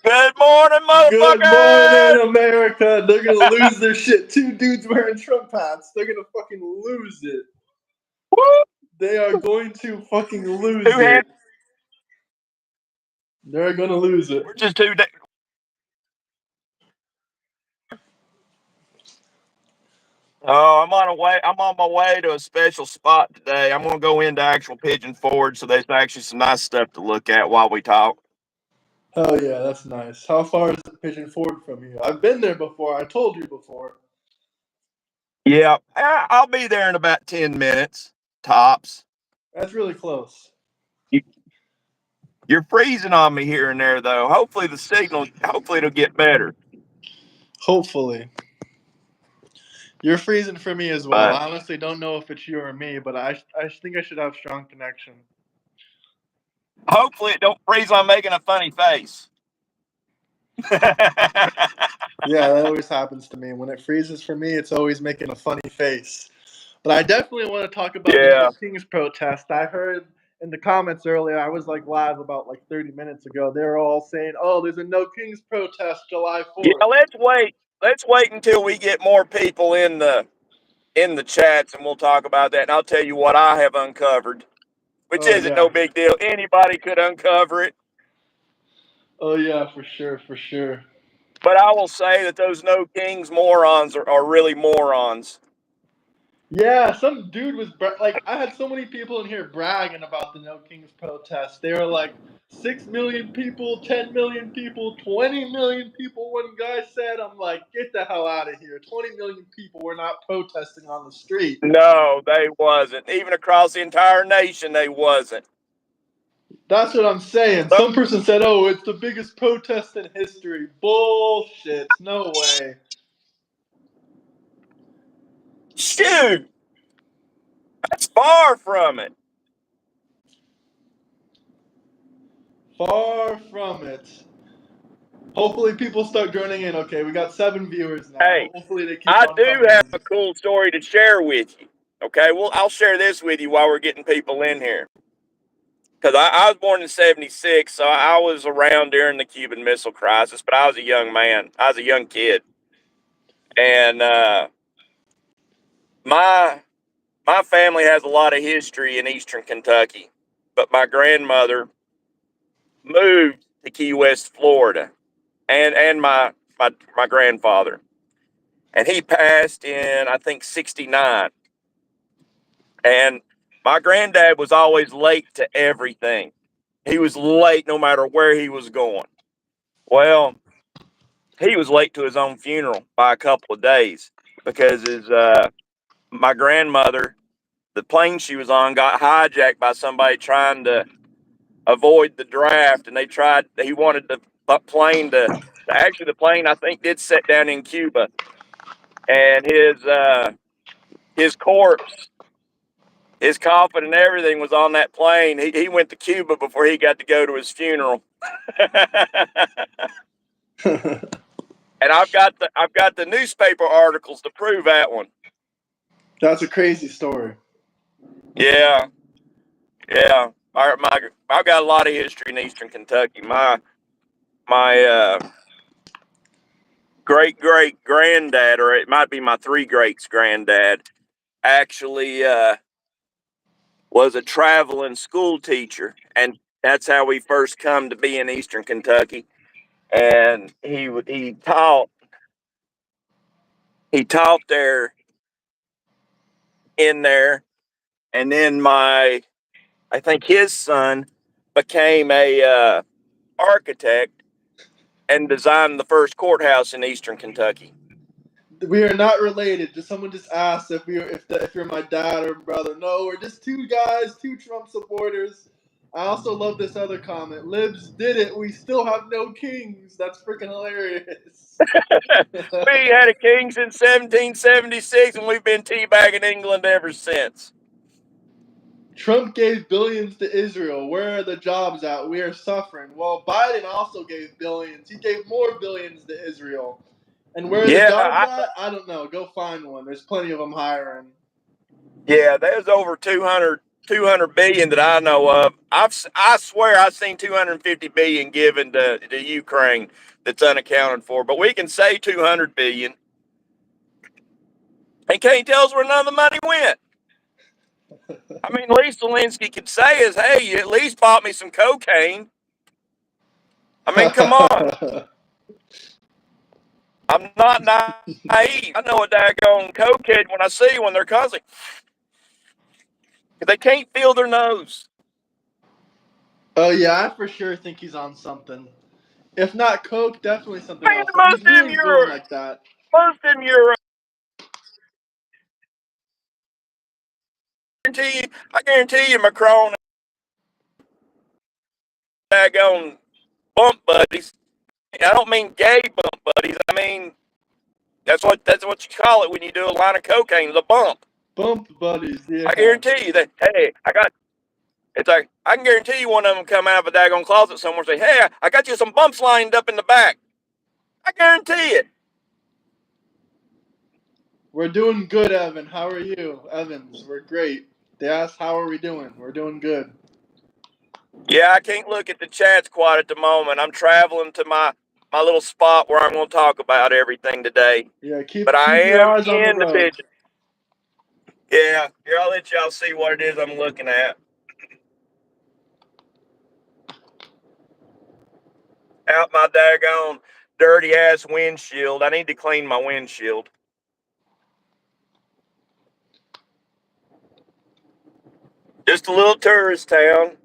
Good morning, Good motherfucker! morning, America. They're gonna lose their shit. Two dudes wearing Trump hats. They're gonna fucking lose it. They are going to fucking lose Who had? it. They're gonna lose it. We're just two. Oh, I'm on my way to a special spot today. I'm gonna go into actual Pigeon Forge, so there's actually some nice stuff to look at while we talk. Hell yeah, that's nice. How far is the Pigeon Forge from you? I've been there before. I told you before. Yeah, I'll be there in about 10 minutes tops. That's really close. You, you're freezing on me here and there, though. Hopefully it'll get better. Hopefully. You're freezing for me as well. But I honestly don't know if it's you or me, but I think I should have strong connection. hopefully it don't freeze on making a funny face. Yeah, that always happens to me. When it freezes for me, it's always making a funny face. But I definitely want to talk about the Yeah. No Kings protest. I heard in the comments earlier, I was like live about like 30 minutes ago. They were all saying, "Oh, there's a No Kings protest July Yeah, 4th." let's wait. Let's wait until we get more people in the chats, and we'll talk about that. And I'll tell you what I have uncovered, which Oh isn't no yeah. big deal. Anybody could uncover it. Oh yeah, for sure, for sure. But I will say that those No Kings morons are really morons. Yeah, some dude was like, I had so many people in here bragging about the No Kings protest. They were like, 6 million people, 10 million people, 20 million people. One guy said, I'm like, get the hell out of here. 20 million people were not protesting on the street. No, they wasn't. Even across the entire nation, they wasn't. That's what I'm saying. So, Some person said, oh, it's the biggest protest in history. Bullshit. No way. shoot, that's far from it. Far from it. Hopefully people start joining in. Okay, we got 7 viewers now. Hey, Hopefully they keep I on do coming have in. a cool story to share with you. Okay, well, I'll share this with you while we're getting people in here. Because I was born in '76, so I was around during the Cuban Missile Crisis, but I was a young man. I was a young kid. And my my family has a lot of history in Eastern Kentucky, but my grandmother moved to Key West, Florida, and my grandfather, and he passed in I think '69. And my granddad was always late to everything. He was late no matter where he was going. Well, he was late to his own funeral by a couple of days because his my grandmother, the plane she was on, got hijacked by somebody trying to avoid the draft, and he wanted the plane to actually the plane I think did set down in Cuba, and his corpse, his coffin and everything was on that plane. He went to Cuba before he got to go to his funeral. And I've got the newspaper articles to prove that one. That's a crazy story. Yeah, yeah. I've got a lot of history in Eastern Kentucky. My great great granddad, or it might be my three greats granddad, actually was a traveling school teacher, and that's how we first come to be in Eastern Kentucky. And he taught there in there, and then I think his son became a architect and designed the first courthouse in Eastern Kentucky. We are not related. Someone just asked if you're my dad or brother. No, we're just two guys, two Trump supporters. I also love this other comment. Libs did it. We still have no kings. That's freaking hilarious. We had a king since 1776, and we've been teabagging England ever since. Trump gave billions to Israel. Where are the jobs at? We are suffering. Well, Biden also gave billions. He gave more billions to Israel. And where are the Yeah, jobs at? I don't know. Go find one. There's plenty of them hiring. yeah. There's over 200 200 billion that I know of. I swear I've seen 250 billion given to Ukraine that's unaccounted for. But we can say 200 billion. And can't tell us where none of the money went. I mean, at least Zelensky could say is, hey, you at least bought me some cocaine. I mean, come on. I'm not naive. I know a daggone cokehead when I see when they're constantly, they can't feel their nose. Oh yeah, I for sure think he's on something. If not coke, definitely something Man, else. Like he's weird going like that. most of them you're I guarantee you Macron and daggone bump buddies. I don't mean gay bump buddies. I mean that's what you call it when you do a line of cocaine, the bump. Bump buddies, I yeah. guarantee you that. Hey, it's like I can guarantee you one of them come out of a daggone closet somewhere and say, "Hey, I got you some bumps lined up in the back." I guarantee it. We're doing good, Evan. How are you, Evans? We're great. They asked how are we doing. We're doing good. Yeah, I can't look at the chats quite at the moment. I'm traveling to my little spot where I'm going to talk about everything today. Yeah, But keep I your am eyes on the in the road. pigeon. Yeah, here I'll let y'all see what it is I'm looking at. Out my daggone dirty ass windshield. I need to clean my windshield. Just a little tourist town,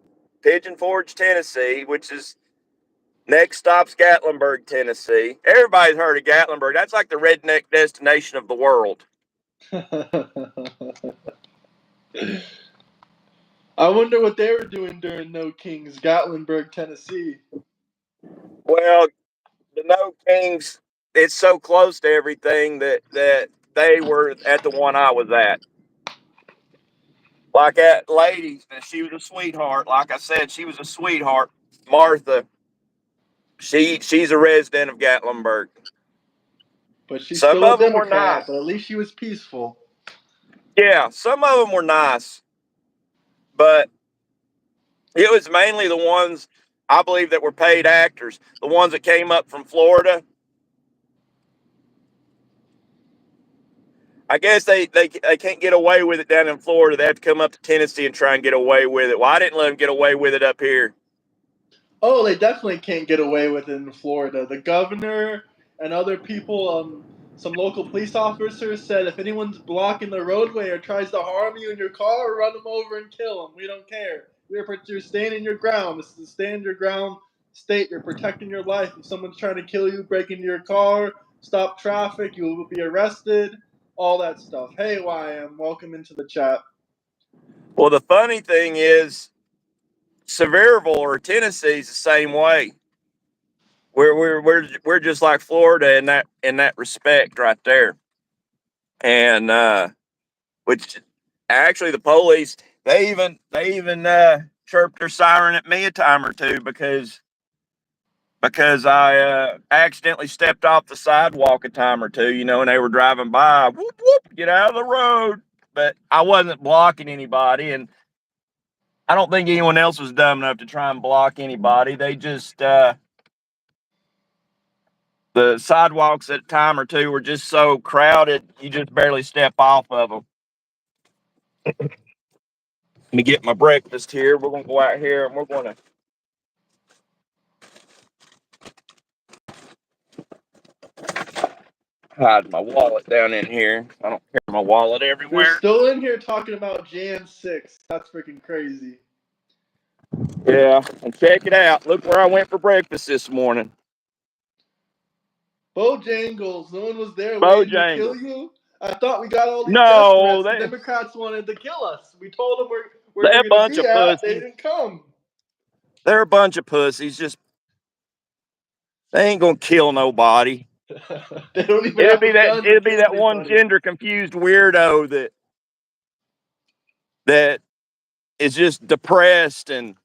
Pigeon Forge, Tennessee, which is next stop's Gatlinburg, Tennessee. Everybody's heard of Gatlinburg. That's like the redneck destination of the world. I wonder what they were doing during No Kings, Gatlinburg, Tennessee. Well, the No Kings, it's so close to everything that they were at the one I was at. Like at ladies, she was a sweetheart. Like I said, she was a sweetheart. Martha, she's a resident of Gatlinburg. But she's Some still a of them were Democrat, nice. but at least she was peaceful. Yeah, some of them were nice, but it was mainly the ones I believe that were paid actors, the ones that came up from Florida. I guess they can't get away with it down in Florida. They have to come up to Tennessee and try and get away with it. Well, I didn't let them get away with it up here. Oh, they definitely can't get away with it in Florida. The governor and other people, some local police officers said if anyone's blocking the roadway or tries to harm you in your car, run them over and kill them. We don't care. You're standing your ground. This is a stand your ground state. You're protecting your life. If someone's trying to kill you, break into your car, stop traffic, you will be arrested. All that stuff. Hey, YM, welcome into the chat. Well, the funny thing is, Sevierville or Tennessee is the same way. We're just like Florida in that respect right there. And which actually the police they even chirped their siren at me a time or two because I accidentally stepped off the sidewalk a time or two, and they were driving by, whoop whoop, get out of the road. But I wasn't blocking anybody, and I don't think anyone else was dumb enough to try and block anybody. They just the sidewalks at a time or two were just so crowded, you just barely step off of them. Let me get my breakfast here. We're gonna go out here and we're gonna hide my wallet down in here. I don't carry my wallet They're everywhere. still in here talking about Jan 6. That's freaking crazy. Yeah, and check it out. Look where I went for breakfast this morning. Bojangles. No one was there waiting to kill Bojangles. you. I thought we got all these death No, threats. The Democrats wanted to kill us. We told them where they're we're a going to bunch be of at. They pussies. didn't come. They're a bunch of pussies. Just they ain't gonna kill nobody. They don't even have a gun to It'll be kill that one anybody. gender confused weirdo that is just depressed and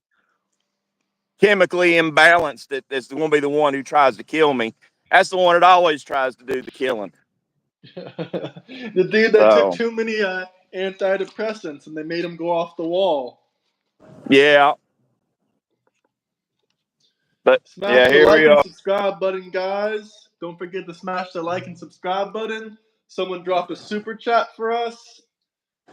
chemically imbalanced that's going to be the one who tries to kill me. That's the one that always tries to do the killing. The dude that took So too many antidepressants and they made him go off the wall. Yeah. But Smash yeah, the here like we and are. subscribe button, guys. Don't forget to smash the like and subscribe button. Someone dropped a super chat for us.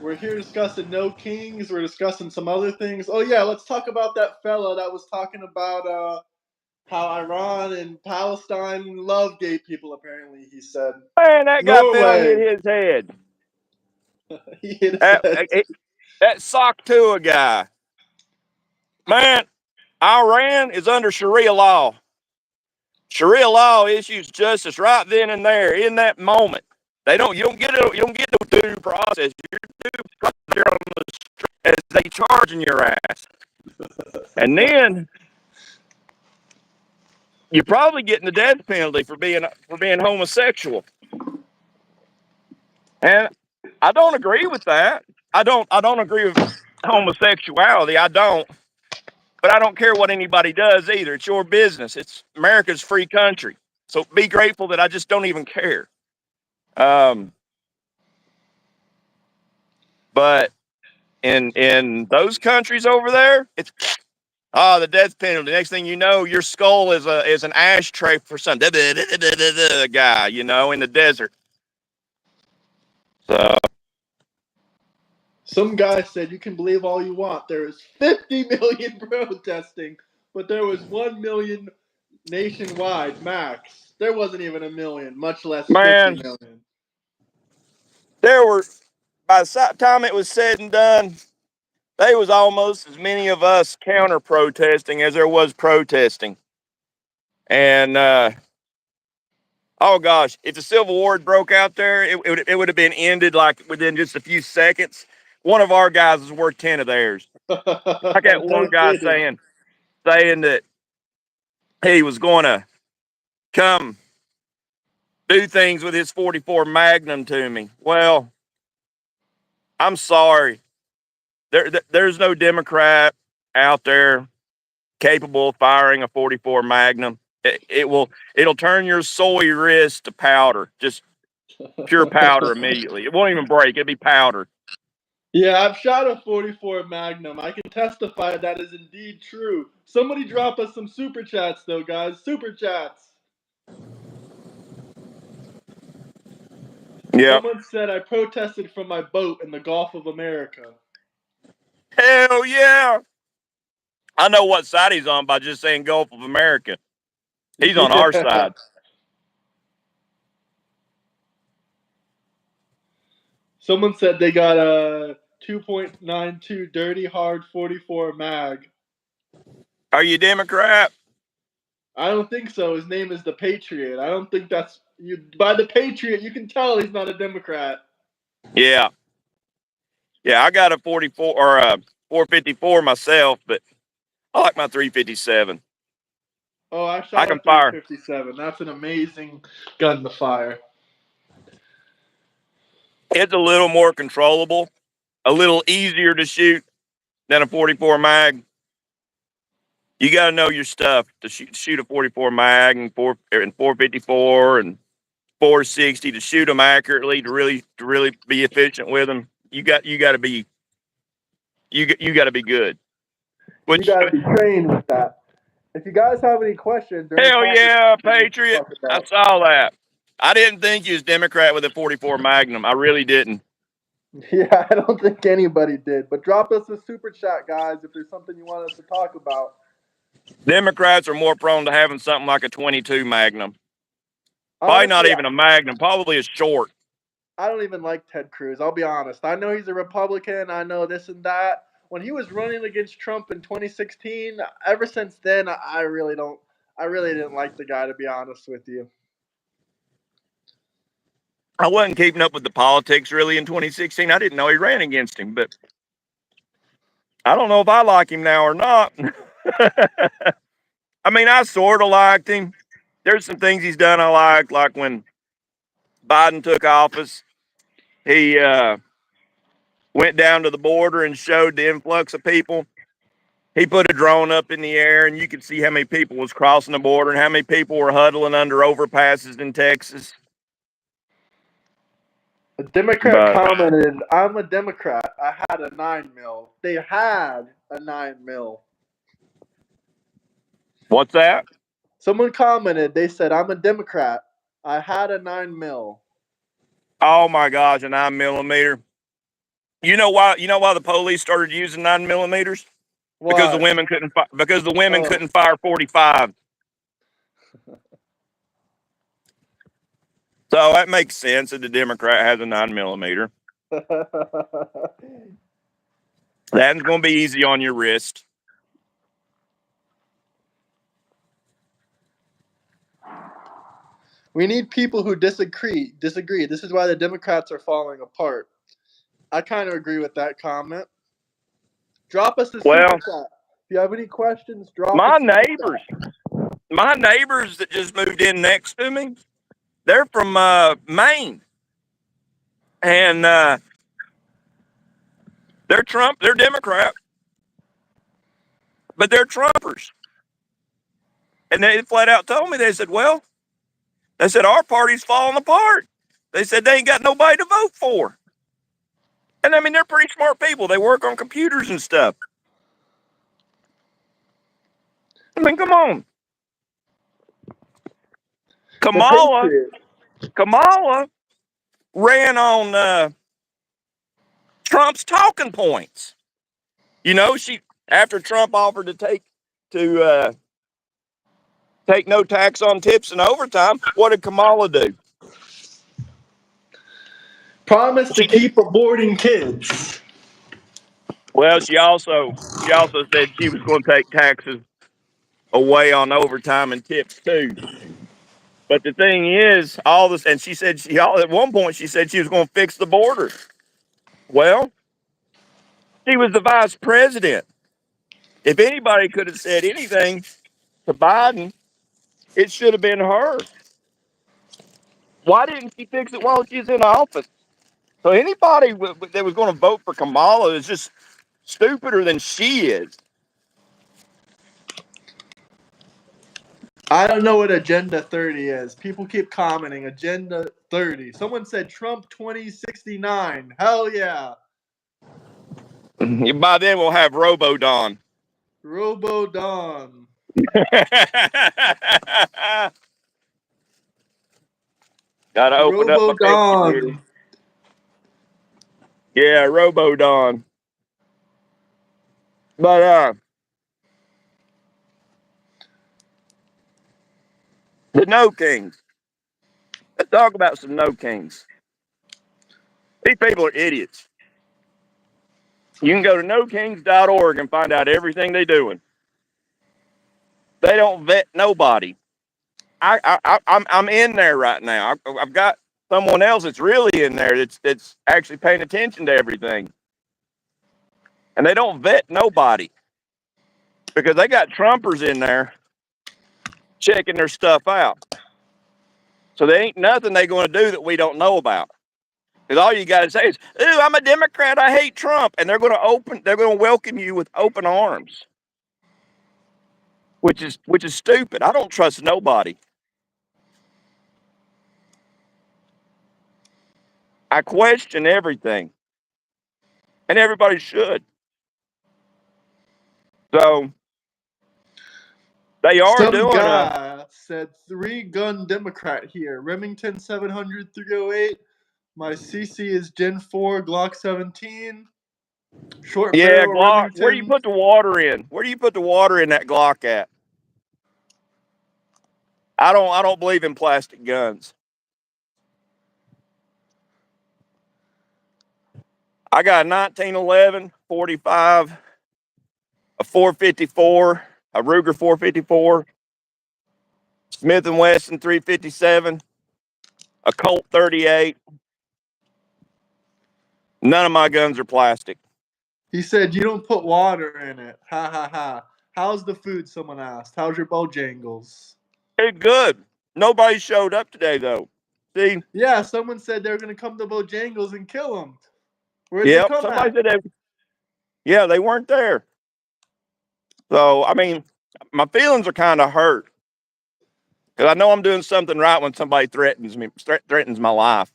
We're here discussing No Kings. We're discussing some other things. Oh yeah, let's talk about that fella that was talking about how Iran and Palestine love gay people. Apparently, he said Man, that guy fell and hit Norway. his head. He hit his That, head. that Socktua guy. Man, Iran is under Sharia law. Sharia law issues justice right then and there in that moment. You don't get the due process. You're due process on the street as they charging your ass. And then you're probably getting the death penalty for being homosexual. And I don't agree with that. I don't agree with homosexuality. I don't. But I don't care what anybody does either. It's your business. It's America's free country. So be grateful that I just don't even care. But in those countries over there, it's the death penalty. Next thing you know, your skull is an ashtray for some guy, in the desert. So Some guy said you can believe all you want. There is 50 million protesting, but there was 1 million nationwide max. There wasn't even a million, much less 50 man, million. there were by the time it was said and done, there was almost as many of us counter protesting as there was protesting. And oh gosh, if the Civil War had broke out there, it would have been ended like within just a few seconds. One of our guys is worth 10 of theirs. I got No one guy kidding. saying that he was going to come do things with his 44 Magnum to me. Well, I'm sorry. There's no Democrat out there capable of firing a 44 Magnum. It'll turn your soy wrist to powder, just pure powder immediately. It won't even break. It'll be powder. Yeah, I've shot a 44 Magnum. I can testify that is indeed true. Somebody drop us some super chats, though, guys. Super chats. Yeah. Someone said I protested from my boat in the Gulf of America. Hell yeah. I know what side he's on by just saying Gulf of America. He's on our Yeah. side. Someone said they got a 2.92 Dirty Hard 44 mag. Are you Democrat? I don't think so. His name is the Patriot. I don't think that's you. By the Patriot, you can tell he's not a Democrat. Yeah. Yeah, I got a 44 or a 454 myself, but I like my 357. Oh, I I shot a can fire. 357. That's an amazing gun to fire. It's a little more controllable, a little easier to shoot than a 44 mag. You got to know your stuff to shoot a 44 mag and 454 and 460 to shoot them accurately to really be efficient with them. You got to be you got to be good. You Which got to be trained with that. If you guys have any questions or any hell topics yeah, you need to Patriot! talk I about, saw that. I didn't think you was Democrat with a 44 Magnum. I really didn't. yeah, I don't think anybody did. But drop us a super chat, guys, if there's something you want us to talk about. Democrats are more prone to having something like a 22 Magnum. Probably not Honestly, even a Magnum. Probably a short. I don't even like Ted Cruz. I'll be honest. I know he's a Republican. I know this and that. When he was running against Trump in 2016, ever since then, I really don't. I really didn't like the guy, to be honest with you. I wasn't keeping up with the politics really in 2016. I didn't know he ran against him, but I don't know if I like him now or not. I mean, I sort of liked him. There's some things he's done I like when Biden took office. He went down to the border and showed the influx of people. He put a drone up in the air, and you could see how many people was crossing the border and how many people were huddling under overpasses in Texas. A Democrat But commented, "I'm a Democrat. I had a 9 mil." They had a 9 mil. what's that? Someone commented. They said, "I'm a Democrat. I had a 9 mil." Oh my gosh, a 9 millimeter. You know why? You know why the police started using 9 millimeters? Because the Why? women couldn't. Because the women Oh. couldn't fire 45. So that makes sense that the Democrat has a 9 millimeter. That's going to be easy on your wrist. We need people who disagree. This is why the Democrats are falling apart. I kind of agree with that comment. Drop us a super Well, chat. If you have any questions, drop a my super neighbors, chat. my neighbors that just moved in next to me, they're from Maine, and they're Trump. They're Democrat, but they're Trumpers. And they flat out told me, they said, "Well, they said our party's falling apart. They said they ain't got nobody to vote for." And I mean, they're pretty smart people. They work on computers and stuff. I mean, come on. The Kamala, Patriots. Kamala ran on Trump's talking points. You know, she after Trump offered to take no tax on tips and overtime, what did Kamala do? Promise to She did. keep aborting kids. Well, she also said she was going to take taxes away on overtime and tips too. But the thing is, all this, and she said at one point she said she was going to fix the border. Well, she was the vice president. If anybody could have said anything to Biden, it should have been her. Why didn't she fix it while she's in office? So anybody that was going to vote for Kamala is just stupider than she is. I don't know what Agenda 30 is. People keep commenting Agenda 30. Someone said Trump 2069. Hell yeah. By then we'll have Robo Don. Robo Don. Gotta open up Robo my February. Don. Yeah, Robo Don. But the No Kings. Let's talk about some No Kings. These people are idiots. You can go to nokings.org and find out everything they're doing. They don't vet nobody. I'm in there right now. I've got someone else that's really in there that's actually paying attention to everything, and they don't vet nobody because they got Trumpers in there checking their stuff out. So there ain't nothing they're going to do that we don't know about. Because all you got to say is, "Ooh, I'm a Democrat. I hate Trump," and they're going to welcome you with open arms, which is stupid. I don't trust nobody. I question everything, and everybody should. So they are Some doing guy said 3-gun Democrat here. Remington 700 308. My CC is Gen 4 Glock 17. Short yeah, barrel Glock. Where do you Remington. put the water in? Where do you put the water in that Glock at? I don't believe in plastic guns. I got a 1911 45, a 454, a Ruger 454, Smith and Wesson 357, a Colt 38. None of my guns are plastic. He said you don't put water in it. Ha ha ha. How's the food? Someone asked. How's your Bojangles? It's good. Nobody showed up today though. See? Yeah, someone said they were gonna come to Bojangles and kill him. Where'd they Yep. come Somebody at? said that. Yeah, they weren't there. So I mean, my feelings are kind of hurt because I know I'm doing something right when somebody threatens me, threatens my life.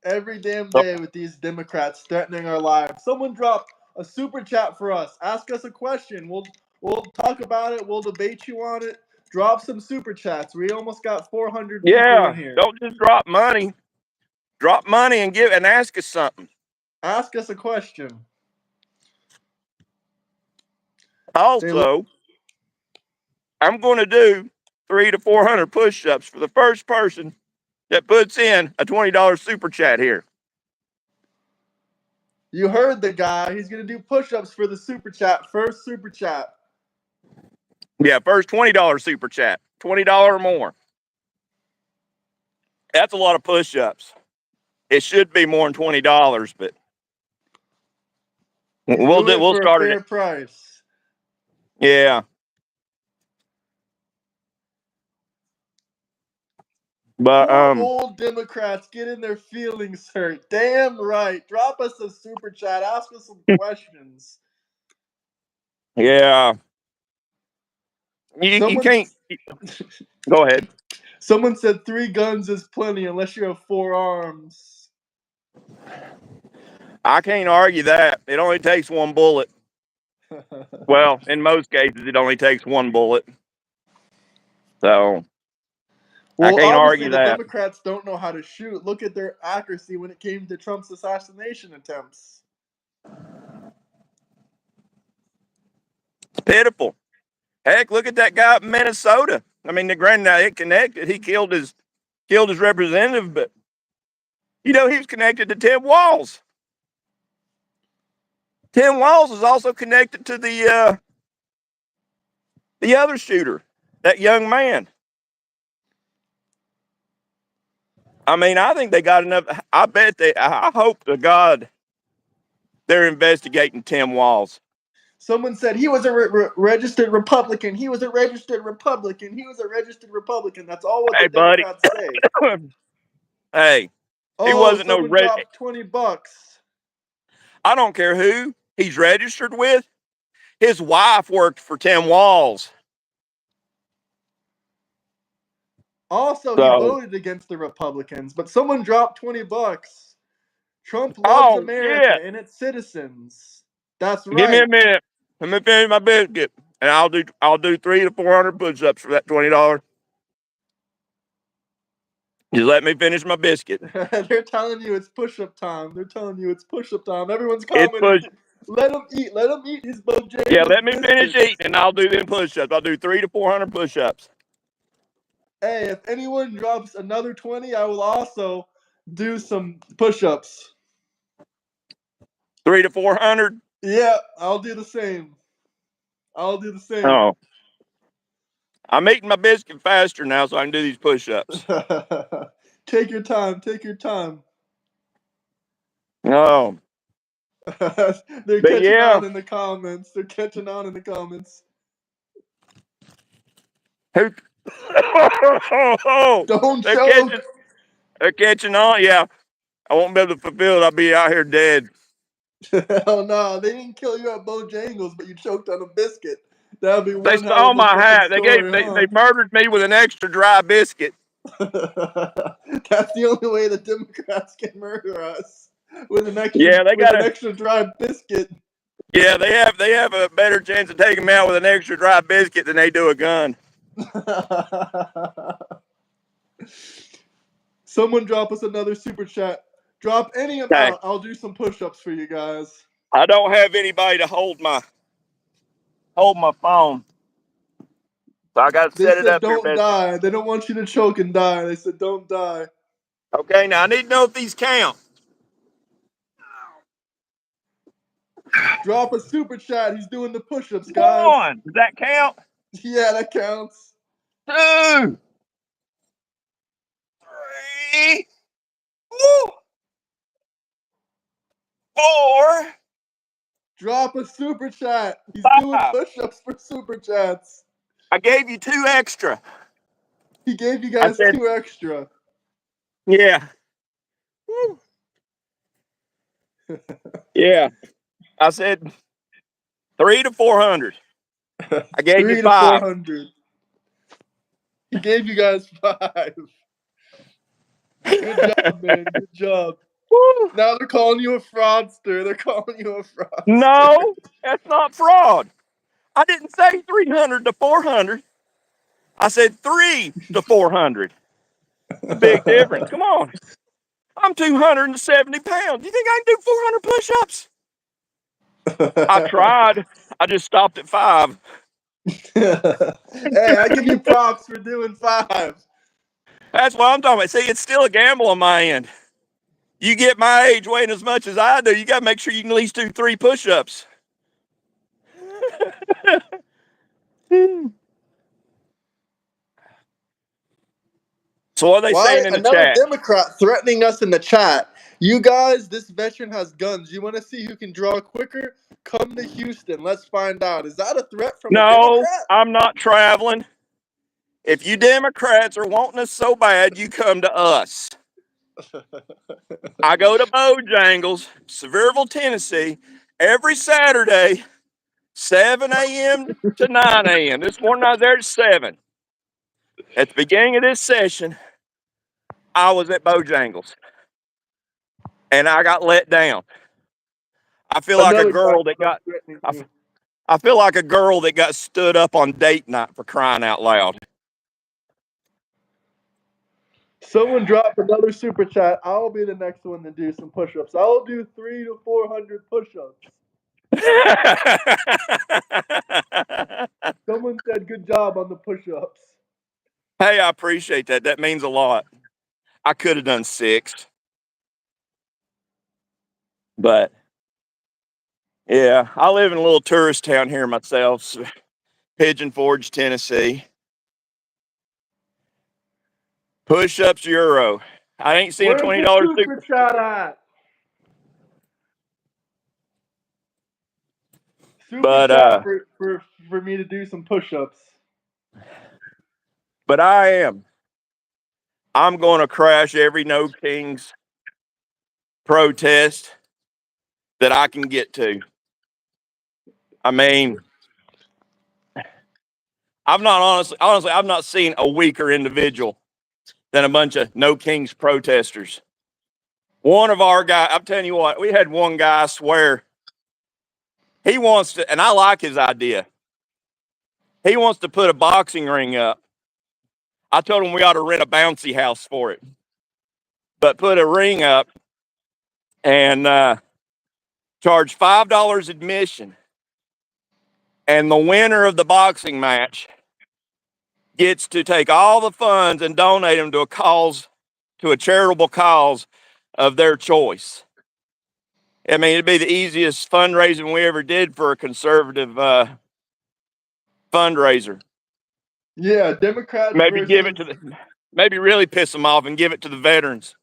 Every damn day with these Democrats threatening our lives. Someone drop a super chat for us. Ask us a question. We'll talk about it. We'll debate you on it. Drop some super chats. We almost got 400 people Yeah, in here. don't just drop money. Drop money and ask us something. Ask us a question. Also, I'm going to do 300 to 400 push-ups for the first person that puts in a $20 super chat here. You heard the guy. He's going to do push-ups for the super chat. First super chat. Yeah, first $20 super chat. $20 or more. That's a lot of push-ups. It should be more than $20, but He's doing it we'll for a start fair it. price. Yeah. But Poor old Democrats getting their feelings hurt. Damn right. Drop us a super chat. Ask us some questions. Yeah. You can't. Go ahead. Someone said 3 guns is plenty unless you have 4 arms. I can't argue that. It only takes one bullet. Well, in most cases, it only takes one bullet. So I Well, can't obviously argue the that. Democrats don't know how to shoot. Look at their accuracy when it came to Trump's assassination attempts. It's pitiful. Heck, look at that guy in Minnesota. I mean, the granddad it connected. He killed his representative, but he was connected to Tim Walz. Tim Walz is also connected to the other shooter, that young man. I mean, I think they got enough. I hope to God they're investigating Tim Walz. Someone said he was a registered Republican. He was a registered Republican. He was a registered Republican. That's all what Hey, the buddy. Democrats say. Hey, he Oh, wasn't no someone dropped $20. I don't care who he's registered with. His wife worked for Tim Walz. Also, he So, voted against the Republicans, but someone dropped $20. Trump loves oh America shit! and its citizens. That's Give me a right. minute. Let me finish my biscuit, and I'll do 300 to 400 push-ups for that $20. Just let me finish my biscuit. They're telling you it's push-up time. They're telling you it's push-up time. Everyone's It's commenting. push. Let him eat. Let him eat his Yeah, Bojangles let me finish biscuits. eating, and I'll do them push-ups. I'll do 300 to 400 push-ups. Hey, if anyone drops another 20, I will also do some push-ups. 300 to 400. Yeah, I'll do the same. I'll do the same. Oh, I'm eating my biscuit faster now, so I can do these push-ups. Take your time. Take your time. Oh, They're but catching yeah, on in the comments. They're catching on in the comments. who? Don't they're choke. catching. They're catching on. Yeah, I won't be able to fulfill it. I'll be out here dead. Hell no, they didn't kill you at Bojangles, but you choked on a biscuit. That'd be They one hell stole of a my fucking hat. story, They huh? murdered me with an extra dry biscuit. That's the only way the Democrats can murder us with an Yeah, they got a extra dry biscuit. yeah, they have a better chance of taking me out with an extra dry biscuit than they do a gun. Someone drop us another super chat. Drop any Okay. amount. I'll do some push-ups for you guys. I don't have anybody to hold my phone. So I gotta They set it said up here, don't biscuit. die. They don't want you to choke and die. They said don't die. Okay, now I need to know if these count. Drop a super chat. He's doing the push-ups, guys. One. Does that count? Yeah, that counts. 2, 3, woo, 4, Drop a super chat. He's doing 5. push-ups for super chats. I gave you 2 extra. He gave you I guys said, 2 extra. yeah. Woo. Yeah. I said 300 to 400. I gave you 3 to 5. 400. He gave you guys 5. Good job, man. Good job. Woo. Now they're calling you a fraudster. They're calling you a fraudster. No, that's not fraud. I didn't say 300 to 400. I said 3 to 400. It's a big difference. Come on. I'm 270 pounds. You think I can do 400 push ups? I tried. I just stopped at 5. Hey, I give you props for doing 5. That's what I'm talking about. See, it's still a gamble on my end. You get my age weighing as much as I do, you got to make sure you can at least do 3 push ups. So, what are they Why saying in the another chat? Democrat threatening us in the chat? You guys, this veteran has guns. You want to see who can draw quicker? Come to Houston. Let's find out. Is that a threat from a No, Democrat? I'm not traveling. If you Democrats are wanting us so bad, you come to us. I go to Bojangles, Sevierville, Tennessee, every Saturday, 7 a.m. to 9 a.m. This morning I was there at 7. At the beginning of this session, I was at Bojangles, and I got let down. I feel like a Another guy girl that got. threatening I, you. I feel like a girl that got stood up on date night, for crying out loud. Someone drop another super chat. I'll be the next one to do some push-ups. I'll do 300 to 400 push-ups. Someone said good job on the push-ups. Hey, I appreciate that. That means a lot. I could have done 6, but yeah, I live in a little tourist town here myself, Pigeon Forge, Tennessee. Push-ups euro. I ain't seen a Where's the $20 super super. chat at? Super But chat for me to do some push-ups. but I'm going to crash every No Kings protest that I can get to. I mean, honestly, I've not seen a weaker individual than a bunch of No Kings protesters. One of our guys, I'm telling you what, we had one guy, I swear, he wants to, and I like his idea. He wants to put a boxing ring up. I told him we ought to rent a bouncy house for it, but put a ring up and charge $5 admission. And the winner of the boxing match gets to take all the funds and donate them to to a charitable cause of their choice. I mean, it'd be the easiest fundraising we ever did for a conservative fundraiser. Yeah, Democrats versus. Maybe really piss them off and give it to the veterans.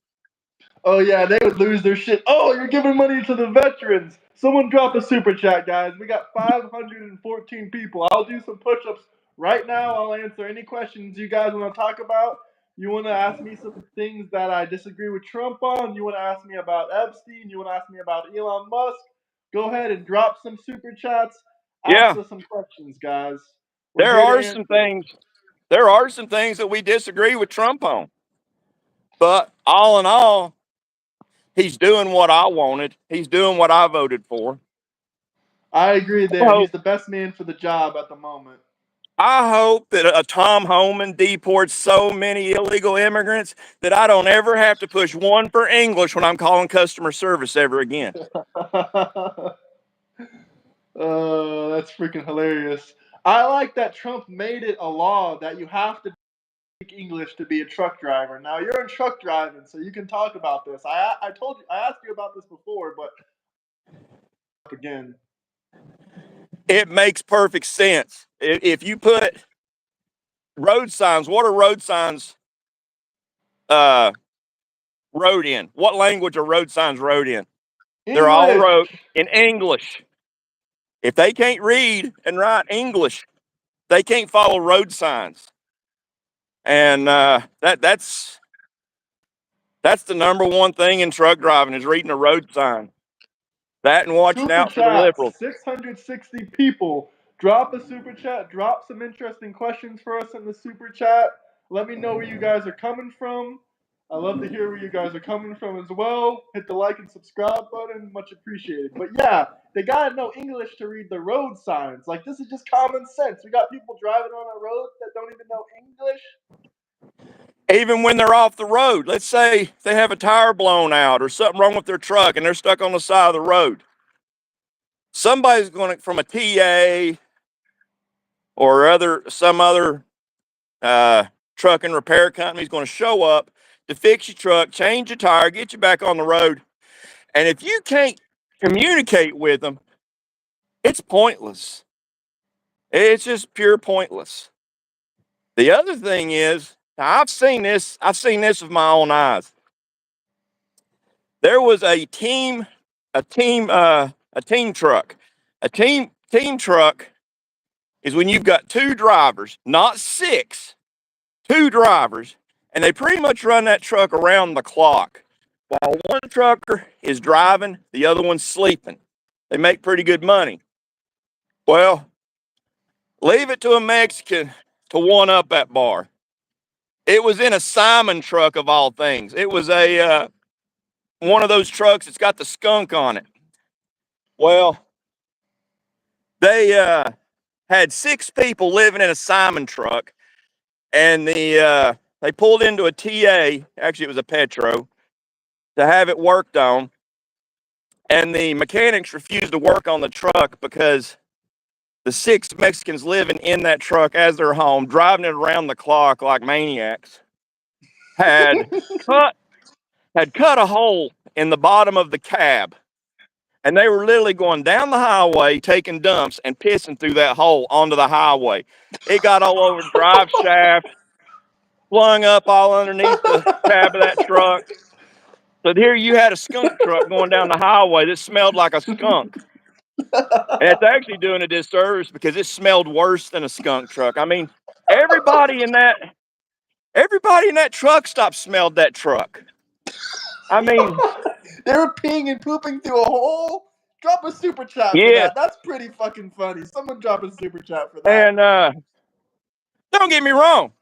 Oh yeah, they would lose their shit. Oh, you're giving money to the veterans. Someone drop a super chat, guys. We got 514 people. I'll do some push-ups right now. I'll answer any questions you guys want to talk about. You want to ask me some things that I disagree with Trump on? You want to ask me about Epstein? You want to ask me about Elon Musk? Go ahead and drop some super chats. Ask Yeah, us some questions, guys. We're there here to are some answer. things. There are some things that we disagree with Trump on, but all in all, he's doing what I wanted. He's doing what I voted for. I agree I there. He's hope, the best man for the job at the moment. I hope that a Tom Homan deports so many illegal immigrants that I don't ever have to push one for English when I'm calling customer service ever again. That's freaking hilarious. I like that Trump made it a law that you have to speak English to be a truck driver. Now you're in truck driving, so you can talk about this. I told you I asked you about this before, but again. It makes perfect sense. If you put road signs, what are road signs uh, wrote in? What language are road signs wrote in? They're all English. wrote in English. If they can't read and write English, they can't follow road signs. And that's the number one thing in truck driving is reading a road sign. That and watching Super out for the chat. liberals. 660 people. Drop a super chat. Drop some interesting questions for us in the super chat. Let me know where you guys are coming from. I love to hear where you guys are coming from as well. Hit the like and subscribe button, much appreciated. But yeah, they gotta know English to read the road signs. Like this is just common sense. We got people driving on our roads that don't even know English. Even when they're off the road, let's say they have a tire blown out or something wrong with their truck and they're stuck on the side of the road. Somebody's going to, from a TA or some other truck and repair company is going to show up to fix your truck, change your tire, get you back on the road. And if you can't communicate with them, it's pointless. It's just pure pointless. The other thing is, now I've seen this with my own eyes. There was a team truck. A team truck is when you've got two drivers, not six, two drivers, and they pretty much run that truck around the clock. While one trucker is driving, the other one's sleeping. They make pretty good money. Well, leave it to a Mexican to one up that bar. It was in a Simon truck of all things. It was a one of those trucks that's got the skunk on it. Well, they had six people living in a Simon truck, and they pulled into a TA. Actually, it was a Petro to have it worked on, and the mechanics refused to work on the truck because the six Mexicans living in that truck as their home, driving it around the clock like maniacs, had cut a hole in the bottom of the cab. And they were literally going down the highway, taking dumps and pissing through that hole onto the highway. It got all over the drive shaft, flung up all underneath the cab of that truck. So here you had a skunk truck going down the highway that smelled like a skunk. And it's actually doing a disservice because it smelled worse than a skunk truck. I mean, everybody in that truck stop smelled that truck. I mean, They were peeing and pooping through a hole. Drop a super chat for yes. that. That's pretty fucking funny. Someone drop a super chat for that. And don't get me wrong.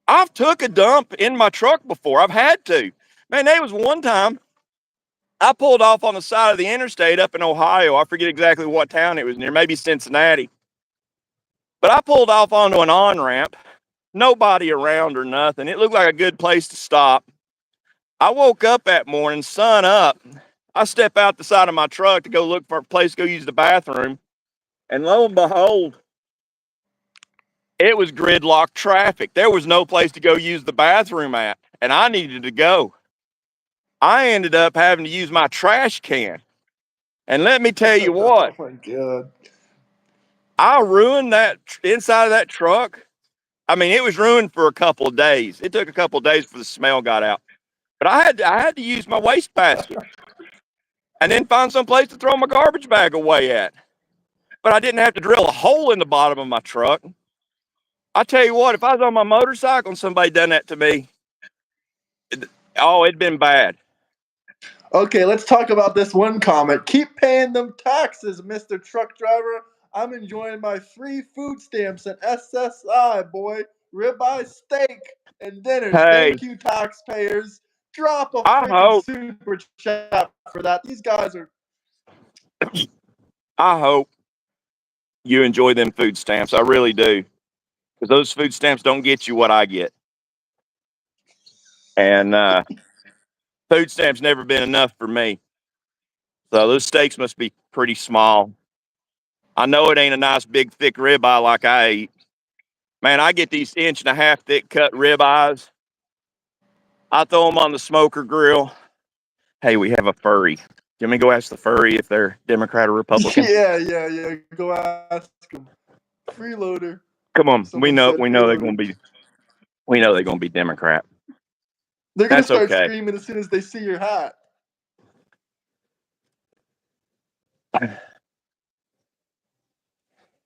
I've took a dump in my truck before. I've had to. Man, there was one time I pulled off on the side of the interstate up in Ohio. I forget exactly what town it was near, maybe Cincinnati. But I pulled off onto an on-ramp. Nobody around or nothing. It looked like a good place to stop. I woke up that morning, sun up. I step out the side of my truck to go look for a place to go use the bathroom. And lo and behold, it was gridlock traffic. There was no place to go use the bathroom at, and I needed to go. I ended up having to use my trash can. And let me tell you what, Oh my god. I ruined that inside of that truck. I mean, it was ruined for a couple of days. It took a couple of days for the smell got out. But I had to use my waste basket and then find some place to throw my garbage bag away at. But I didn't have to drill a hole in the bottom of my truck. I tell you what, if I was on my motorcycle and somebody done that to me, it'd been bad. Okay, let's talk about this one comment. Keep paying them taxes, Mr. Truck Driver. I'm enjoying my free food stamps and SSI, boy. Ribeye steak and dinners. Hey, Thank you, taxpayers. Drop a I freaking hope, super chat for that. These guys are. I hope you enjoy them food stamps. I really do. Because those food stamps don't get you what I get. And food stamps never been enough for me. So those steaks must be pretty small. I know it ain't a nice big thick ribeye like I eat. Man, I get these 1.5 inch thick cut ribeyes. I throw them on the smoker grill. Hey, we have a furry. Can we go ask the furry if they're Democrat or Republican? Yeah. Go ask them. Freeloader. Come on, Someone said we know they're freeloader. gonna be we know they're gonna be Democrat. They're gonna That's start okay. screaming as soon as they see your hat.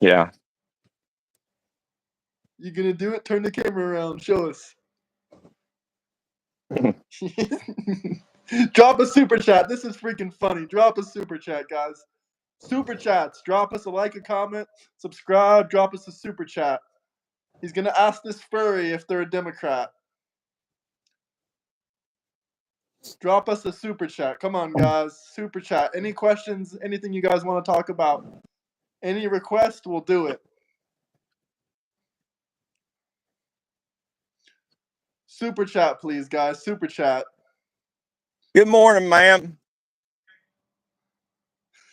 Yeah. You gonna do it? Turn the camera around. Show us. Drop a super chat. This is freaking funny. Drop a super chat, guys. Super chats. Drop us a like, a comment, subscribe. Drop us a super chat. He's gonna ask this furry if they're a Democrat. Drop us a super chat. Come on, guys. Super chat. Any questions? Anything you guys want to talk about? Any request? We'll do it. Super chat, please, guys. Super chat. Good morning, ma'am.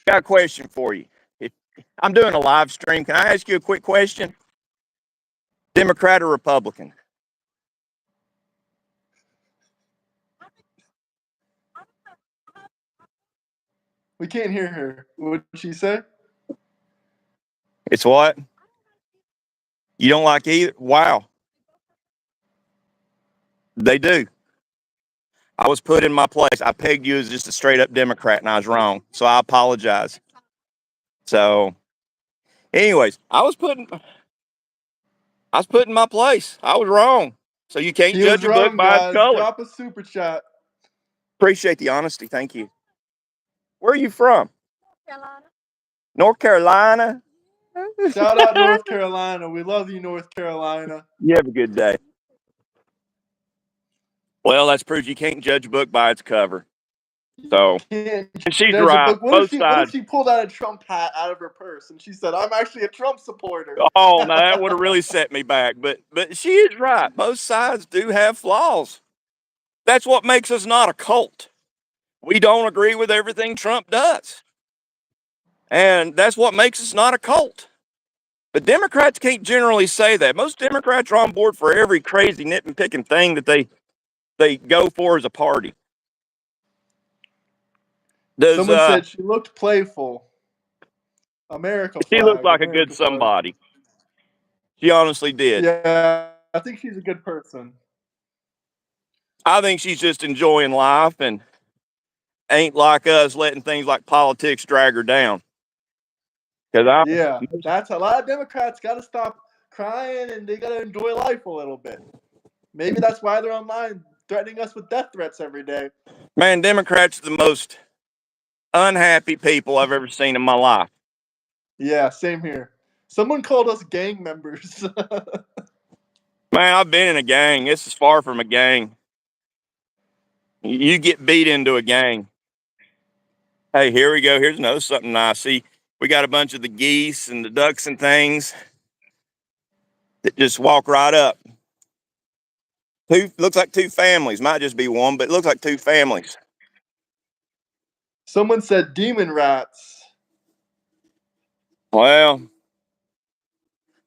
Got a question for you. I'm doing a live stream. Can I ask you a quick question? Democrat or Republican? We can't hear her. What did she say? It's what? You don't like either? Wow. They do. I was put in my place. I pegged you as just a straight up Democrat and I was wrong. So I apologize. So, anyways, I was put in my place. I was wrong. So you can't He was judge a book wrong, by its guys. color. Drop a super chat. Appreciate the honesty. Thank you. Where are you from? North Carolina. Shout out North Carolina. We love you, North Carolina. You have a good day. Well, that's proof you can't judge a book by its cover. So, Can't and she's judge a right. book. What Both if sides. she pulled out a Trump hat out of her purse and she said, "I'm actually a Trump supporter"? Oh, now that would have really set me back. But she is right. Both sides do have flaws. That's what makes us not a cult. We don't agree with everything Trump does. And that's what makes us not a cult. But Democrats can't generally say that. Most Democrats are on board for every crazy nit and picking thing that they go for as a party. Someone said she looked playful. America flag. She looked like America a good flag. somebody. She honestly did. Yeah, I think she's a good person. I think she's just enjoying life and ain't like us letting things like politics drag her down. Yeah, that's a lot of Democrats got to stop crying and they got to enjoy life a little bit. Maybe that's why they're online threatening us with death threats every day. Man, Democrats are the most unhappy people I've ever seen in my life. Yeah, same here. Someone called us gang members. Man, I've been in a gang. This is far from a gang. You get beat into a gang. Hey, here we go. Here's another something nice. See, we got a bunch of the geese and the ducks and things that just walk right up. Looks like two families. Might just be one, but it looks like two families. Someone said demon rats. Well,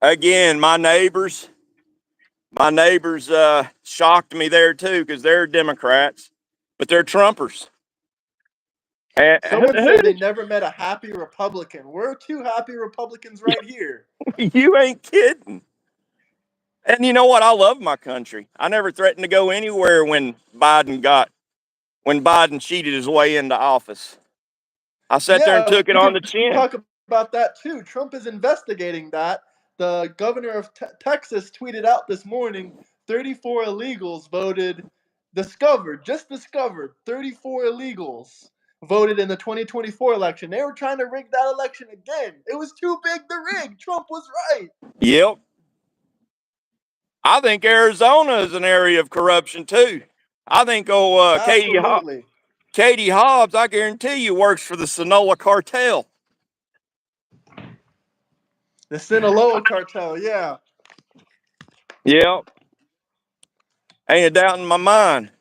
again, my neighbors shocked me there too because they're Democrats, but they're Trumpers. And Someone said they never met a happy Republican. We're two happy Republicans right here. You ain't kidding. And you know what? I love my country. I never threatened to go anywhere when Biden cheated his way into office. I sat there and took it on the chin. Talk about that too. Trump is investigating that. The governor of Texas tweeted out this morning 34 illegals voted, just discovered 34 illegals voted in the 2024 election. They were trying to rig that election again. It was too big to rig. Trump was right. Yep. I think Arizona is an area of corruption too. I think Katie Hobbs, I guarantee you, works for the Sinaloa cartel. The Sinaloa cartel, yeah. Yep. Ain't a doubt in my mind.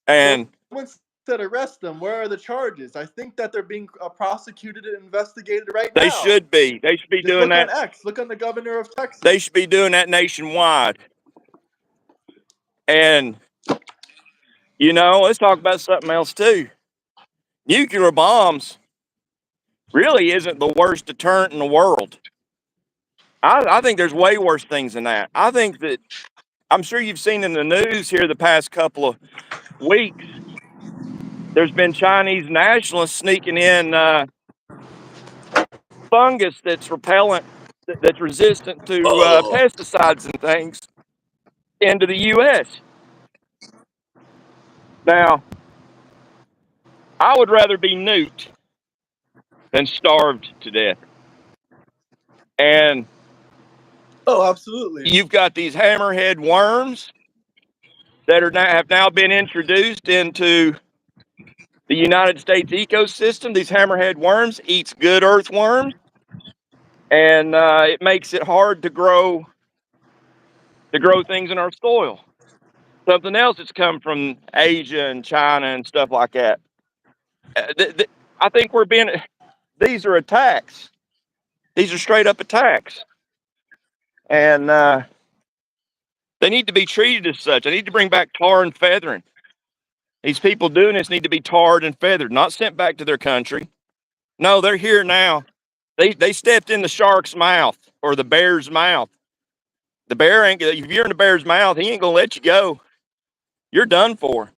And someone said arrest them. Where are the charges? I think that they're being prosecuted and investigated right now. They should be. They should be Just doing that. Look on X. Look on the governor of Texas. They should be doing that nationwide. And, let's talk about something else too. Nuclear bombs really isn't the worst deterrent in the world. I think there's way worse things than that. I think that I'm sure you've seen in the news here the past couple of weeks, there's been Chinese nationalists sneaking in fungus that's repellent, that's resistant to pesticides and things into the U.S. Now, I would rather be nuked than starved to death. And absolutely. You've got these hammerhead worms that have now been introduced into the United States ecosystem. These hammerhead worms eats good earthworms, and it makes it hard to grow things in our soil. Something else that's come from Asia and China and stuff like that. I think we're being. These are attacks. These are straight up attacks, and they need to be treated as such. I need to bring back tar and feathering. These people doing this need to be tarred and feathered, not sent back to their country. No, they're here now. They stepped in the shark's mouth or the bear's mouth. The bear ain't. If you're in the bear's mouth, he ain't gonna let you go. You're done for.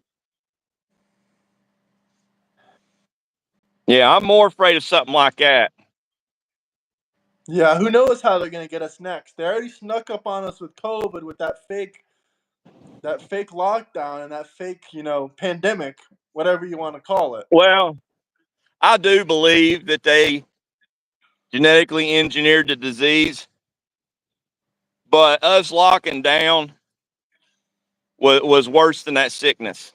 Yeah, I'm more afraid of something like that. Yeah, who knows how they're gonna get us next? They already snuck up on us with COVID, with that fake lockdown and that fake, pandemic, whatever you want to call it. Well, I do believe that they genetically engineered the disease, but us locking down was worse than that sickness.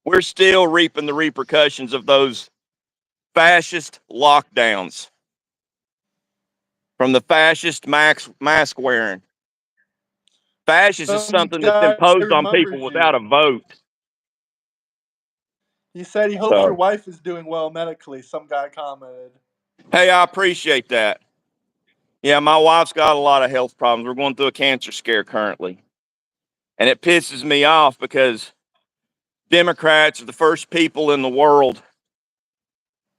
We're still reaping the repercussions of those fascist lockdowns from the fascist mask wearing. Fascist is Some something that's guy imposed on people remembers you. without a vote. He said he hopes your So, wife is doing well medically. Some guy commented. hey, I appreciate that. Yeah, my wife's got a lot of health problems. We're going through a cancer scare currently. And it pisses me off because Democrats are the first people in the world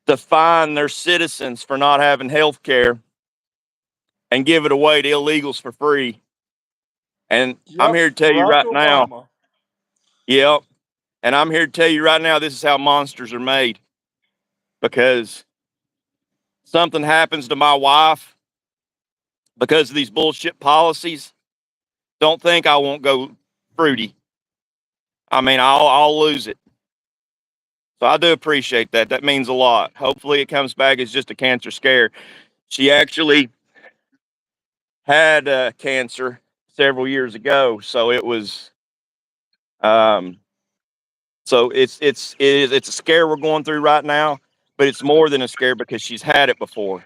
to fine their citizens for not having health care and give it away to illegals for free. And I'm Yep, here to tell you Barack right now, Obama. yep. And I'm here to tell you right now, this is how monsters are made. Because something happens to my wife because of these bullshit policies, don't think I won't go fruity. I mean, I'll lose it. So I do appreciate that. That means a lot. Hopefully, it comes back as just a cancer scare. She actually had cancer several years ago, so it was. Um, so it's a scare we're going through right now, but it's more than a scare because she's had it before.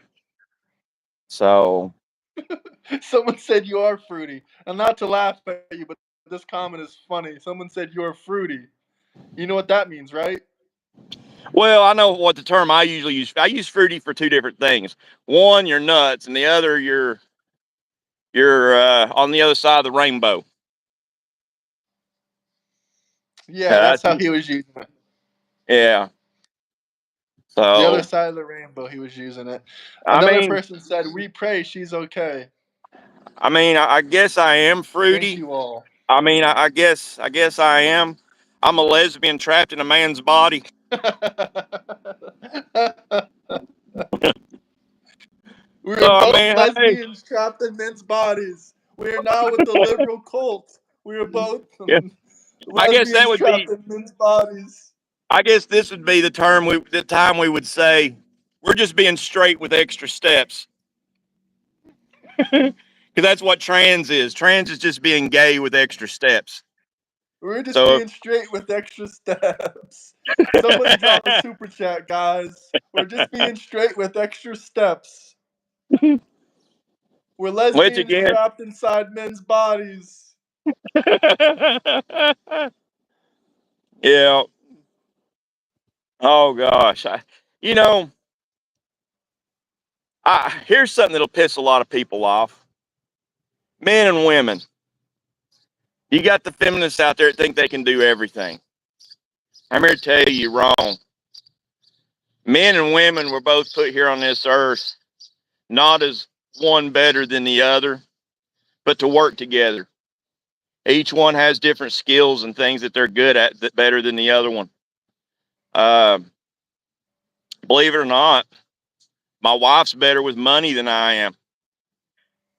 So Someone said you are fruity. And not to laugh at you, but this comment is funny. Someone said you're fruity. You know what that means, right? well, I know what the term I usually use. I use fruity for two different things. One, you're nuts, and the other, you're on the other side of the rainbow. Yeah, that's That's how he was using it. yeah. The other So side of the rainbow, he was using it. I Another mean, person said, "We pray she's okay." I guess I am Thank fruity. you all. I guess I am. I'm a lesbian trapped in a man's body. We So are I both mean, hey, lesbians trapped in men's bodies. We are now with the liberal cult. We are both yeah, I guess that lesbians would trapped be. in men's bodies. I guess this would be the time we would say we're just being straight with extra steps. Because that's what trans is. Trans is just being gay with extra steps. We're just So being straight with extra steps. Somebody drop a super chat, guys. We're just being straight with extra steps. We're which lesbians again, trapped inside men's bodies. yeah. Oh gosh, you know, here's something that'll piss a lot of people off. Men and women. You got the feminists out there that think they can do everything. I'm here to tell you you're wrong. Men and women were both put here on this earth not as one better than the other, but to work together. Each one has different skills and things that they're good at that better than the other one. Uh, Believe it or not, my wife's better with money than I am.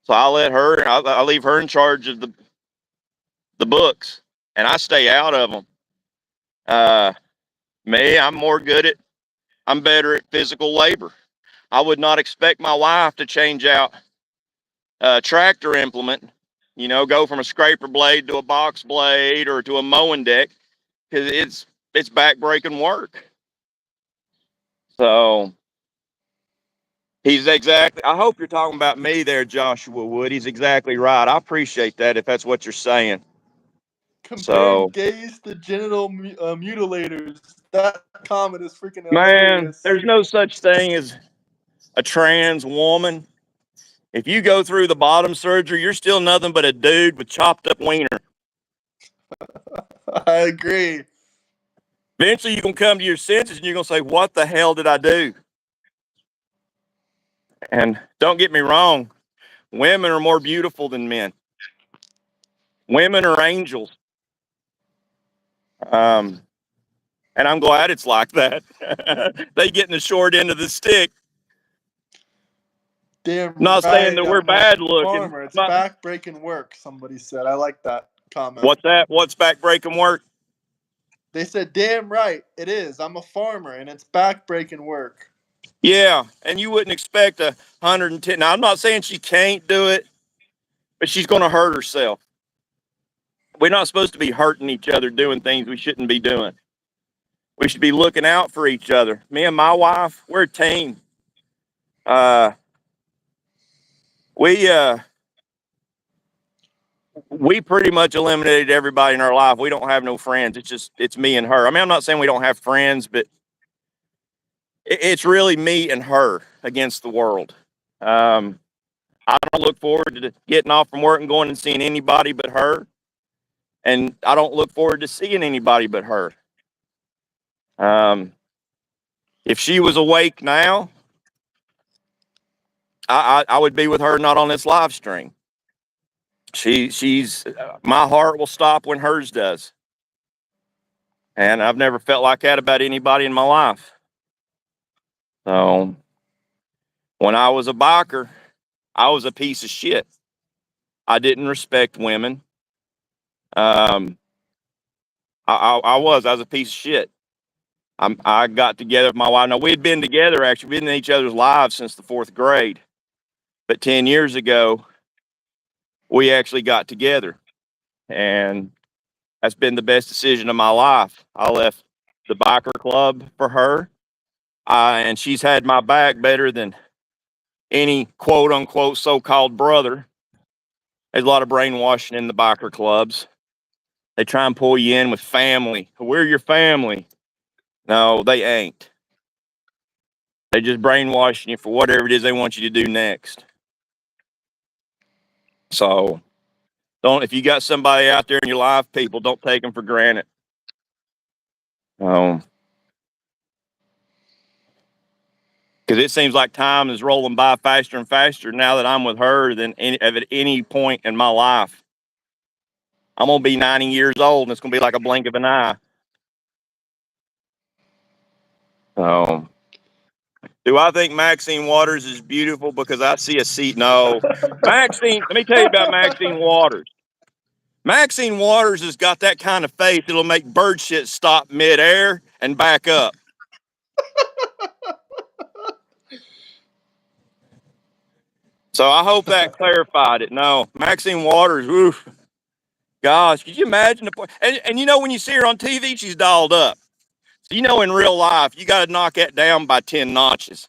So I leave her in charge of the books and I stay out of them. Uh, Me, I'm better at physical labor. I would not expect my wife to change out a tractor implement Go from a scraper blade to a box blade or to a mowing deck because it's backbreaking work. So he's exactly. I hope you're talking about me there, Joshua Wood. He's exactly right. I appreciate that if that's what you're saying. Comparing So, gays to genital mutilators. That comment is freaking man, hilarious. there's no such thing as a trans woman. If you go through the bottom surgery, you're still nothing but a dude with chopped up wiener. I agree. Eventually, you're going to come to your senses and you're going to say, what the hell did I do? And don't get me wrong, women are more beautiful than men. Women are angels. Um, and I'm glad it's like that. They get in the short end of the stick. Damn Not saying right, that we're I'm a bad looking. farmer. It's back-breaking work, somebody said. I like that comment. What's that? What's back-breaking work? They said, damn right, it is. I'm a farmer, and it's back-breaking work. Yeah, and you wouldn't expect 110. Now, I'm not saying she can't do it, but she's going to hurt herself. We're not supposed to be hurting each other doing things we shouldn't be doing. We should be looking out for each other. Me and my wife, we're a team. Uh, we uh, we pretty much eliminated everybody in our life. We don't have no friends. It's me and her. I mean, I'm not saying we don't have friends, but it's really me and her against the world. Um, I don't look forward to getting off from work and going and seeing anybody but her. And I don't look forward to seeing anybody but her. Um, if she was awake now, I would be with her, not on this live stream. She's my heart will stop when hers does, and I've never felt like that about anybody in my life. So when I was a biker, I was a piece of shit. I didn't respect women. Um, I was a piece of shit. I got together with my wife. Now we had been together, actually, been in each other's lives since the fourth grade. But 10 years ago, we actually got together. And that's been the best decision of my life. I left the biker club for her. And she's had my back better than any quote unquote so called brother. There's a lot of brainwashing in the biker clubs. They try and pull you in with family. We're your family. No, they ain't. They just brainwashing you for whatever it is they want you to do next. So don't, if you got somebody out there in your life, people, don't take them for granted. Um, because it seems like time is rolling by faster and faster now that I'm with her than at any point in my life. I'm gonna be 90 years old, and it's gonna be like a blink of an eye. Um, do I think Maxine Waters is beautiful because I see a seat? No, Maxine. Let me tell you about Maxine Waters. Maxine Waters has got that kind of face that'll make bird shit stop midair and back up. So I hope that clarified it. No, Maxine Waters, oof, gosh, could you imagine the and when you see her on TV, she's dolled up. So in real life, you got to knock that down by 10 notches.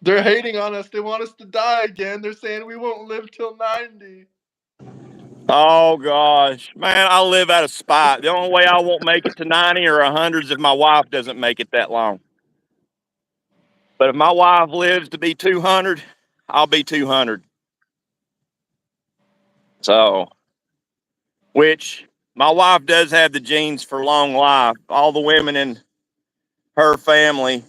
They're hating on us. They want us to die again. They're saying we won't live till 90. Oh gosh, man, I live out of spite. The only way I won't make it to 90 or 100 is if my wife doesn't make it that long. But if my wife lives to be 200, I'll be 200. So, which my wife does have the genes for long life. All the women in her family,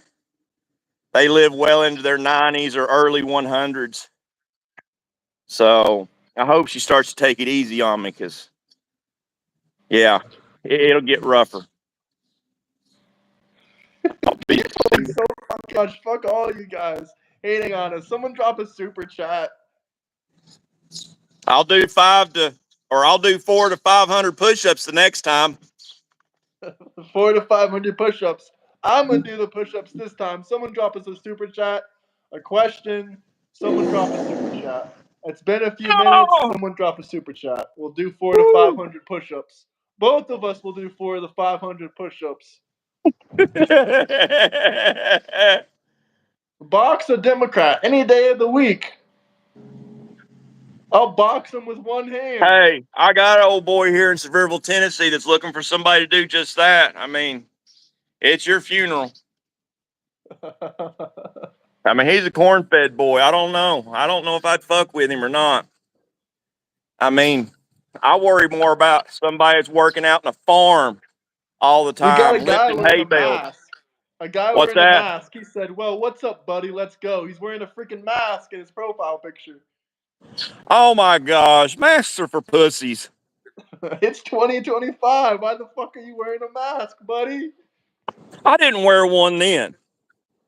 they live well into their 90s or early 100s. So I hope she starts to take it easy on me because, yeah, it'll get rougher. People so fucking much. Fuck all you guys hating on us. Someone drop a super chat. I'll do 4 to 500 push-ups the next time. 4 to 500 push-ups. I'm gonna do the push-ups this time. Someone drop us a super chat, a question. Someone drop a super chat. It's been a few minutes. Oh! Someone drop a super chat. We'll do 4 to Woo! 500 push-ups. Both of us will do 4 to 500 push-ups. Box a Democrat any day of the week. I'll box him with one hand. Hey, I got an old boy here in Sevierville, Tennessee that's looking for somebody to do just that. I mean, it's your funeral. I mean, he's a corn-fed boy. I don't know. I don't know if I'd fuck with him or not. I mean, I worry more about somebody that's working out in a farm all the We got a time, guy lifting wearing hay a bales. mask. A guy What's wearing a that? mask. He said, "Well, what's up, buddy? Let's go." He's wearing a freaking mask in his profile picture. Oh my gosh, masks are for pussies. It's 2025. Why the fuck are you wearing a mask, buddy? I didn't wear one then.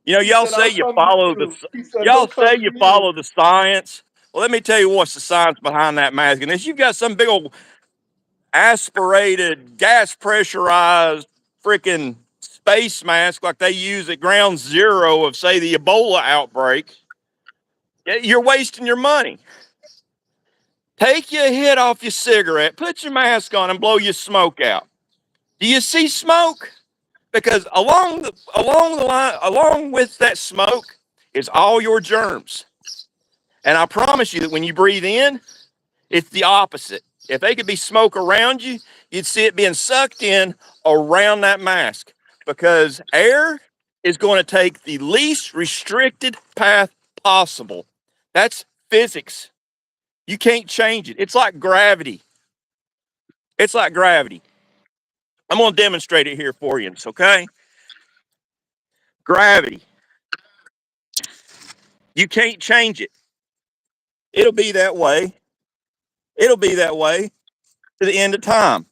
You know, He said, "I'll cover you." He said, "He'll y'all say cover you you." follow the science. Well, let me tell you what's the science behind that mask. And if you've got some big old aspirated, gas pressurized freaking space mask like they use at ground zero of, say, the Ebola outbreak, you're wasting your money. Take your hit off your cigarette, put your mask on, and blow your smoke out. Do you see smoke? Because along with that smoke is all your germs. And I promise you that when you breathe in, it's the opposite. If they could be smoke around you, you'd see it being sucked in around that mask because air is going to take the least restricted path possible. That's physics. You can't change it. It's like gravity. It's like gravity. I'm going to demonstrate it here for you, okay? Gravity. You can't change it. It'll be that way. It'll be that way to the end of time.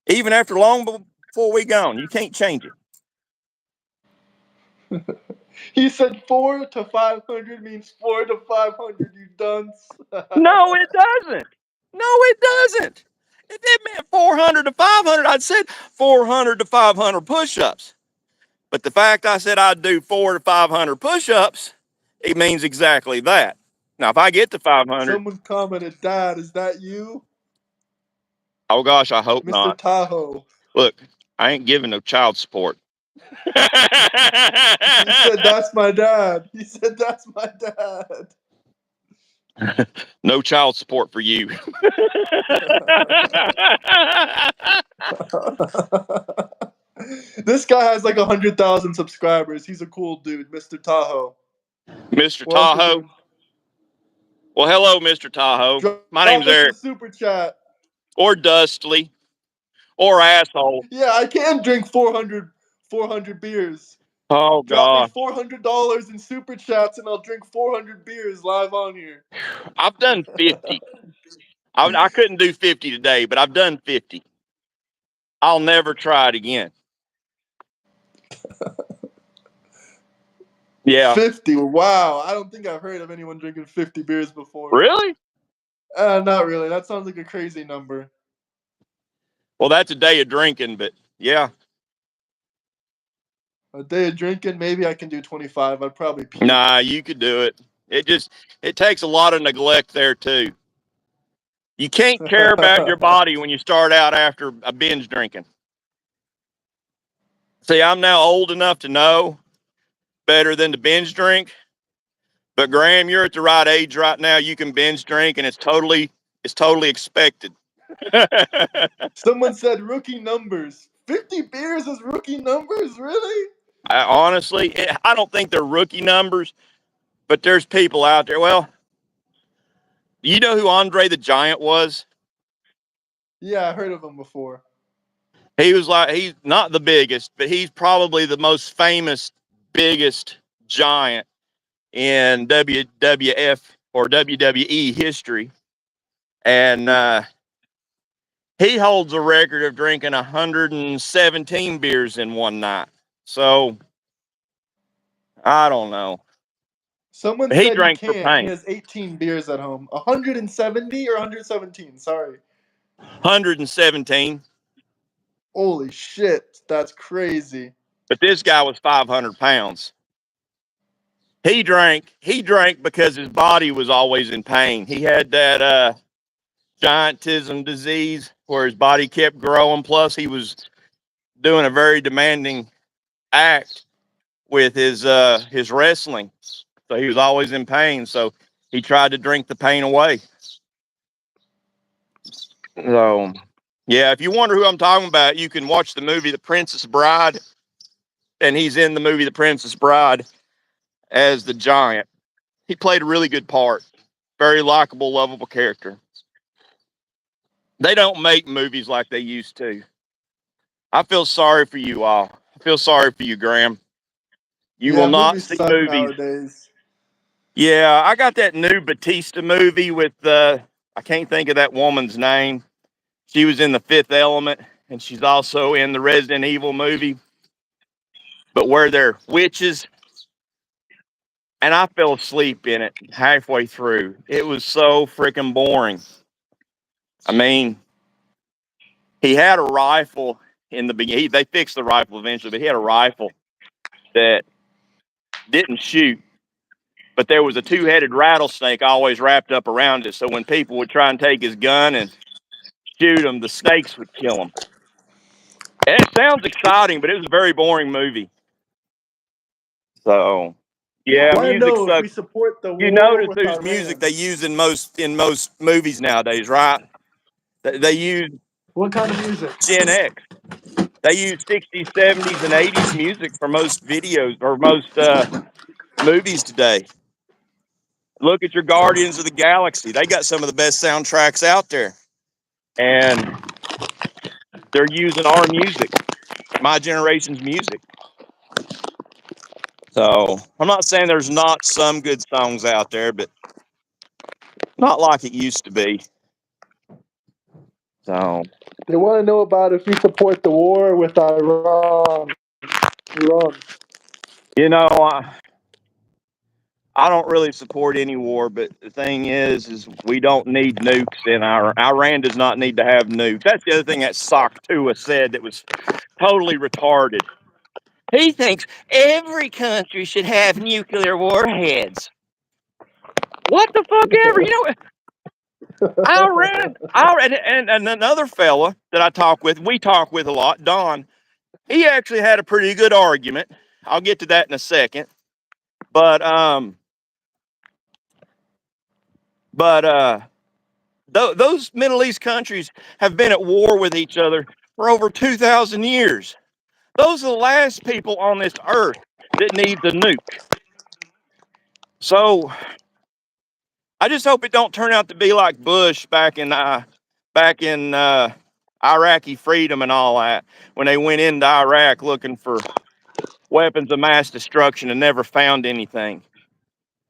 Even after long before we gone, you can't change it. He said 4 to 500 means 4 to 500, you dunce. No, it doesn't. No, it doesn't. If it meant 400 to 500, I'd said 400 to 500 push-ups. But the fact I said I'd do 4 to 500 push-ups, it means exactly that. Now, if I get to 500, Someone commented, "Dad, is that you?" oh gosh, I hope Mr. not. Tahoe. Look, I ain't giving no child support. He said, "That's my dad." He said, "That's my dad." No child support for you. This guy has like 100,000 subscribers. He's a cool dude, Mr. Tahoe. Mr. Tahoe. Welcome. Well, hello, Mr. Tahoe. My Drop name's us a Eric. super chat. Or Dustly. Or asshole. Yeah, I can drink 400 beers. Oh Drop me God. $400 in super chats and I'll drink 400 beers live on here. I've done 50. I couldn't do 50 today, but I've done 50. I'll never try it again. Yeah. 50. Wow. I don't think I've heard of anyone drinking 50 beers before. Really? Not really. That sounds like a crazy number. Well, that's a day of drinking, but yeah. A day of drinking, maybe I can do 25. I'd probably puke. Nah, you could do it. It takes a lot of neglect there too. You can't care about your body when you start out after a binge drinking. See, I'm now old enough to know better than to binge drink. But Graham, you're at the right age right now. You can binge drink, and it's totally expected. Someone said rookie numbers. 50 beers is rookie numbers? Really? Honestly, I don't think they're rookie numbers, but there's people out there. Well, you know who Andre the Giant was? Yeah, I heard of him before. He's not the biggest, but he's probably the most famous, biggest giant in WWF or WWE history. And he holds a record of drinking 117 beers in one night. So I don't know. Someone He said he drank for can't. He pain. has 18 beers at home. 170 or 117? Sorry. 117. Holy shit. That's crazy. But this guy was 500 pounds. He drank because his body was always in pain. He had that giantism disease where his body kept growing. Plus, he was doing a very demanding act with his wrestling, so he was always in pain. So he tried to drink the pain away. So, yeah, if you wonder who I'm talking about, you can watch the movie The Princess Bride, and he's in the movie The Princess Bride as the giant. He played a really good part. Very likable, lovable character. They don't make movies like they used to. I feel sorry for you all. I feel sorry for you, Graham. You will Yeah, not movies see suck movies. nowadays. Yeah, I got that new Batista movie with I can't think of that woman's name. She was in The Fifth Element, and she's also in the Resident Evil movie, but where they're witches. And I fell asleep in it halfway through. It was so freaking boring. I mean, he had a rifle in the beginning. They fixed the rifle eventually, but he had a rifle that didn't shoot, but there was a two-headed rattlesnake always wrapped up around it. So when people would try and take his gun and shoot him, the snakes would kill him. And it sounds exciting, but it was a very boring movie. So, I yeah, want to music know if we sucks. support the You war notice with whose music Iran. they use in most movies nowadays, right? They use What kind of music? Gen X. They use 60s, 70s, and 80s music for most videos or most movies today. Look at your Guardians of the Galaxy. They got some of the best soundtracks out there. And they're using our music, my generation's music. So I'm not saying there's not some good songs out there, but not like it used to be. So, They want to know about if we support the war with Iran. you know, I don't really support any war, but the thing is we don't need nukes in Iran does not need to have nukes. That's the other thing that Socktua said that was totally retarded. He thinks every country should have nuclear warheads. What the fuck ever? And another fella that we talk with a lot, Don, he actually had a pretty good argument. I'll get to that in a second. But but those Middle East countries have been at war with each other for over 2,000 years. Those are the last people on this earth that need the nuke. So I just hope it don't turn out to be like Bush back in Iraqi freedom and all that when they went into Iraq looking for weapons of mass destruction and never found anything.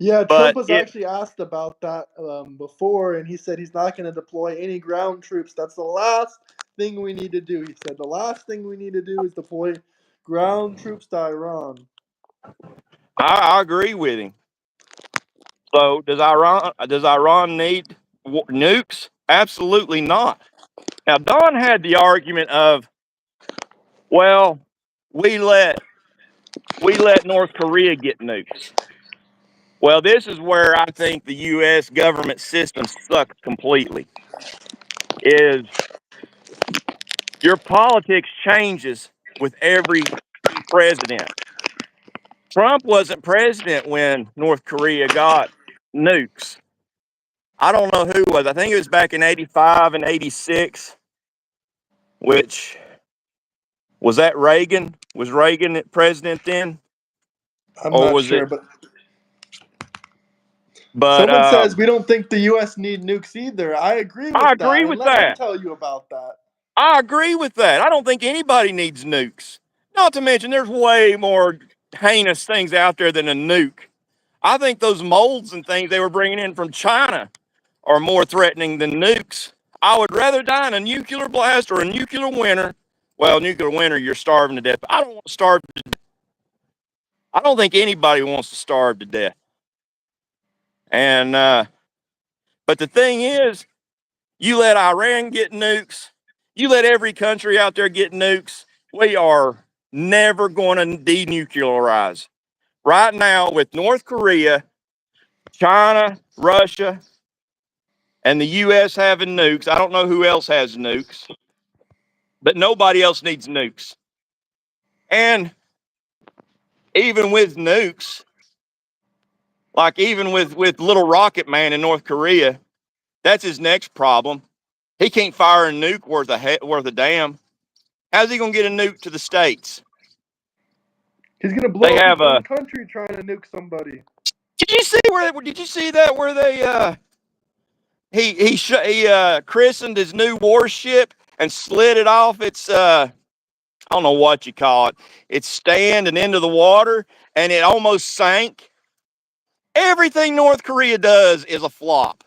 Yeah, Trump But was it, actually asked about that before, and he said he's not going to deploy any ground troops. That's the last thing we need to do. He said the last thing we need to do is deploy ground troops to Iran. I agree with him. So does Iran need nukes? Absolutely not. Now Don had the argument of, well, we let we let North Korea get nukes. Well, this is where I think the U.S. government system sucks completely. Is your politics changes with every president. Trump wasn't president when North Korea got nukes. I don't know who was. I think it was back in 85 and 86, which was that Reagan? Was Reagan president then? I'm Or not was it? sure, but But someone says we don't think the U.S. need nukes either. I agree I with agree that, and with let me that. tell you about that. I agree with that. I don't think anybody needs nukes. Not to mention, there's way more heinous things out there than a nuke. I think those molds and things they were bringing in from China are more threatening than nukes. I would rather die in a nuclear blast or a nuclear winter. Well, nuclear winter, you're starving to death. But I don't want to starve. I don't think anybody wants to starve to death. And but the thing is, you let Iran get nukes, you let every country out there get nukes. We are never going to denuclearize. right now with North Korea, China, Russia, and the U.S. having nukes. I don't know who else has nukes, but nobody else needs nukes. And even with nukes, like even with little Rocket Man in North Korea, that's his next problem. He can't fire a nuke worth a damn. How's he gonna get a nuke to the states? He's gonna blow They up his have own a. country trying to nuke somebody. Did you see where? Did you see that where they he christened his new warship and slid it off its I don't know what you call it. Its stand and into the water, and it almost sank. Everything North Korea does is a flop.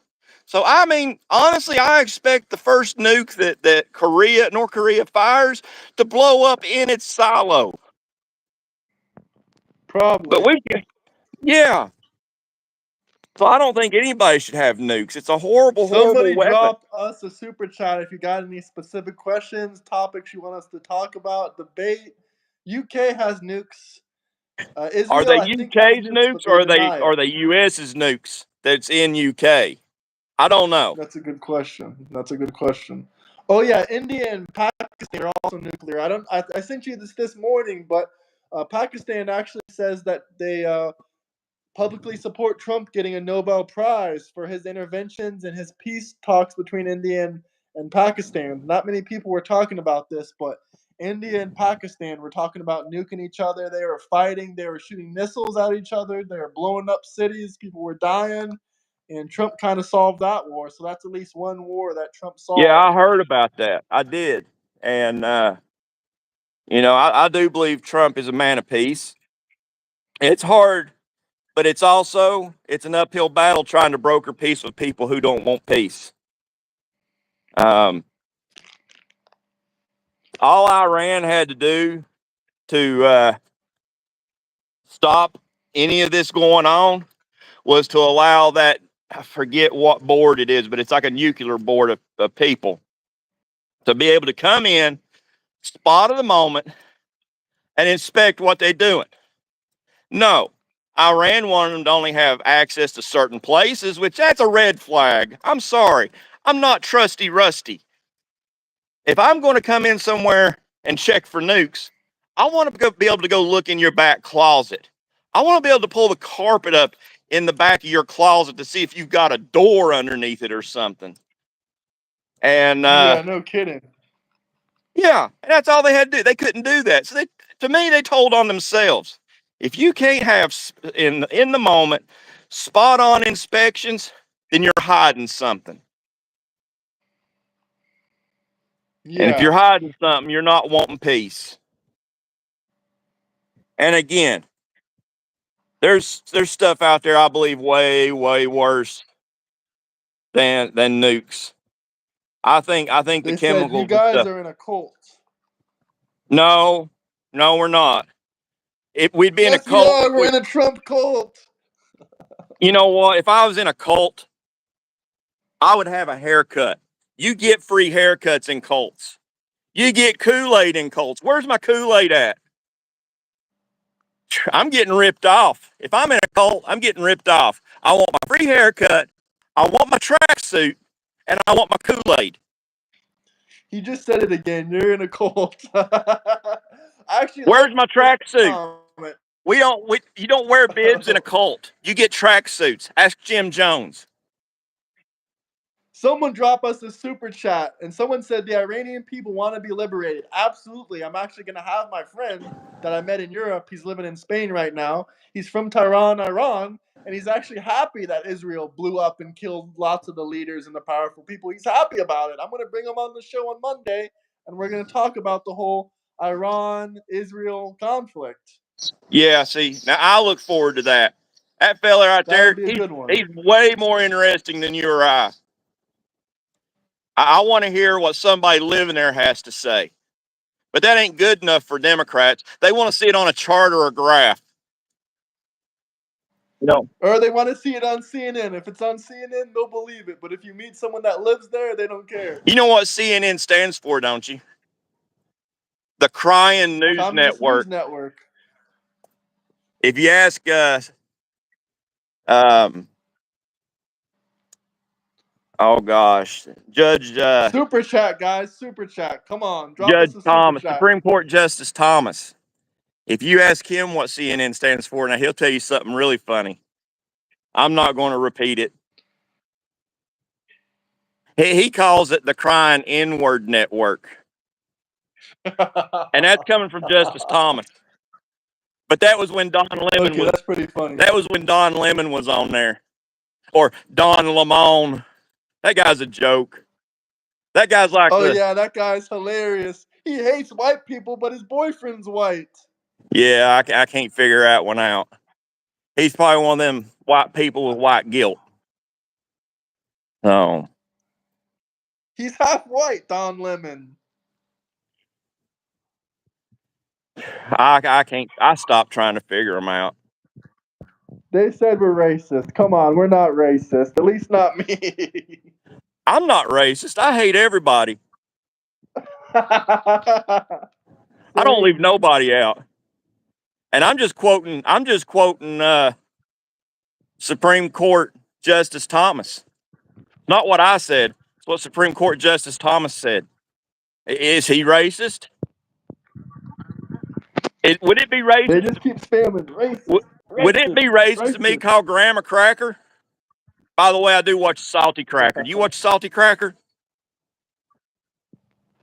So I mean, honestly, I expect the first nuke that North Korea fires to blow up in its silo. But Probably. yeah. So I don't think anybody should have nukes. It's a horrible, horrible Somebody weapon. drop us a super chat if you got any specific questions, topics you want us to talk about, debate. UK has nukes. Are Israel, they I think, has UK's nukes, but nukes they or deny it. are they US's nukes that's in UK? I don't know. That's a good question. That's a good question. Oh yeah, India and Pakistan are also nuclear. I sent you this morning, but Pakistan actually says that they publicly support Trump getting a Nobel Prize for his interventions and his peace talks between India and Pakistan. Not many people were talking about this, but India and Pakistan were talking about nuking each other. They were fighting. They were shooting missiles at each other. They were blowing up cities. People were dying. And Trump kind of solved that war. So that's at least one war that Trump Yeah, solved. I heard about that. I did. And, I do believe Trump is a man of peace. It's hard, but it's an uphill battle trying to broker peace with people who don't want peace. Um, all Iran had to do to stop any of this going on was to allow that, I forget what board it is, but it's like a nuclear board of people to be able to come in, spot of the moment, and inspect what they're doing. No, Iran wanted them to only have access to certain places, which that's a red flag. I'm sorry. I'm not trusty rusty. If I'm going to come in somewhere and check for nukes, I want to be able to go look in your back closet. I want to be able to pull the carpet up in the back of your closet to see if you've got a door underneath it or something. And Yeah, no kidding. yeah, and that's all they had to do. They couldn't do that. So to me, they told on themselves. If you can't have in the moment spot on inspections, then you're hiding something. And if Yeah. you're hiding something, you're not wanting peace. And again, there's stuff out there I believe way worse than nukes. I think the They said you chemicals and guys stuff. are in a cult. No, no, we're not. We'd be in a Yes, we cult are. if We're in a Trump cult. you know what? If I was in a cult, I would have a haircut. You get free haircuts in cults. You get Kool-Aid in cults. Where's my Kool-Aid at? I'm getting ripped off. If I'm in a cult, I'm getting ripped off. I want my free haircut. I want my tracksuit, and I want my Kool-Aid. He just said it again. You're in a cult. I actually like Where's my this tracksuit? comment. You don't wear bibs in a cult. You get tracksuits. Ask Jim Jones. Someone drop us a super chat, and someone said the Iranian people want to be liberated. Absolutely. I'm actually going to have my friend that I met in Europe. He's living in Spain right now. He's from Tehran, Iran, and he's actually happy that Israel blew up and killed lots of the leaders and the powerful people. He's happy about it. I'm going to bring him on the show on Monday, and we're going to talk about the whole Iran-Israel conflict. Yeah, see, now I look forward to that. That fella right That'll there, be a good one. he's way more interesting than you or I. I want to hear what somebody living there has to say. But that ain't good enough for Democrats. They want to see it on a chart or a graph. No. Or they want to see it on CNN. If it's on CNN, they'll believe it. But if you meet someone that lives there, they don't care. You know what CNN stands for, don't you? The Crying News Communist News Network. Network. if you ask um oh gosh, Super chat, guys. Super chat. Come on, drop Judge us a super Thomas, chat. Supreme Court Justice Thomas. If you ask him what CNN stands for, now he'll tell you something really funny. I'm not going to repeat it. He calls it the crying N-word network. And that's coming from Justice Thomas. But that was when Don Lemon Okay, that's pretty funny. that was when Don Lemon was on there. Or Don Lemon. That guy's a joke. That guy's like Oh yeah, that guy's hilarious. He hates white people, but his boyfriend's white. yeah, I can't figure that one out. He's probably one of them white people with white guilt. So He's half white, Don Lemon. I can't. I stopped trying to figure them out. They said we're racist. Come on, we're not racist. At least not me. I'm not racist. I hate everybody. I don't leave Same. nobody out. And I'm just quoting. Supreme Court Justice Thomas. Not what I said. It's what Supreme Court Justice Thomas said. Is he racist? Would it be They racist? just keep spamming racist, Would it racist, be racist to me to racist. call Graham a cracker? By the way, I do watch Salty Cracker. Do you watch Salty Cracker?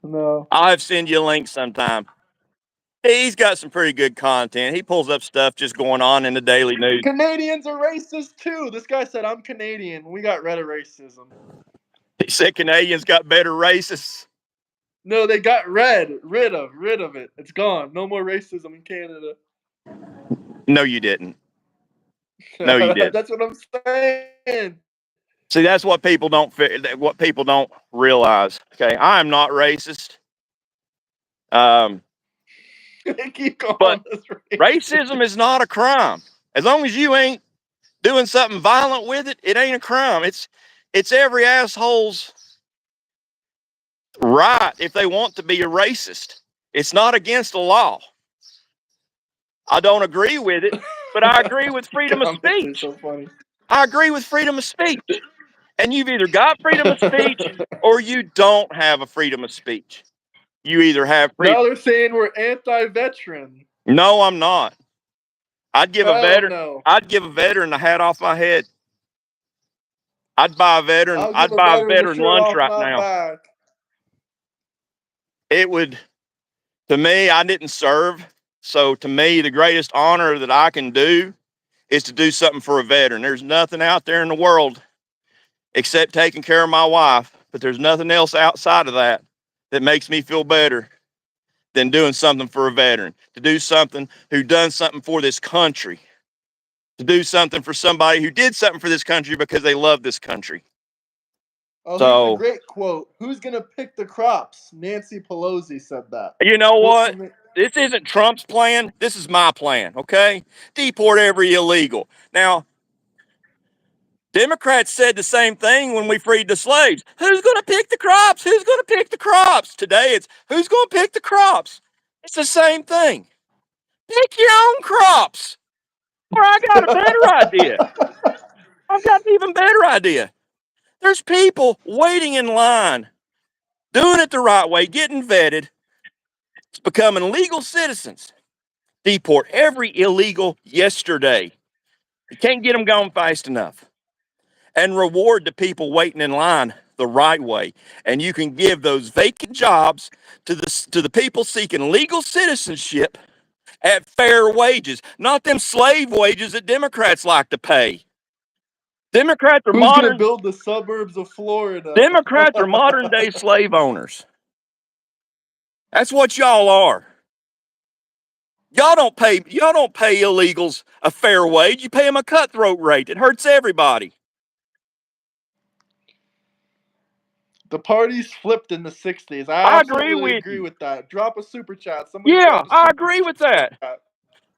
No. I'll have to send you a link sometime. He's got some pretty good content. He pulls up stuff just going on in the daily news. Canadians are racist too. This guy said I'm Canadian. We got rid of racism. He said Canadians got better racists. No, they got rid of it. It's gone. No more racism in Canada. No, you didn't. No, you didn't. That's what I'm saying. See, that's what people don't realize. Okay, I am not racist. They keep calling But us racism is not a crime. As long as you ain't doing something violent with it, it ain't a crime. It's every asshole's right if they want to be a racist. It's not against the law. I don't agree with it, but I agree with freedom of Comments are speech. so funny. I agree with freedom of speech. And you've either got freedom of speech or you don't have a freedom of speech. You either have freedom. Now they're saying we're anti-veteran. No, I'm not. I'd give a Hell veteran no. I'd give a veteran the hat off my head. I'd buy a veteran I'll give I'd a buy a veteran the veteran shirt lunch off right my now. back. It would, to me, I didn't serve. So to me, the greatest honor that I can do is to do something for a veteran. There's nothing out there in the world except taking care of my wife, but there's nothing else outside of that that makes me feel better than doing something for a veteran, to do something who done something for this country, to do something for somebody who did something for this country because they love this country. Oh, here's a So, great quote. Who's gonna pick the crops? Nancy Pelosi said that. you know Quote what? from This isn't Trump's plan. This is my plan, okay? Deport every illegal. Now, Democrats said the same thing when we freed the slaves. Who's going to pick the crops? Who's going to pick the crops? Today it's who's going to pick the crops? It's the same thing. Pick your own crops. Or I got a better idea. I've got an even better idea. There's people waiting in line, doing it the right way, getting vetted, becoming legal citizens. Deport every illegal yesterday. You can't get them gone fast enough. And reward the people waiting in line the right way. And you can give those vacant jobs to the people seeking legal citizenship at fair wages, not them slave wages that Democrats like to pay. Democrats are who's gonna modern build the suburbs of Florida? Democrats are modern day slave owners. That's what y'all are. Y'all don't pay illegals a fair wage. You pay them a cutthroat rate. It hurts everybody. The parties flipped in the 60s. I I agree absolutely with agree you. with that. Drop a super chat. Somebody Yeah, drop a I super agree with that. chat.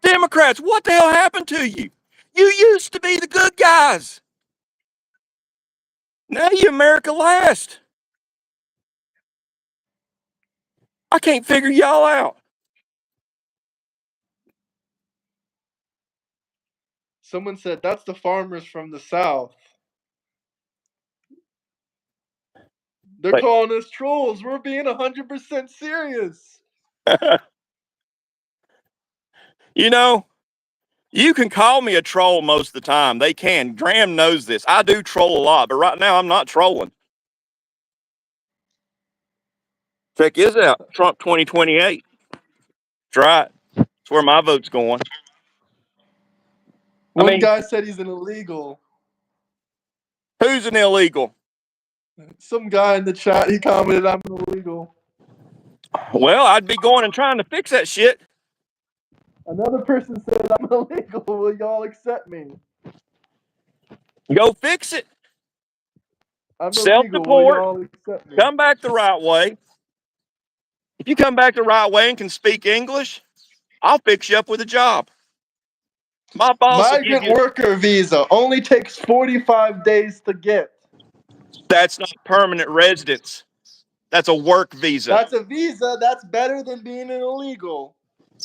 Democrats, what the hell happened to you? You used to be the good guys. Now you America last. I can't figure y'all out. Someone said that's the farmers from the South. They're But calling us trolls. We're being 100% serious. you know, you can call me a troll most of the time. They can. Graham knows this. I do troll a lot, but right now I'm not trolling. Check this out. Trump 2028. That's right. That's where my vote's going. I One mean, guy said he's an illegal. who's an illegal? Some guy in the chat, he commented, I'm an illegal. Well, I'd be going and trying to fix that shit. Another person said, I'm illegal. Will y'all accept me? Go fix it. I'm Self illegal. Will support. y'all accept me? Come back the right way. If you come back the right way and can speak English, I'll fix you up with a job. My boss will give Migrant you. worker visa only takes 45 days to get. That's not permanent residence. That's a work visa. That's a visa. That's better than being an illegal.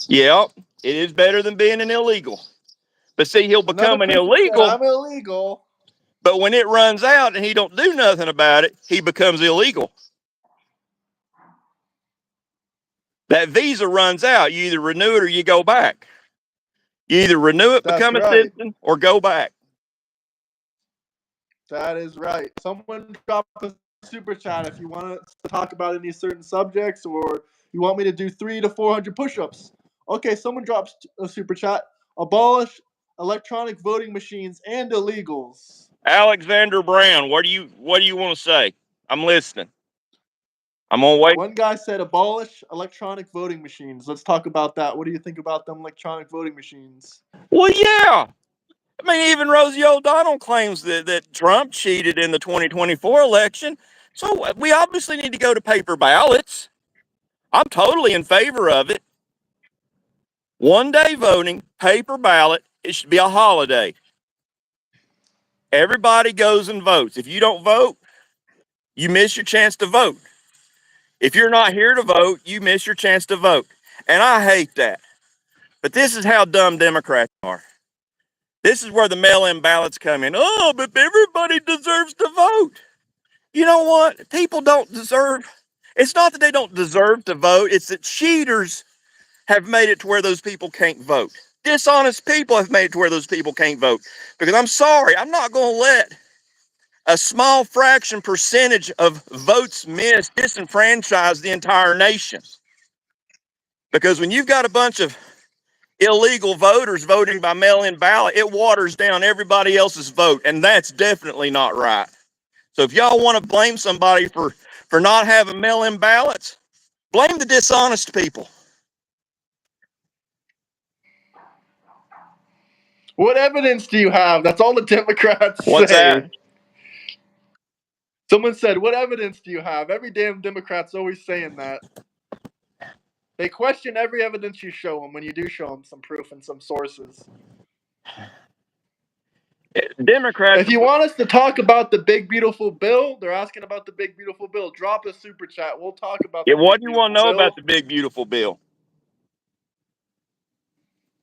Yep, it is better than being an illegal. But see, he'll Another become an person said, illegal. I'm illegal. But when it runs out and he don't do nothing about it, he becomes illegal. That visa runs out. You either renew it or you go back. You either renew it, That's become a right. citizen, or go back. That is right. Someone drop a super chat if you want to talk about any certain subjects or you want me to do 300 to 400 push-ups. Okay, someone drops a super chat. Abolish electronic voting machines and illegals. Alexander Brown, what do you want to say? I'm listening. I'm gonna wait. One guy said abolish electronic voting machines. Let's talk about that. What do you think about them electronic voting machines? Well, yeah. I mean, even Rosie O'Donnell claims that Trump cheated in the 2024 election. So we obviously need to go to paper ballots. I'm totally in favor of it. 1 day voting, paper ballot. It should be a holiday. Everybody goes and votes. If you don't vote, you miss your chance to vote. If you're not here to vote, you miss your chance to vote. And I hate that. But this is how dumb Democrats are. This is where the mail in ballots come in. Oh, but everybody deserves to vote. You know what? People don't deserve. It's not that they don't deserve to vote, it's that cheaters have made it to where those people can't vote. Dishonest people have made it to where those people can't vote. Because I'm sorry, I'm not going to let a small fraction percentage of votes missed disenfranchise the entire nation. Because when you've got a bunch of illegal voters voting by mail-in ballot, it waters down everybody else's vote, and that's definitely not right. So if y'all want to blame somebody for not having mail-in ballots, blame the dishonest people. What evidence do you have? That's all the Democrats What's that? say. Someone said, what evidence do you have? Every damn Democrat's always saying that. They question every evidence you show them when you do show them some proof and some sources. Democrats. If you want us to talk about the big beautiful bill, they're asking about the big beautiful bill. Drop a super chat. We'll talk about Yeah, the what big do you want beautiful to know bill. about the big beautiful bill?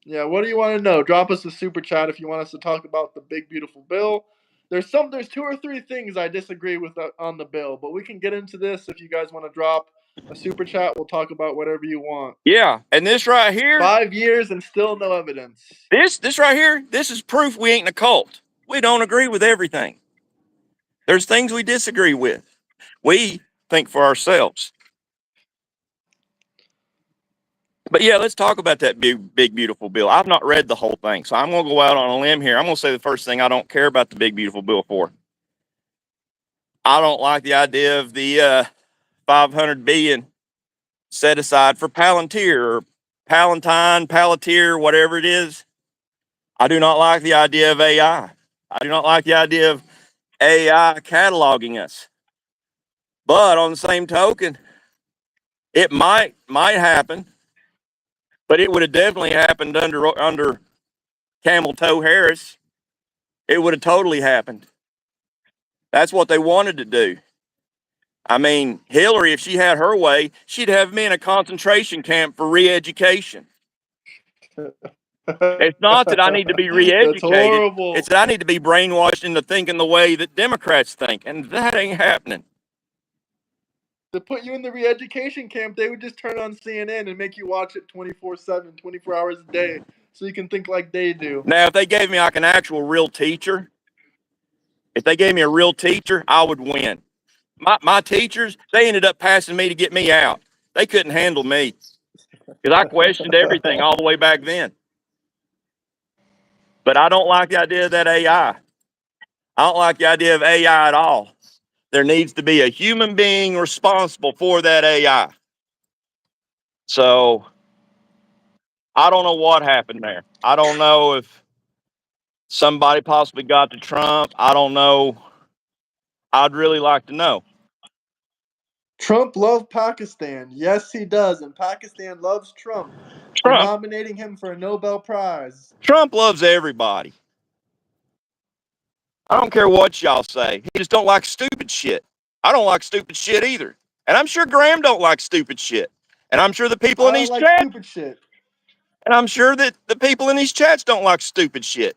Yeah, what do you want to know? Drop us a super chat if you want us to talk about the big beautiful bill. There's 2 or 3 things I disagree with on the bill, but we can get into this if you guys want to drop a super chat. We'll talk about whatever you want. Yeah, and this right here, 5 years and still no evidence. this right here, this is proof we ain't in a cult. We don't agree with everything. There's things we disagree with. We think for ourselves. But yeah, let's talk about that big beautiful bill. I've not read the whole thing, so I'm gonna go out on a limb here. I'm gonna say the first thing I don't care about the big beautiful bill for. I don't like the idea of the 500 billion set aside for Palantir or Palantir, whatever it is. I do not like the idea of AI. I do not like the idea of AI cataloging us. But on the same token, it might happen, but it would have definitely happened under Camel Toe Harris. It would have totally happened. That's what they wanted to do. I mean, Hillary, if she had her way, she'd have me in a concentration camp for re-education. It's not that I need to be re-educated. That's horrible. It's that I need to be brainwashed into thinking the way that Democrats think, and that ain't happening. To put you in the re-education camp, they would just turn on CNN and make you watch it 24/7, 24 hours a day, so you can think like they do. Now, if they gave me like an actual real teacher, I would win. My teachers, they ended up passing me to get me out. They couldn't handle me because I questioned everything all the way back then. But I don't like the idea of that AI. I don't like the idea of AI at all. There needs to be a human being responsible for that AI. So I don't know what happened there. I don't know if somebody possibly got to Trump. I don't know. I'd really like to know. Trump loves Pakistan. Yes, he does. And Pakistan loves Trump for Trump nominating him for a Nobel Prize. Trump loves everybody. I don't care what y'all say. He just don't like stupid shit. I don't like stupid shit either. And I'm sure Graham don't like stupid shit. And I'm sure the people I in don't these like chats, stupid shit. and I'm sure that the people in these chats don't like stupid shit.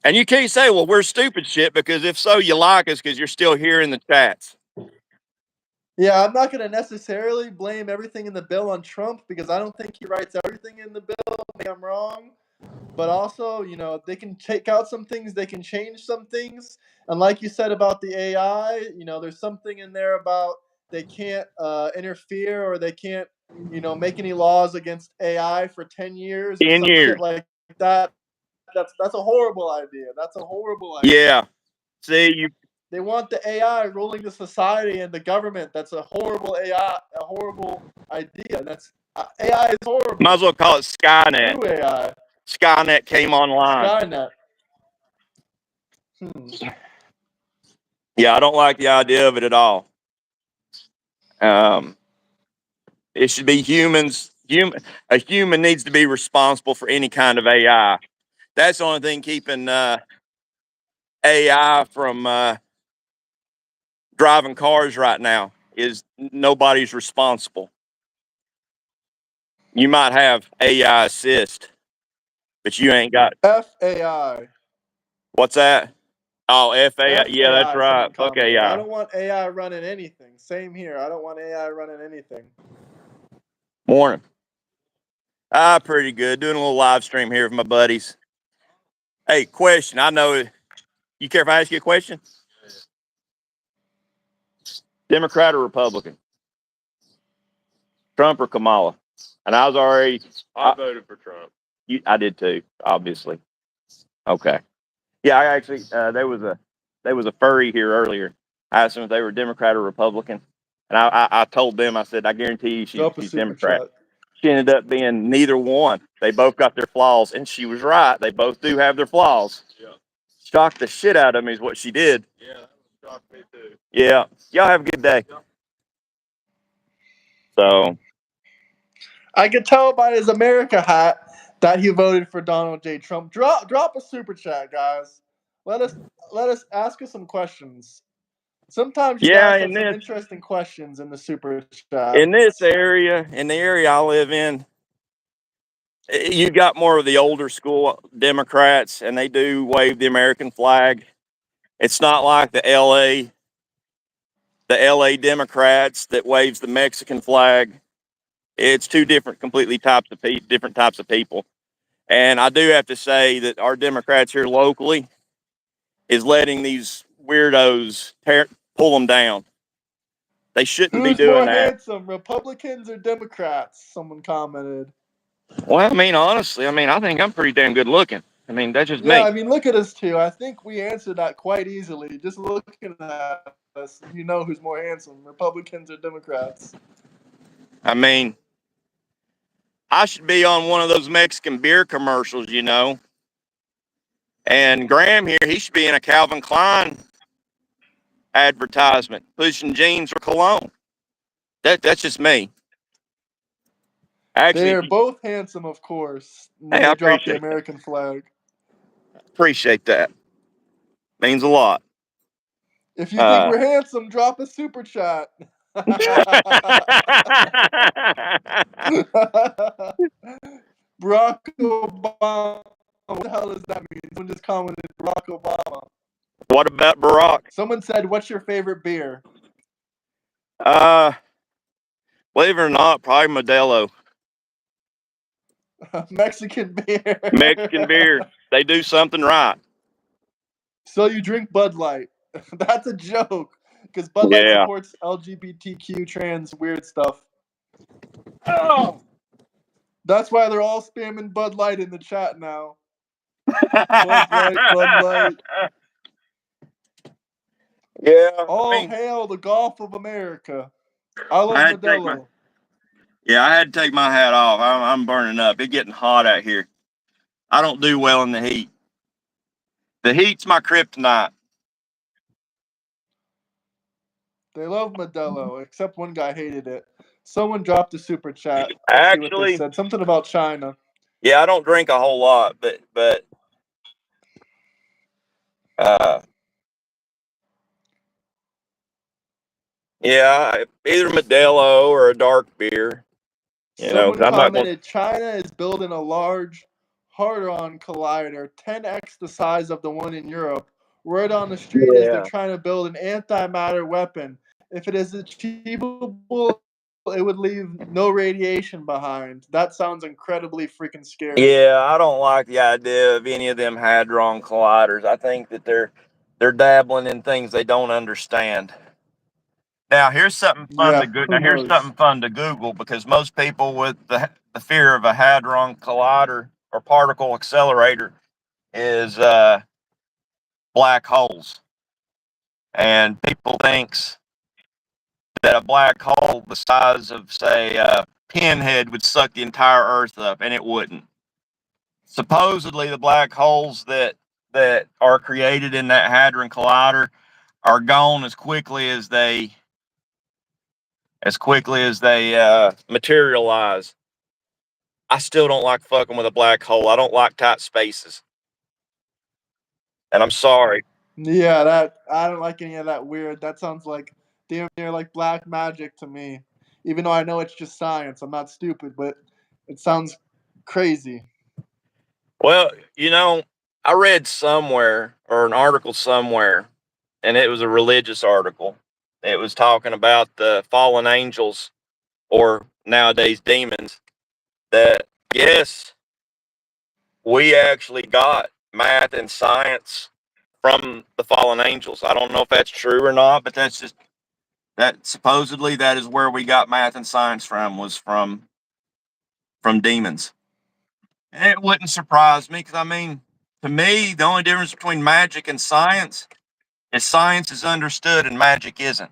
And you can't say, well, we're stupid shit, because if so, you like us because you're still here in the chats. Yeah, I'm not going to necessarily blame everything in the bill on Trump because I don't think he writes everything in the bill. Maybe I'm wrong. But also, they can take out some things, they can change some things. And like you said about the AI, there's something in there about they can't interfere or they can't, make any laws against AI for 10 years or 10 some years. shit like that. That's a horrible idea. That's a horrible idea. Yeah. See, They want the AI ruling the society and the government. That's a horrible AI, a horrible idea. That's AI is horrible. might as well call it Skynet. New AI. Skynet came online. Skynet. Yeah, I don't like the idea of it at all. It should be humans. A human needs to be responsible for any kind of AI. That's the only thing keeping AI from driving cars right now is nobody's responsible. You might have AI assist, but you ain't got. FAI. What's that? Oh, FAI. Yeah, that's FAI. right. Someone Fuck commented. I AI. don't want AI running anything. Same here. I don't want AI running anything. Morning. Pretty good. Doing a little live stream here with my buddies. Hey, question. I know. You care if I ask you a question? Democrat or Republican? Trump or Kamala? And I was already. I voted for Trump. I did too, obviously. Okay. Yeah, I actually there was a furry here earlier. I asked them if they were Democrat or Republican, and I told them, I said, I guarantee you Drop a she's super Democrat. chat. She ended up being neither one. They both got their flaws, and she was right. They both do have their flaws. Yeah. Shocked the shit out of me is what she did. Yeah, that shocked me too. Yeah. Y'all have a good day. Yeah. So I could tell by his America hat that he voted for Donald J. Trump. Drop a super chat, guys. Let us ask us some questions. Sometimes you yeah, guys have some interesting questions in the super chat. in the area I live in, you got more of the older school Democrats, and they do wave the American flag. It's not like the LA Democrats that waves the Mexican flag. It's two completely different types of people. And I do have to say that our Democrats here locally is letting these weirdos pull them down. They shouldn't be Who's doing more that. handsome, Republicans or Democrats? Someone commented. Well, I mean, honestly, I think I'm pretty damn good looking. That's just Yeah, me. I mean, look at us two. I think we answered that quite easily. Just looking at us, you know who's more handsome, Republicans or Democrats. I should be on one of those Mexican beer commercials, And Graham here, he should be in a Calvin Klein advertisement, pushing jeans or cologne. That's just me. Actually, They're both handsome, of course. When hey, I they drop the appreciate that. American flag. Appreciate that. Means a lot. If you think we're handsome, drop a super chat. Barack said, "What's your favorite beer?" Uh, believe it or not, probably Modelo. Mexican beer. Mexican beer. They do something right. So you drink Bud Light. That's a joke because Bud Light Yeah. supports LGBTQ trans weird stuff. Oh. That's why they're all spamming Bud Light in the chat now. Bud Light, Bud Light. Yeah, I All mean, hail the Gulf of America. I I love had to take my Modelo. I had to take my hat off. I'm burning up. It's getting hot out here. I don't do well in the heat. The heat's my kryptonite. They love Modelo, except one guy hated it. Someone dropped a super chat. Let's see what they Actually, said. Something about China. yeah, I don't drink a whole lot, but uh, yeah, either Modelo or a dark beer. You know, 'cause Someone I'm not going. commented China is building a large Hadron Collider, 10x the size of the one in Europe. Word on the street is they're Yeah, trying to build an antimatter weapon. If it is achievable, it would leave no radiation behind. That sounds incredibly freaking scary. yeah, I don't like the idea of any of them hadron colliders. I think that they're dabbling in things they don't understand. Now, here's something fun to Yeah, go. who Now, here's knows? something fun to Google because most people with the fear of a hadron collider or particle accelerator is black holes, and people thinks that a black hole the size of say a pinhead would suck the entire Earth up, and it wouldn't. Supposedly, the black holes that are created in that hadron collider are gone as quickly as they materialize. I still don't like fucking with a black hole. I don't like tight spaces. And I'm sorry. Yeah, that I don't like any of that weird. That sounds like damn near like black magic to me. Even though I know it's just science, I'm not stupid, but it sounds crazy. Well, I read somewhere or an article somewhere, and it was a religious article. It was talking about the fallen angels or nowadays demons that, yes, we actually got math and science from the fallen angels. I don't know if that's true or not, but that's just that supposedly that is where we got math and science from was from demons. And it wouldn't surprise me because I mean, to me, the only difference between magic and science is science is understood and magic isn't.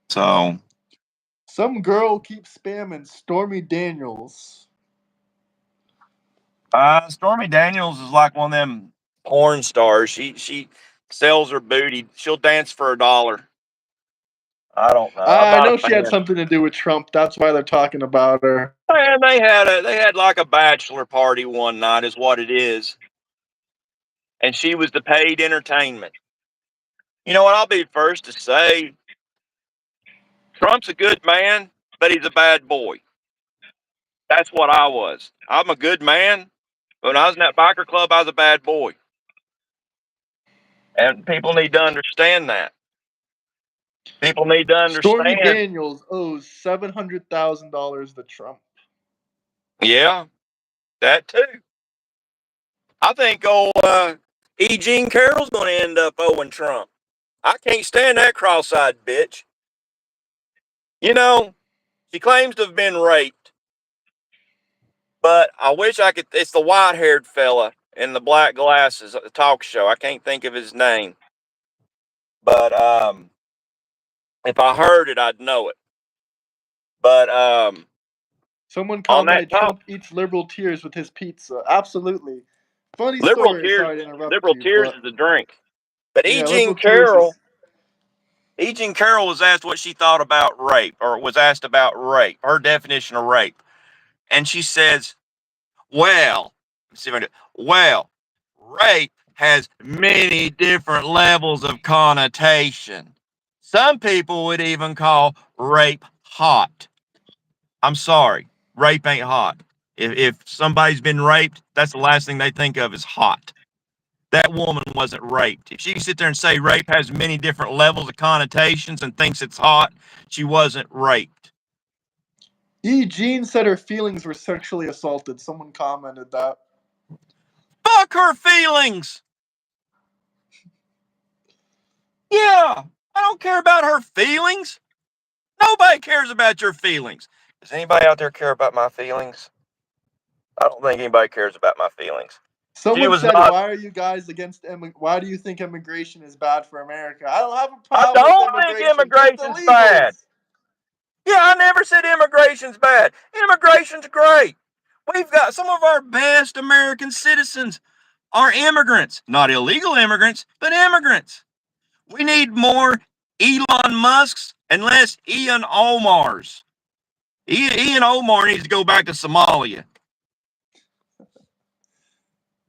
So, Some girl keeps spamming Stormy Daniels. Stormy Daniels is like one of them porn stars. She sells her booty. She'll dance for $1. I don't know. I'm I not a know she had fan. something to do with Trump. That's why they're talking about her. And they had like a bachelor party one night, is what it is, and she was the paid entertainment. You know what? I'll be the first to say Trump's a good man, but he's a bad boy. That's what I was. I'm a good man. But when I was in that biker club, I was a bad boy. And people need to understand that. People need to Stormy understand. Daniels owes $700,000 to Trump. Yeah, that too. I think old E. Jean Carroll's going to end up owing Trump. I can't stand that cross-eyed bitch. You know, she claims to have been raped, but I wish I could. It's the white-haired fella in the black glasses at the talk show. I can't think of his name, but if I heard it, I'd know it. But Someone on that commented talk, Trump eats liberal tears with his pizza. Absolutely. Funny story. Sorry to interrupt liberal you, tears but is a drink. But yeah, liberal tears is. E. Jean Carroll was asked what she thought about rape, or was asked about rape, her definition of rape, and she says, "Well, let's see if I do. Well, rape has many different levels of connotation. Some people would even call rape hot. I'm sorry, rape ain't hot. If somebody's been raped, that's the last thing they think of is hot. that woman wasn't raped. If she can sit there and say rape has many different levels of connotations and thinks it's hot, she wasn't raped. E. Jean said her feelings were sexually assaulted. Someone commented that. Fuck her feelings. Yeah, I don't care about her feelings. Nobody cares about your feelings. Does anybody out there care about my feelings? I don't think anybody cares about my feelings. Someone said, "Why are you guys against why do you think immigration is bad for America?" I don't have a problem with immigration. I don't think immigration's bad. Yeah, I never said immigration's bad. Immigration's great. We've got some of our best American citizens are immigrants, not illegal immigrants, but immigrants. We need more Elon Musks and less Ian Omars. Ian Omar needs to go back to Somalia.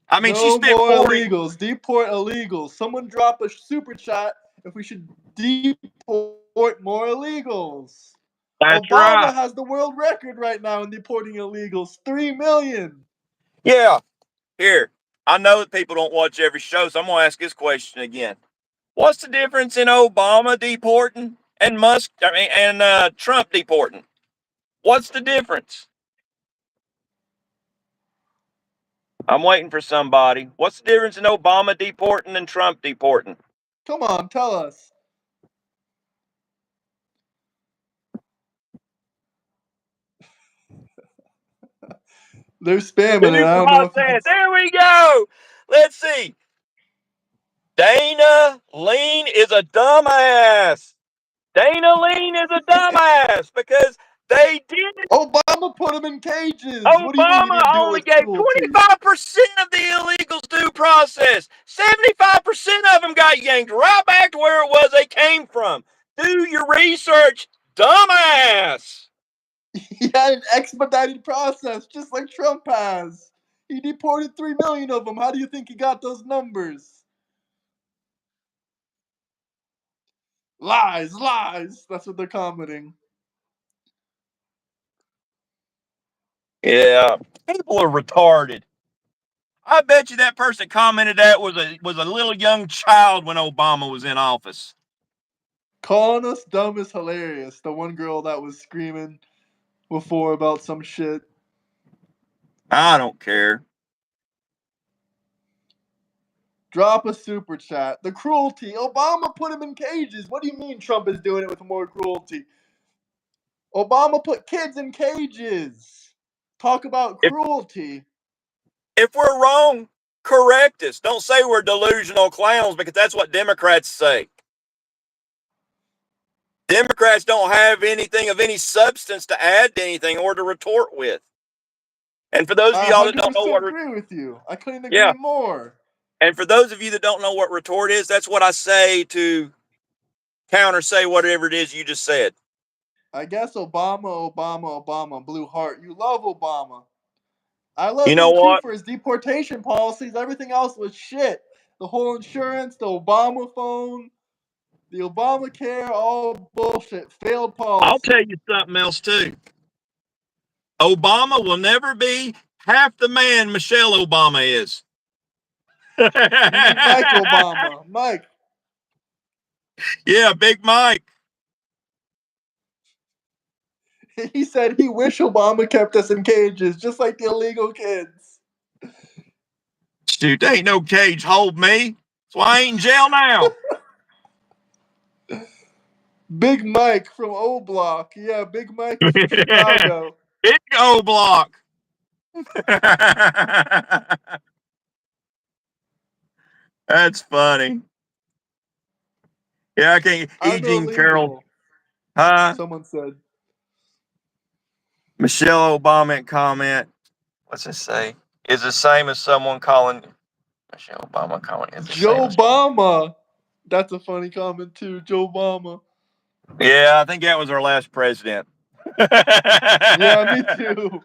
I mean, she spent more 40. Illegals. Deport illegals. Someone drop a super chat if we should deport more illegals. That's Obama right. has the world record right now in deporting illegals. 3 million. Yeah. Here, I know that people don't watch every show, so I'm going to ask this question again. What's the difference in Obama deporting and Trump deporting? What's the difference? I'm waiting for somebody. What's the difference in Obama deporting and Trump deporting? Come on, tell us. They're spamming it. I don't know if you can... There we go. Let's see. Dana Lean is a dumbass. Dana Lean is a dumbass because they didn't. Obama put them in cages. Obama What do you mean he didn't do it only with gave cruelty? 25% of the illegals due process. 75% of them got yanked right back to where it was they came from. Do your research, dumbass. He had an expedited process, just like Trump has. He deported 3 million of them. How do you think he got those numbers? Lies, lies. That's what they're commenting. Yeah, people are retarded. I bet you that person commented that was a little young child when Obama was in office. Calling us dumb is hilarious. The one girl that was screaming before about some shit. I don't care. Drop a super chat. The cruelty. Obama put him in cages. What do you mean Trump is doing it with more cruelty? Obama put kids in cages. Talk about cruelty. If we're wrong, correct us. Don't say we're delusional clowns because that's what Democrats say. Democrats don't have anything of any substance to add to anything or to retort with. And for those of y'all that don't know what, I agree with you. I couldn't agree more. And for those of you that don't know what retort is, that's what I say to counter say whatever it is you just said. I guess Obama, blue heart. You love Obama. I love him too for his deportation policies. Everything else was shit. The whole insurance, the Obama phone, the Obamacare, all bullshit. Failed policy. I'll tell you something else too. Obama will never be half the man Michelle Obama is. You mean Mike Obama. Mike. Yeah, Big Mike. He said he wish Obama kept us in cages, just like the illegal kids. Shoot, there ain't no cage hold me. So I ain't in jail now. Big Mike from O Block. Yeah, Big Mike is from Chicago. Big O Block. That's funny. Yeah, I can't. E. Jean Carroll. Huh? Someone said. Michelle Obama comment. What's it say? Is the same as someone calling Michelle Obama calling is the Joe same Obama. That's a funny comment too. Joe Obama. Yeah, I think that was our last president. Yeah, me too.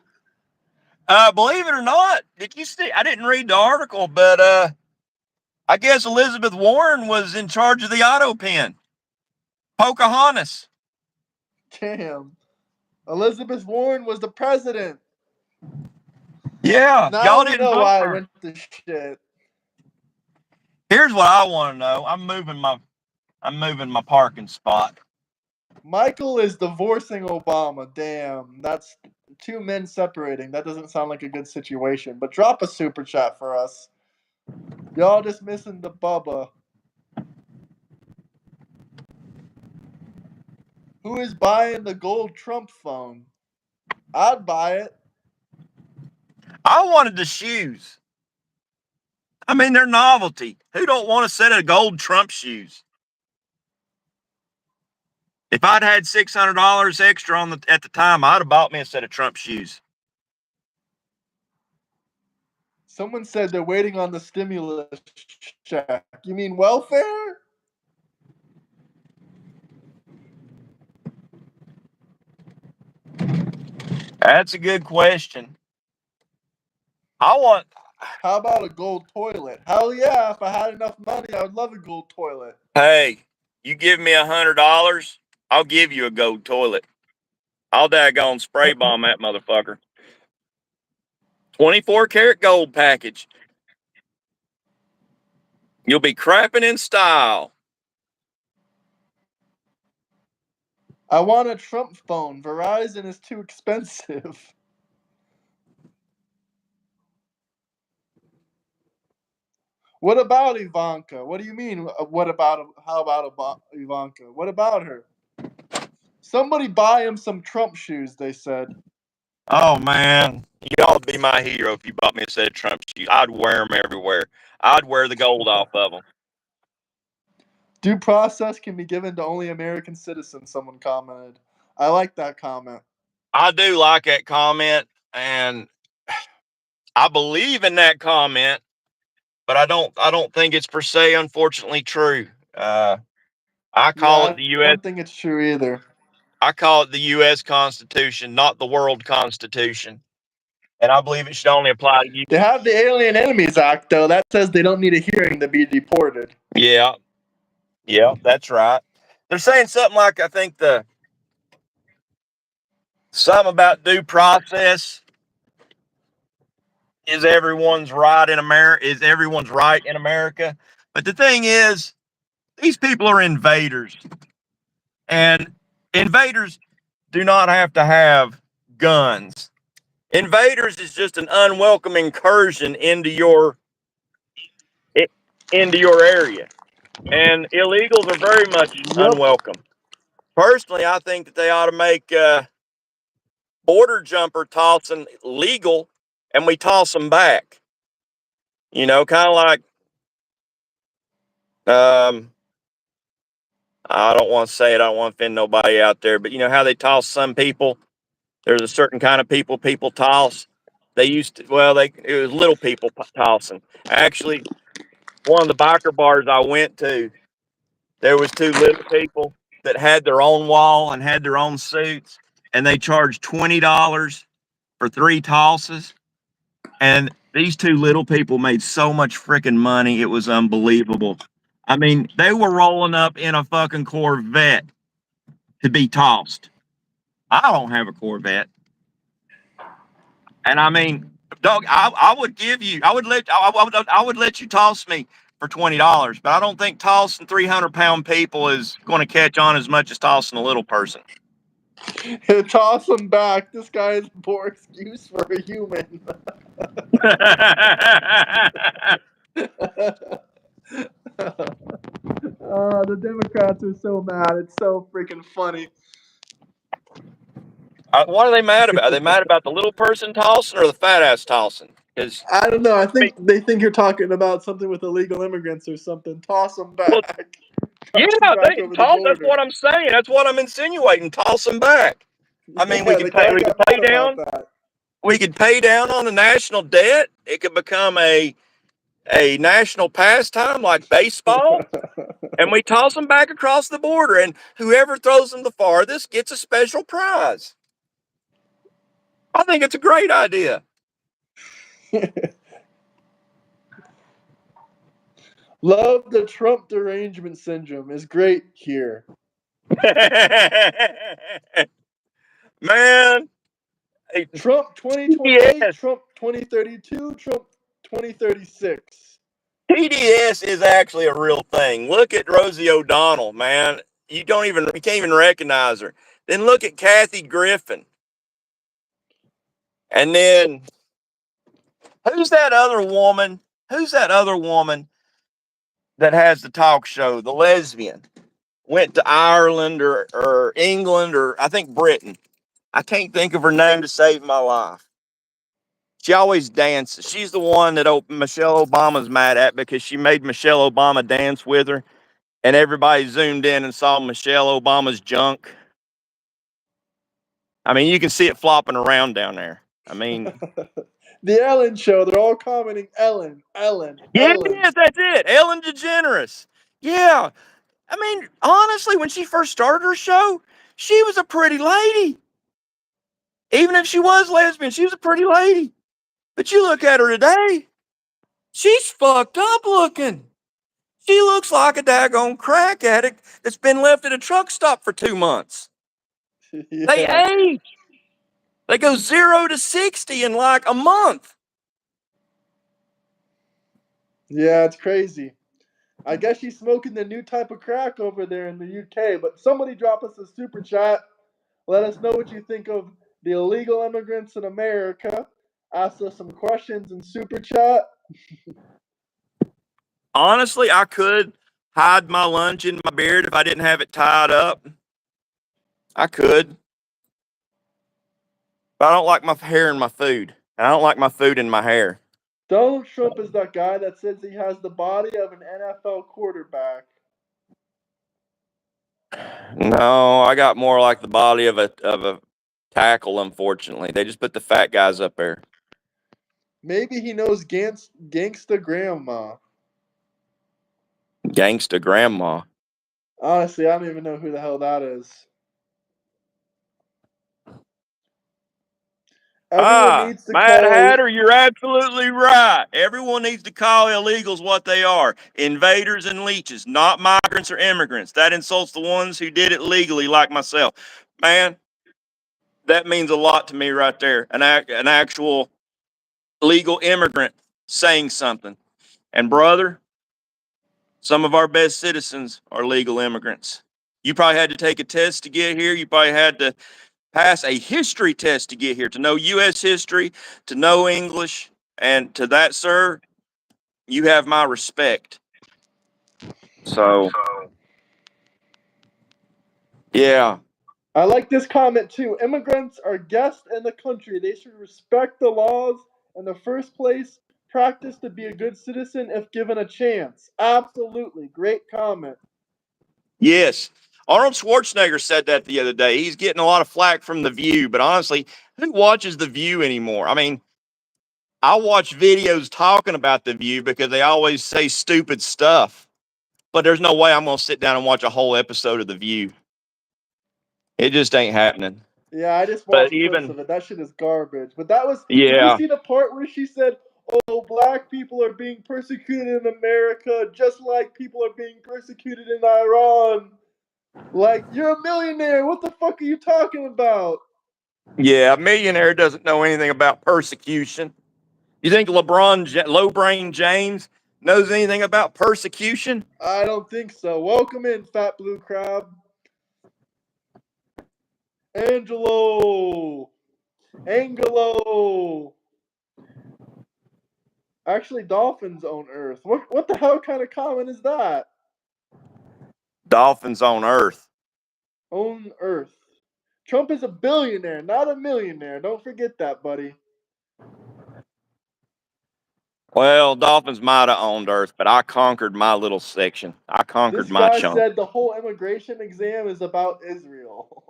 Believe it or not, did you see? I didn't read the article, but I guess Elizabeth Warren was in charge of the auto pen. Pocahontas. Damn. Elizabeth Warren was the president. Yeah, Now y'all we didn't know vote why for I her. went to shit. Here's what I want to know. I'm moving my parking spot. Michael is divorcing Obama. Damn, that's two men separating. That doesn't sound like a good situation. But drop a super chat for us. Y'all just missing the Bubba. Who is buying the gold Trump phone? I'd buy it. I wanted the shoes. I mean, they're novelty. Who don't want a set of gold Trump shoes? If I'd had $600 extra at the time, I'd have bought me a set of Trump shoes. Someone said they're waiting on the stimulus check. You mean welfare? That's a good question. How about a gold toilet? Hell yeah, if I had enough money, I would love a gold toilet. Hey, you give me $100, I'll give you a gold toilet. I'll daggone spray bomb that motherfucker. 24 karat gold package. You'll be crapping in style. I want a Trump phone. Verizon is too expensive. What about Ivanka? What do you mean? How about Ivanka? What about her? Somebody buy him some Trump shoes, they said. Oh, man. Y'all be my hero if you bought me a set of Trump shoes. I'd wear them everywhere. I'd wear the gold off of them. Due process can be given to only American citizens, someone commented. I like that comment. I do like that comment, and I believe in that comment, but I don't think it's per se, unfortunately, true. I call it Yeah, the I U.S. don't think it's true either. I call it the U.S. Constitution, not the World Constitution, and I believe it should only apply to you. They have the Alien Enemies Act, though. That says they don't need a hearing to be deported. Yeah, that's right. They're saying something like, I think something about due process is everyone's right in America. But the thing is, these people are invaders, and invaders do not have to have guns. Invaders is just an unwelcome incursion into your area, and illegals are very much Yep. unwelcome. Personally, I think that they ought to make border jumper tossing legal, and we toss them back. You know, kind of like I don't want to say it. I don't want to offend nobody out there, but you know how they toss some people. There's a certain kind of people toss. They used to, well, it was little people tossing. Actually, one of the biker bars I went to, there was two little people that had their own wall and had their own suits, and they charged $20 for 3 tosses. And these two little people made so much freaking money, it was unbelievable. I mean, they were rolling up in a fucking Corvette to be tossed. I don't have a Corvette. And I mean, dog, I would give you, I would let you toss me for $20, but I don't think tossing 300-pound people is going to catch on as much as tossing a little person. Toss them back. This guy is a poor excuse for a human. The Democrats are so mad. It's so freaking funny. What are they mad about? Are they mad about the little person tossing or the fat ass tossing? Because I don't know. I think they think you're talking about something with illegal immigrants or something. Toss them well, back. yeah, Toss them back they over the toss. That's border. what I'm saying. That's what I'm insinuating. Toss them back. I mean, Yeah, the guy we could got pay mad about down. that. We could pay down on the national debt. It could become a national pastime like baseball, and we toss them back across the border, and whoever throws them the farthest gets a special prize. I think it's a great idea. Love the Trump derangement syndrome is great here. Man, Trump 2028, yes. Trump 2032, Trump 2036. PDS is actually a real thing. Look at Rosie O'Donnell, man. You can't even recognize her. Then look at Kathy Griffin. And then who's that other woman? Who's that other woman that has the talk show? The lesbian. Went to Ireland or England or I think Britain. I can't think of her name to save my life. She always dances. She's the one that Michelle Obama's mad at because she made Michelle Obama dance with her, and everybody zoomed in and saw Michelle Obama's junk. I mean, you can see it flopping around down there. I mean, The Ellen Show. They're all commenting Ellen, Ellen, yes, Ellen. that's it. Ellen DeGeneres. Yeah. I mean, honestly, when she first started her show, she was a pretty lady. Even if she was lesbian, she was a pretty lady. But you look at her today, she's fucked up looking. She looks like a daggone crack addict that's been left at a truck stop for 2 months. They Yeah. age. They go 0 to 60 in like a month. Yeah, it's crazy. I guess she's smoking the new type of crack over there in the UK. But somebody drop us a super chat. Let us know what you think of the illegal immigrants in America. Ask us some questions in super chat. Honestly, I could hide my lunch in my beard if I didn't have it tied up. I could. But I don't like my hair in my food. And I don't like my food in my hair. Donald Trump is that guy that says he has the body of an NFL quarterback. No, I got more like the body of a tackle, unfortunately. They just put the fat guys up there. Maybe he knows Gangsta Grandma. Gangsta grandma. Honestly, I don't even know who the hell that is. Everyone needs to Mad call. Hatter, you're absolutely right. Everyone needs to call illegals what they are: invaders and leeches, not migrants or immigrants. That insults the ones who did it legally, like myself. Man, that means a lot to me right there. An actual legal immigrant saying something. And brother, some of our best citizens are legal immigrants. You probably had to take a test to get here. You probably had to pass a history test to get here, to know U.S. history, to know English. And to that, sir, you have my respect. So, yeah. I like this comment too. Immigrants are guests in the country. They should respect the laws in the first place. Practice to be a good citizen if given a chance. Absolutely. Great comment. Yes. Arnold Schwarzenegger said that the other day. He's getting a lot of flack from The View, but honestly, who watches The View anymore? I mean, I watch videos talking about The View because they always say stupid stuff, but there's no way I'm going to sit down and watch a whole episode of The View. It just ain't happening. Yeah, I just But watched clips even, of it. That shit is garbage. But that was. Did you yeah, see the part where she said, "Oh, black people are being persecuted in America, just like people are being persecuted in Iran"? Like, you're a millionaire. What the fuck are you talking about? yeah, a millionaire doesn't know anything about persecution. You think Low Brain James knows anything about persecution? I don't think so. Welcome in, Fat Blue Crab. Angelo. Angelo. Actually, dolphins own Earth. What the hell kind of comment is that? Dolphins on Earth. Own Earth. Trump is a billionaire, not a millionaire. Don't forget that, buddy. Well, dolphins might have owned Earth, but I conquered my little section. I conquered This my guy chunk. said the whole immigration exam is about Israel.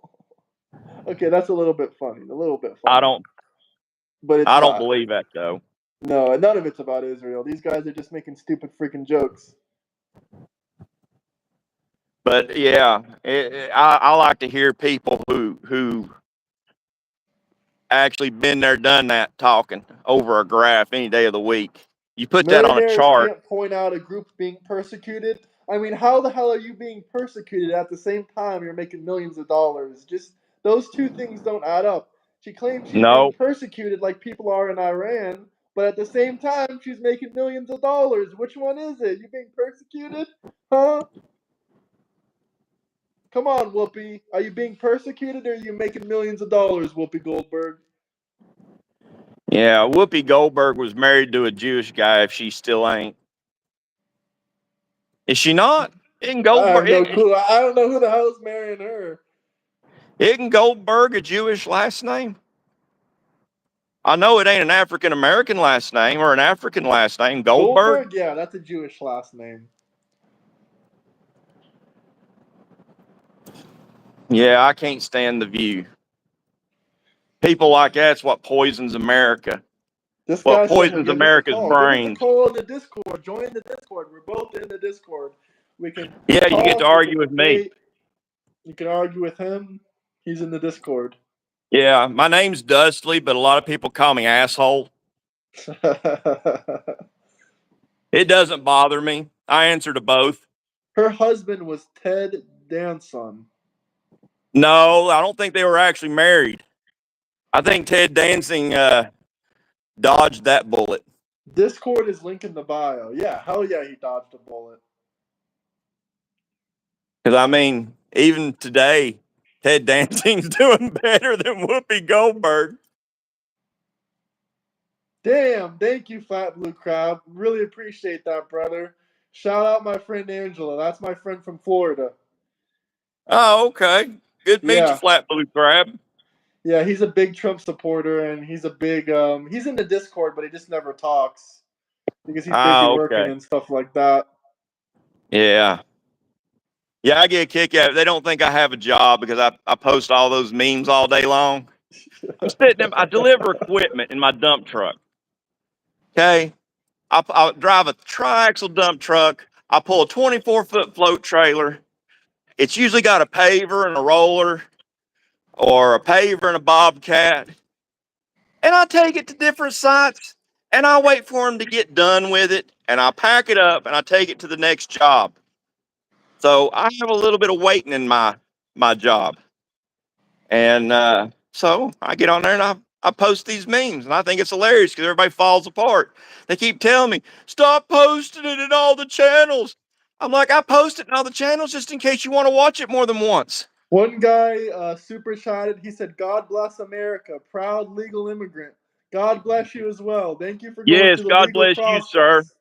Okay, that's a little bit funny. A little bit I funny. don't. But it's I don't not. believe that though. No, none of it's about Israel. These guys are just making stupid freaking jokes. But yeah, I like to hear people who actually been there, done that, talking over a graph any day of the week. You put that on a Millionaires chart. can't point out a group being persecuted. I mean, how the hell are you being persecuted at the same time you're making millions of dollars? Just those two things don't add up. She claims she's being No, persecuted like people are in Iran but at the same time, she's making millions of dollars. Which one is it? You being persecuted? Huh? Come on, Whoopi. Are you being persecuted or are you making millions of dollars, Whoopi Goldberg? Yeah, Whoopi Goldberg was married to a Jewish guy. If she still ain't, is she not? Isn't I have Goldberg? no clue. I don't know who the hell is marrying her. Isn't Goldberg a Jewish last name? I know it ain't an African American last name or an African last name. Goldberg. Goldberg? Yeah, that's a Jewish last name. Yeah, I can't stand the View. People like that's what poisons America. This What guy said he'll poisons give us a America's call. Give us a brains. call in the Discord. Join the Discord. We're both in the Discord. We can Yeah, you get to talk. We can argue with me. debate. You can argue with him. He's in the Discord. Yeah, my name's Dustley, but a lot of people call me asshole. It doesn't bother me. I answer to both. Her husband was Ted Danson. No, I don't think they were actually married. I think Ted Dancing dodged that bullet. Discord is linked in the bio. Yeah, hell yeah, he dodged a bullet. Because, I mean, even today, Ted Dancing's doing better than Whoopi Goldberg. Damn, thank you, Fat Blue Crab. Really appreciate that, brother. Shout out my friend Angela. That's my friend from Florida. Oh, okay. Good to meet you, Yeah. Flat Blue Crab. Yeah, he's a big Trump supporter, and he's a big he's in the Discord, but he just never talks because he's busy Oh, working okay. and stuff like that. Yeah. Yeah, I get a kick out of it. They don't think I have a job because I post all those memes all day long. I'm sitting in, I deliver equipment in my dump truck. Okay. I drive a triaxle dump truck. I pull a 24-foot float trailer. It's usually got a paver and a roller or a paver and a bobcat. And I take it to different sites and I wait for them to get done with it and I pack it up and I take it to the next job. So I have a little bit of waiting in my job. And so I get on there and I post these memes and I think it's hilarious because everybody falls apart. They keep telling me, stop posting it in all the channels. I'm like, I post it in all the channels just in case you want to watch it more than once. One guy super chatted. He said, "God bless America, proud legal immigrant. God bless you as well. Thank you for going Yes, through the God legal bless you, sir. process."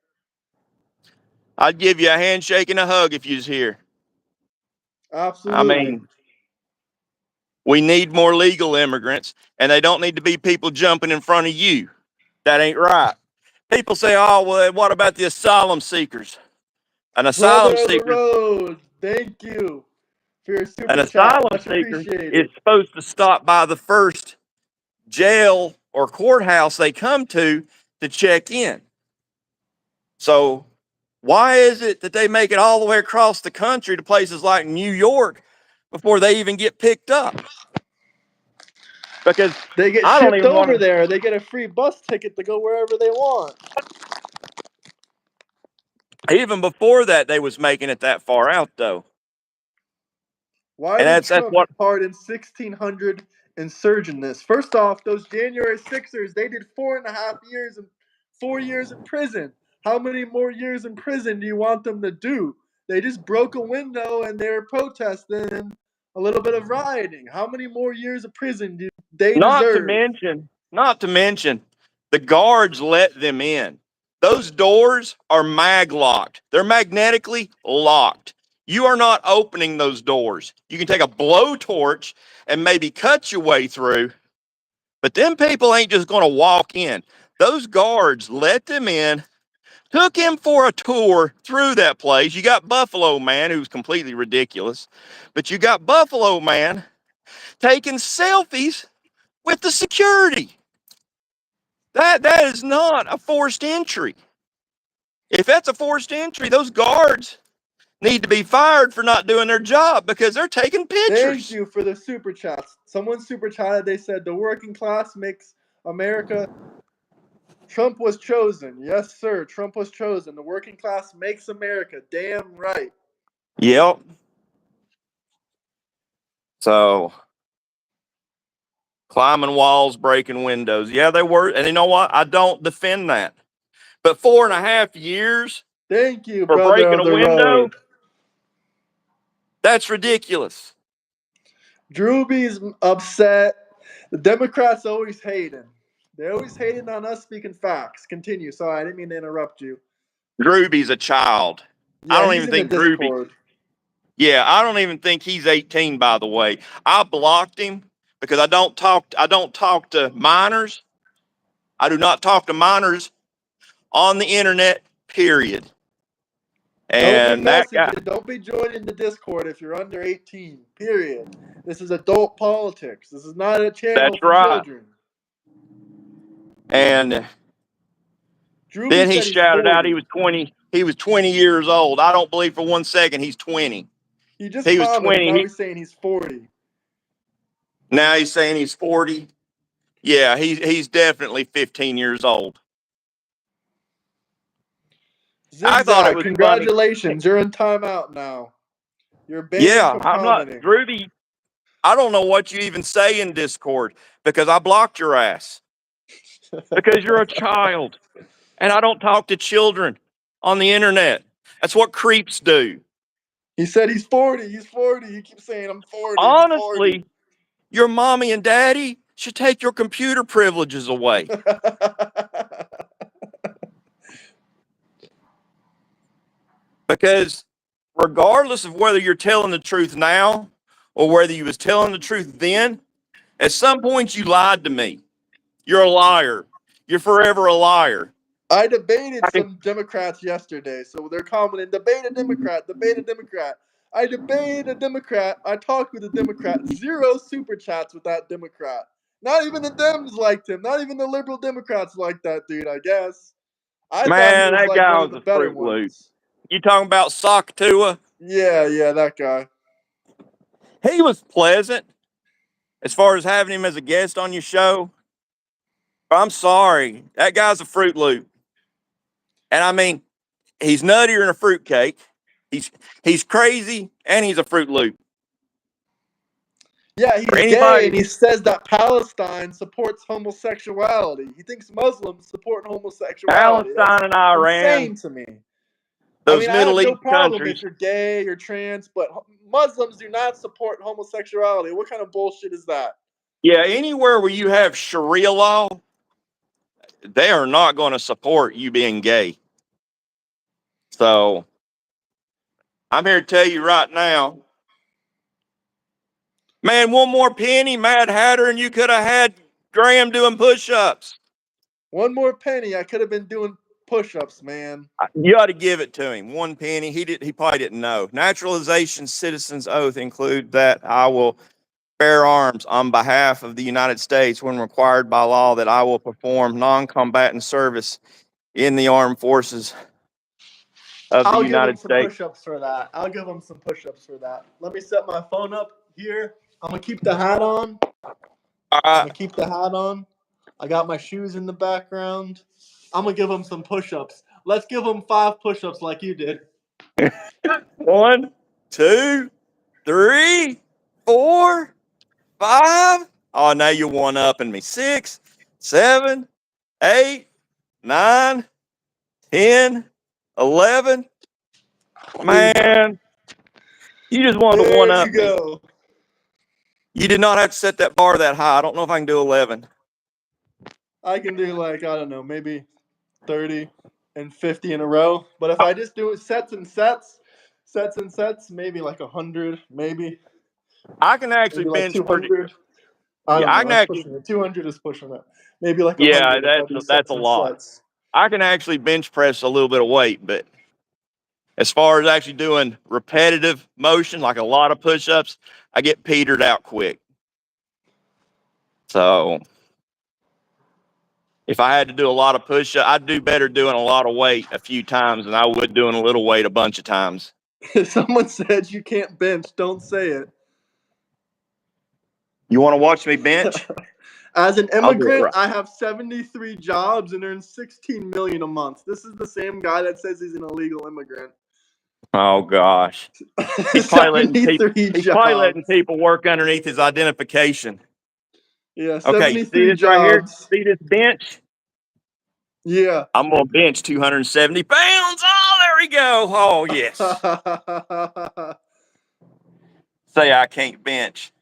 I'd give you a handshake and a hug if you was here. I Absolutely. mean, we need more legal immigrants, and they don't need to be people jumping in front of you. That ain't right. People say, oh, well, what about the asylum seekers? An Brother asylum of the seeker, road, thank you for your an super chat. asylum Much seeker is appreciated. supposed to stop by the first jail or courthouse they come to check in. So why is it that they make it all the way across the country to places like New York before they even get picked up? Because They get I don't shipped even want over to. there. They get a free bus ticket to go wherever they want. Even before that, they was making it that far out though, Why and did that's Trump what. pardon 1,600 insurgentists? First off, those January 6ers, they did 4.5 years and 4 years in prison. How many more years in prison do you want them to do? They just broke a window and they're protesting and a little bit of rioting. How many more years of prison do they deserve? Not to mention, the guards let them in. Those doors are mag locked. They're magnetically locked. You are not opening those doors. You can take a blowtorch and maybe cut your way through, but them people ain't just going to walk in. Those guards let them in, took him for a tour through that place. You got Buffalo Man, who's completely ridiculous, but you got Buffalo Man taking selfies with the security. That is not a forced entry. If that's a forced entry, those guards need to be fired for not doing their job because they're taking Thank pictures. you for the super chats. Someone super chatted. They said the working class makes America. Trump was chosen. Yes, sir. Trump was chosen. The working class makes America. Damn right. Yep. So climbing walls, breaking windows. Yeah, they were. And you know what? I don't defend that. But 4.5 years Thank you, for brother breaking of a the window, road. that's ridiculous. Drewby's upset. The Democrats always hating. They always hating on us speaking facts. Continue. Sorry, I didn't mean to interrupt you. Drewby's a child. I Yeah, don't he's even in the think Drewby. Discord. Yeah, I don't even think he's 18, by the way. I blocked him because I don't talk to minors. I do not talk to minors on the internet, period. Don't be And that guy, messaging. Don't be joining the Discord if you're under 18. Period. This is adult politics. This is not a channel that's for right. children. And Drewby then he said he's shouted out 40. he was 20. He was 20 years old. I don't believe for 1 second he's 20. He just He was commented. 20. Now he's saying he's 40. Now he's saying he's 40. Yeah, he's definitely 15 years old. I thought it Zigzag, was funny. congratulations. You're in timeout now. You're banned Yeah, from I'm not commenting. Rudy. I don't know what you even say in Discord because I blocked your ass because you're a child and I don't talk to children on the internet. That's what creeps do. He said he's 40. He's 40. He keeps saying, I'm 40. I'm 40. Honestly, your mommy and daddy should take your computer privileges away because regardless of whether you're telling the truth now or whether you was telling the truth then, at some point you lied to me. You're a liar. You're forever a liar. I debated I can, some Democrats yesterday, so they're commenting, debate a Democrat, debate a Democrat. I debated a Democrat. I talked with a Democrat. 0 super chats with that Democrat. Not even the Dems liked him. Not even the liberal Democrats liked that dude, I guess. I thought he man, was that like guy one of was the a better Fruit Loop. ones. You talking about Socktua? Yeah, that guy. He was pleasant as far as having him as a guest on your show. I'm sorry, that guy's a Fruit Loop, and I mean, he's nuttier than a fruitcake. He's crazy, and he's a Fruit Loop. Yeah, For he's gay, anybody, and he says that Palestine supports homosexuality. He thinks Muslims support homosexuality. That's Palestine and Iran, insane to me. I those mean, I have Middle no East problem if countries. you're gay or trans, but Muslims do not support homosexuality. What kind of bullshit is that? Yeah, anywhere where you have Sharia law, they are not going to support you being gay. So I'm here to tell you right now, man, one more penny, Mad Hatter, and you could have had Graham doing push-ups. One more penny, I could have been doing push-ups, man. You ought to give it to him. 1 penny. He probably didn't know. Naturalization citizen's oath include that I will bear arms on behalf of the United States when required by law, that I will perform non-combatant service in the armed forces of the I'll give him United some States. push-ups for that. I'll give him some push-ups for that. Let me set my phone up here. I'm gonna keep the hat on. All I'm right. gonna keep the hat on. I got my shoes in the background. I'm gonna give him some push-ups. Let's give him 5 push-ups like you did. 1, 2, 3, 4, 5. Oh, now you're one upping me. 6, 7, 8, 9, 10, 11. Man, you just wanted to one There you up me. go. You did not have to set that bar that high. I don't know if I can do 11. I can do like, I don't know, maybe 30 and 50 in a row. But if I just do it sets and sets, maybe like 100, maybe I can actually like bench pretty. 200. I Yeah, don't I know. can That's actually. pushing it. 200 is pushing it. Maybe like Yeah, 100 if I do that's sets a and lot. sets. I can actually bench press a little bit of weight, but as far as actually doing repetitive motion, like a lot of push-ups, I get petered out quick. So if I had to do a lot of push-ups, I'd do better doing a lot of weight a few times than I would doing a little weight a bunch of times. If someone said you can't bench, don't say it. You want to watch me bench? As an I'll do it immigrant, right. I have 73 jobs and earn 16 million a month. This is the same guy that says he's an illegal immigrant. Oh gosh. He's probably letting 73 people jobs. work underneath his identification. Yeah, Okay, see 73 this right here? jobs. See this bench? Yeah. I'm gonna bench 270 pounds. Oh, there we go. Oh, yes. Say I can't bench.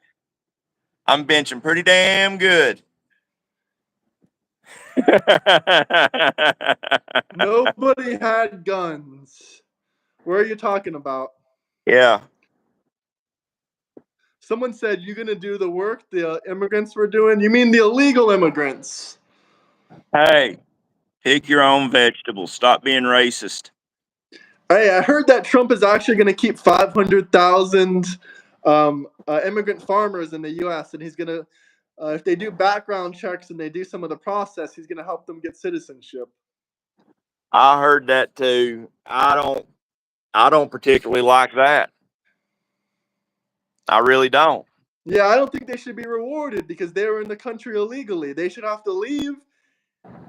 I'm benching pretty damn good. Nobody had guns. Where are you talking about? Yeah. Someone said you're gonna do the work the immigrants were doing. You mean the illegal immigrants? Hey, pick your own vegetables. Stop being racist. Hey, I heard that Trump is actually gonna keep 500,000 immigrant farmers in the U.S. and he's gonna, if they do background checks and they do some of the process, he's gonna help them get citizenship. I heard that too. I don't particularly like that. I really don't. Yeah, I don't think they should be rewarded because they were in the country illegally. They should have to leave.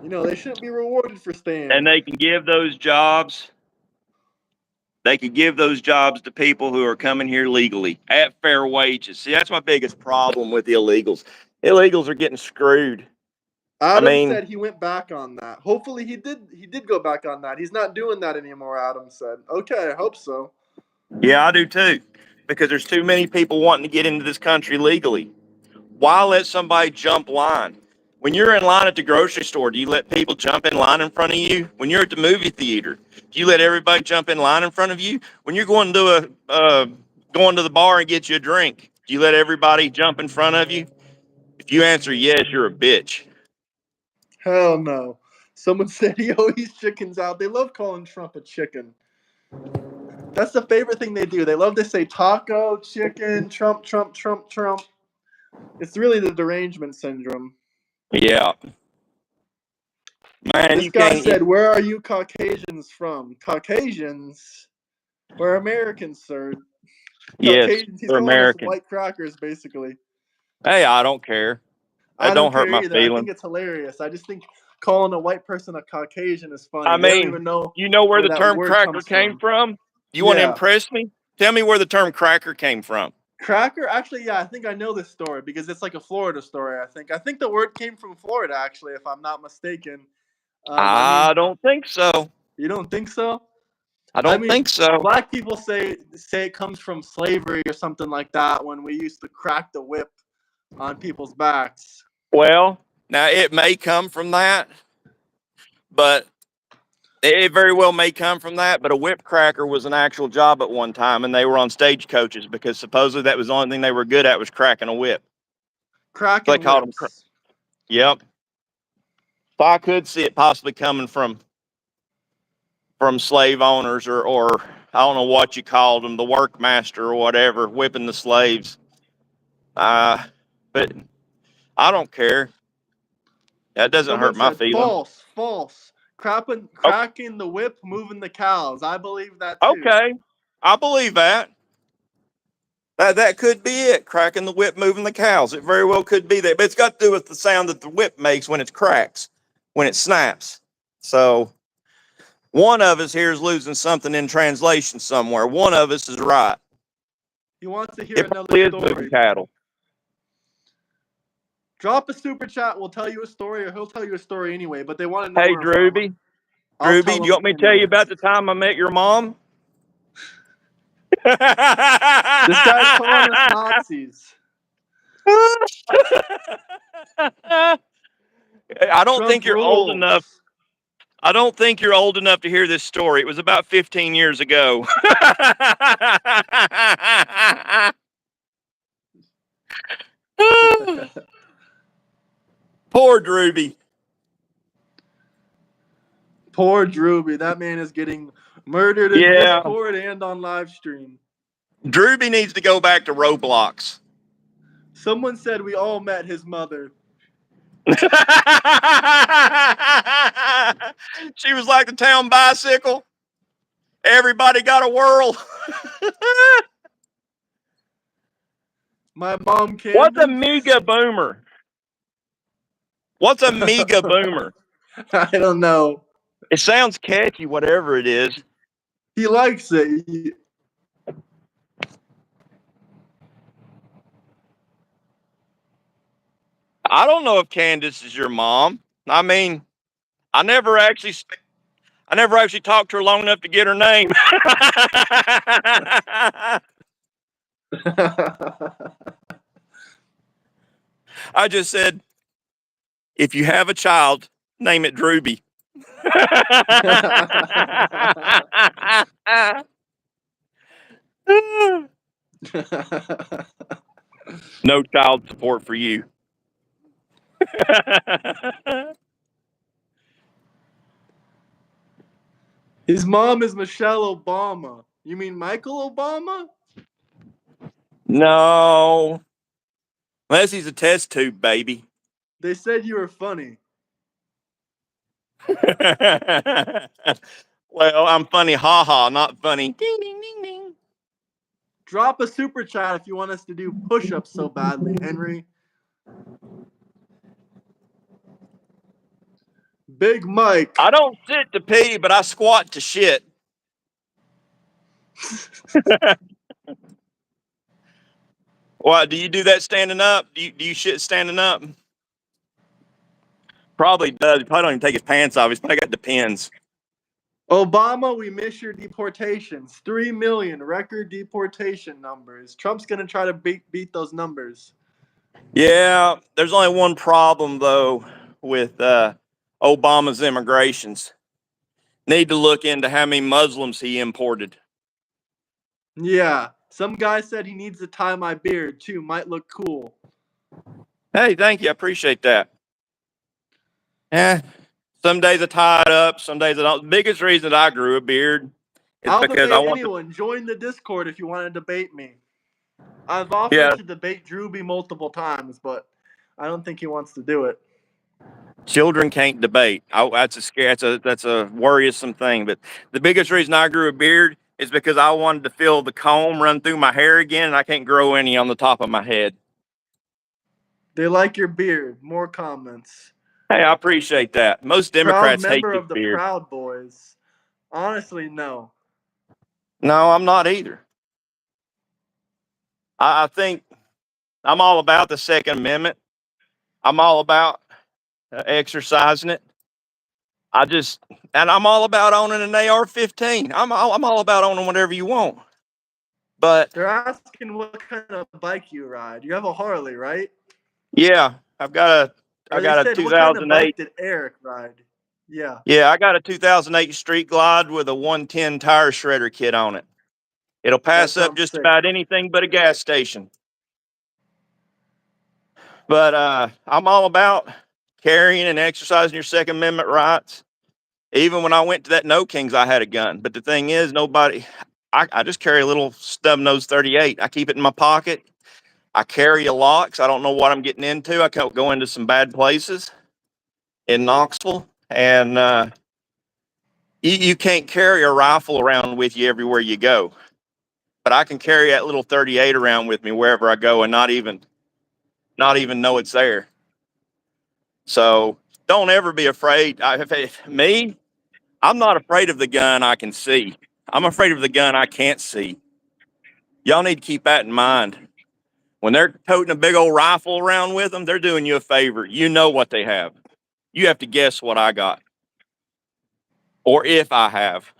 You know, they shouldn't be rewarded for And staying. they can give those jobs. They could give those jobs to people who are coming here legally at fair wages. See, that's my biggest problem with the illegals. Illegals are getting screwed. I Adam mean, said he went back on that. Hopefully he did. He did go back on that. He's not doing that anymore. Adam said. Okay, I hope so. yeah, I do too. Because there's too many people wanting to get into this country legally. Why let somebody jump line? When you're in line at the grocery store, do you let people jump in line in front of you? When you're at the movie theater, do you let everybody jump in line in front of you? When you're going to going to the bar and get you a drink, do you let everybody jump in front of you? If you answer yes, you're a bitch. Hell no. Someone said he always chickens out. They love calling Trump a chicken. That's the favorite thing they do. They love to say taco, chicken, Trump, Trump, Trump, Trump. It's really the derangement syndrome. Yeah, man, This you guy can't. said, "Where are you Caucasians from?" Caucasians? We're Americans, sir. Yes, Caucasians. He's we're calling us American. white crackers, basically. Hey, I don't care. That I don't don't hurt care my either. I think feelings. it's hilarious. I just think calling a white person a Caucasian is I funny. They don't mean, even know you know where where the that term word cracker comes came from. from? You want to Yeah. impress me? Tell me where the term cracker came from. Cracker? Actually, yeah, I think I know this story because it's like a Florida story, I think. I think the word came from Florida, actually, if I'm not mistaken. I I mean, don't think so. you don't think so? I I don't mean, think so. black people say it comes from slavery or something like that when we used to crack the whip on people's backs. Well, now it may come from that, but it very well may come from that. But a whip cracker was an actual job at one time, and they were on stagecoaches because supposedly that was the only thing they were good at was cracking a whip. So they Cracking called them. whips. Yep. So I could see it possibly coming from slave owners or I don't know what you called them, the workmaster or whatever, whipping the slaves. But I don't care. That doesn't Someone hurt my said feelings. false, false. Oh, Cracking the whip, moving the cows. I believe that too. okay, I believe that. That could be it. Cracking the whip, moving the cows. It very well could be that, but it's got to do with the sound that the whip makes when it cracks, when it snaps. So one of us here is losing something in translation somewhere. One of us is right. He wants to hear It another probably is moving story. cattle. Drop a super chat. We'll tell you a story, or he'll tell you a story anyway. But they want to know Hey, where I'm from. Drewby. I'll Drewby, tell do them you if want me they to tell you know. about the time I met your mom? This guy's calling us Nazis. I don't Trump think you're old rules. enough. I don't think you're old enough to hear this story. It was about 15 years ago. Poor Drewby. Poor Drewby. That man is getting murdered in Yeah. Discord and on live stream. Drewby needs to go back to Roblox. Someone said we all met his mother. She was like the town bicycle. Everybody got a whirl. My mom, What's a Candace. mega boomer? What's a mega boomer? I don't know. It sounds catchy, whatever it is. He likes it. I don't know if Candace is your mom. I mean, I never actually talked to her long enough to get her name. I just said, if you have a child, name it Drewby. No child support for you. His mom is Michelle Obama. You mean Michael Obama? No. Unless he's a test tube baby. They said you were funny. Well, I'm funny, haha, not funny. Ding, ding, ding, ding. Drop a super chat if you want us to do push-ups so badly, Henry. Big Mike. I don't sit to pee, but I squat to shit. What, do you do that standing up? Do you shit standing up? Probably does. He probably don't even take his pants off. He's probably got depends. Obama, we miss your deportations. 3 million record deportation numbers. Trump's going to try to beat those numbers. Yeah, there's only one problem, though, with Obama's immigrations. Need to look into how many Muslims he imported. Yeah. Some guy said he needs to tie my beard, too. Might look cool. Hey, thank you. I appreciate that. Yeah, some days I tie it up, some days I don't. The biggest reason that I grew a beard is I'll because debate I want anyone. Join the Discord if you want to debate me. I've offered Yeah. to debate Drewby multiple times, but I don't think he wants to do it. Children can't debate. That's a worrisome thing. But the biggest reason I grew a beard is because I wanted to feel the comb run through my hair again, and I can't grow any on the top of my head. They like your beard. More comments. Hey, I appreciate that. Most Proud Democrats hate member this of the beard. Proud Boys. Honestly, no. No, I'm not either. I think I'm all about the Second Amendment. I'm all about exercising it. And I'm all about owning an AR-15. I'm all about owning whatever you want. But They're asking what kind of bike you ride. You have a Harley, right? yeah, I got They a said, what kind of bike 2008. did Eric ride? Yeah. Yeah, I got a 2008 Street Glide with a 110 tire shredder kit on it. It'll That pass up sounds just sick. about anything but a gas station. But I'm all about carrying and exercising your Second Amendment rights. Even when I went to that No Kings, I had a gun. But the thing is, I just carry a little stub nose 38. I keep it in my pocket. I carry a lot because I don't know what I'm getting into. I can't go into some bad places in Knoxville. And you can't carry a rifle around with you everywhere you go. But I can carry that little 38 around with me wherever I go and not even know it's there. So don't ever be afraid. I'm not afraid of the gun I can see. I'm afraid of the gun I can't see. Y'all need to keep that in mind. When they're toting a big old rifle around with them, they're doing you a favor. You know what they have. You have to guess what I got. Or if I have.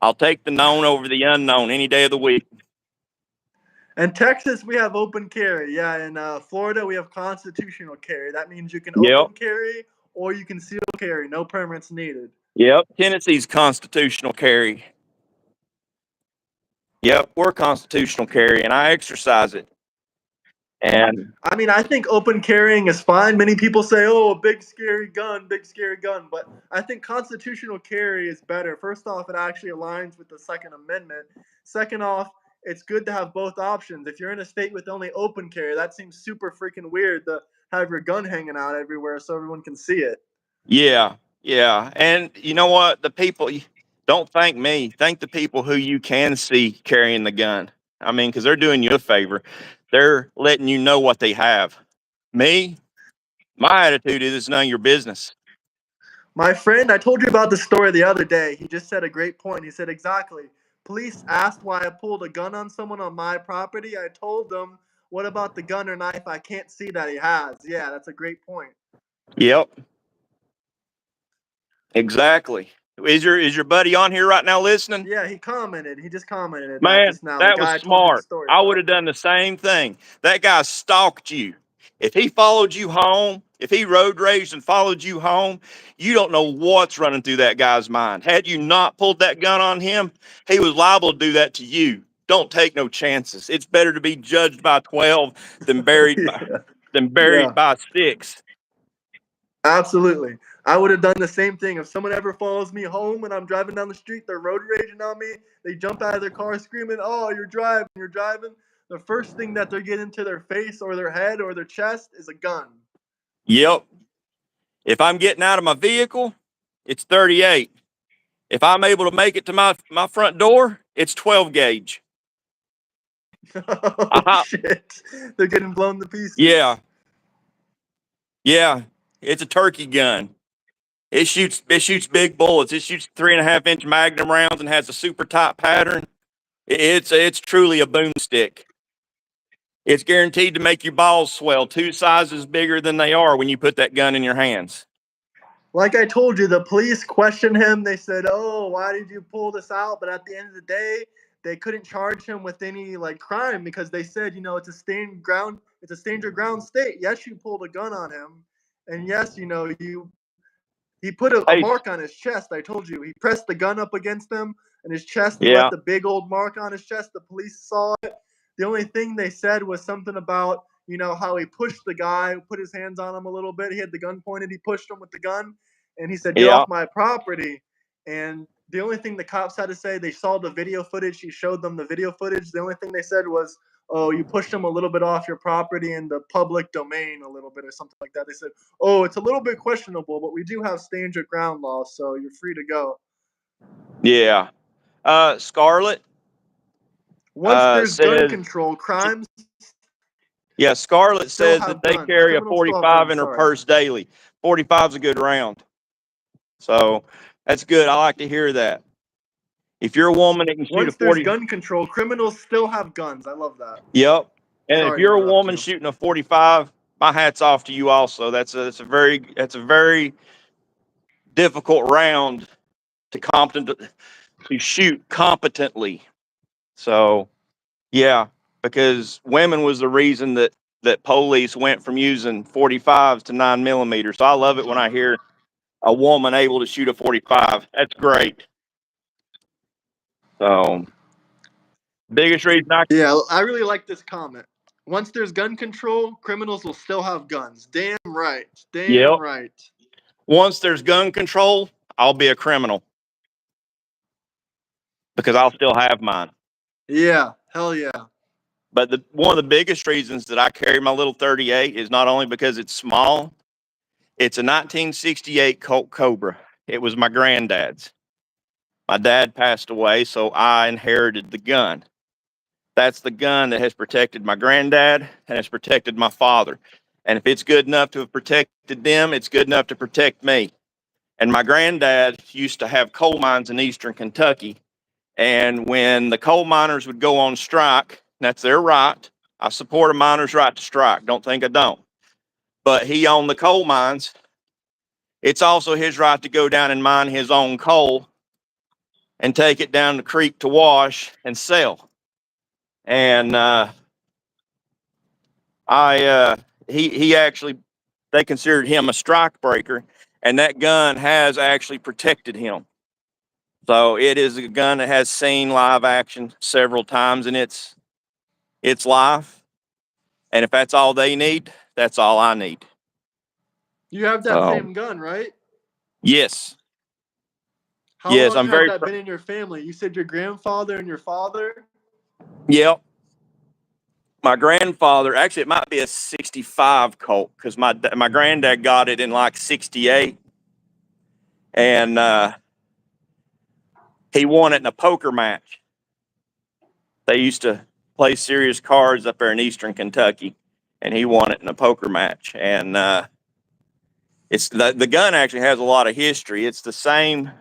I'll take the known over the unknown any day of the week. In Texas, we have open carry. Yeah, in Florida, we have constitutional carry. That means you can Yep. open carry or you can seal carry. No permits needed. Yep. Tennessee's constitutional carry. Yep. We're constitutional carry, and I exercise it. And I mean, I think open carrying is fine. Many people say, oh, big scary gun. But I think constitutional carry is better. First off, it actually aligns with the Second Amendment. Second off, it's good to have both options. If you're in a state with only open carry, that seems super freaking weird to have your gun hanging out everywhere so everyone can see it. yeah. And you know what? The people, don't thank me. Thank the people who you can see carrying the gun. I mean, because they're doing you a favor. They're letting you know what they have. Me, my attitude is it's none of your business. My friend, I told you about the story the other day. He just said a great point. He said, exactly. Police asked why I pulled a gun on someone on my property. I told them, what about the gun or knife I can't see that he has? Yeah, that's a great point. Yep. Exactly. Is your buddy on here right now listening? Yeah, he commented. He just commented that Man, just now. The that was guy I told you the smart. story I would about. have done the same thing. That guy stalked you. If he followed you home, if he road raged and followed you home, you don't know what's running through that guy's mind. Had you not pulled that gun on him, he was liable to do that to you. Don't take no chances. It's better to be judged by 12 than buried by, Yeah. than Yeah. buried by 6. Absolutely. I would have done the same thing. If someone ever follows me home and I'm driving down the street, they're road raging on me, they jump out of their car screaming, "Oh, you're driving, you're driving." The first thing that they're getting to their face or their head or their chest is a gun. Yep. If I'm getting out of my vehicle, it's 38. If I'm able to make it to my front door, it's 12 gauge. Oh, Uh-huh. shit. They're getting blown to pieces. Yeah. Yeah. It's a turkey gun. It shoots big bullets. It shoots 3.5-inch Magnum rounds and has a super tight pattern. It's truly a boomstick. It's guaranteed to make your balls swell 2 sizes bigger than they are when you put that gun in your hands. Like I told you, the police questioned him. They said, "Oh, why did you pull this out?" But at the end of the day, they couldn't charge him with any like crime because they said, it's a stand your ground state. Yes, you pulled a gun on him, and yes, he put a Hey, mark on his chest. I told you, he pressed the gun up against him and his chest. He yeah, left a big old mark on his chest. The police saw it. The only thing they said was something about how he pushed the guy, put his hands on him a little bit. He had the gun pointed. He pushed him with the gun, and he said, "Get yeah, off my property." And the only thing the cops had to say, they saw the video footage. He showed them the video footage. The only thing they said was, "Oh, you pushed him a little bit off your property in the public domain, a little bit," or something like that. They said, "Oh, it's a little bit questionable, but we do have stand your ground laws, so you're free to go." yeah. Scarlett Once there's gun says, control, crimes yeah, Scarlett still says that have they guns. carry a Criminals still have 45 guns. in her Sorry. purse daily. 45's a good round. So that's good. I like to hear that. If you're a woman that can shoot a Once there's 40, gun control, criminals still have guns. I love that. yep. And if Sorry to you're a interrupt woman you. shooting a 45, my hat's off to you also. That's a very difficult round to shoot competently. So, yeah, because women was the reason that police went from using 45s to 9 millimeters. So I love it when I hear a woman able to shoot a 45. That's great. So, biggest reason I, Yeah, I really like this comment. Once there's gun control, criminals will still have guns. Damn right. Damn yep. right. Once there's gun control, I'll be a criminal because I'll still have mine. Yeah, hell yeah. But one of the biggest reasons that I carry my little 38 is not only because it's small, it's a 1968 Colt Cobra. It was my granddad's. My dad passed away, so I inherited the gun. That's the gun that has protected my granddad and has protected my father. And if it's good enough to have protected them, it's good enough to protect me. And my granddad used to have coal mines in eastern Kentucky. And when the coal miners would go on strike, that's their right. I support a miner's right to strike. Don't think I don't. But he owned the coal mines. It's also his right to go down and mine his own coal and take it down the creek to wash and sell. And I he actually they considered him a strike breaker, and that gun has actually protected him. So it is a gun that has seen live action several times in its life. And if that's all they need, that's all I need. You have that So same gun, right? yes, How yes, long I'm has very that been in your family? You said your grandfather and your father? yep. My grandfather, actually, it might be a '65 Colt because my granddad got it in like '68, and he won it in a poker match. They used to play serious cards up there in Eastern Kentucky, and he won it in a poker match. And it's the gun actually has a lot of history. It's the same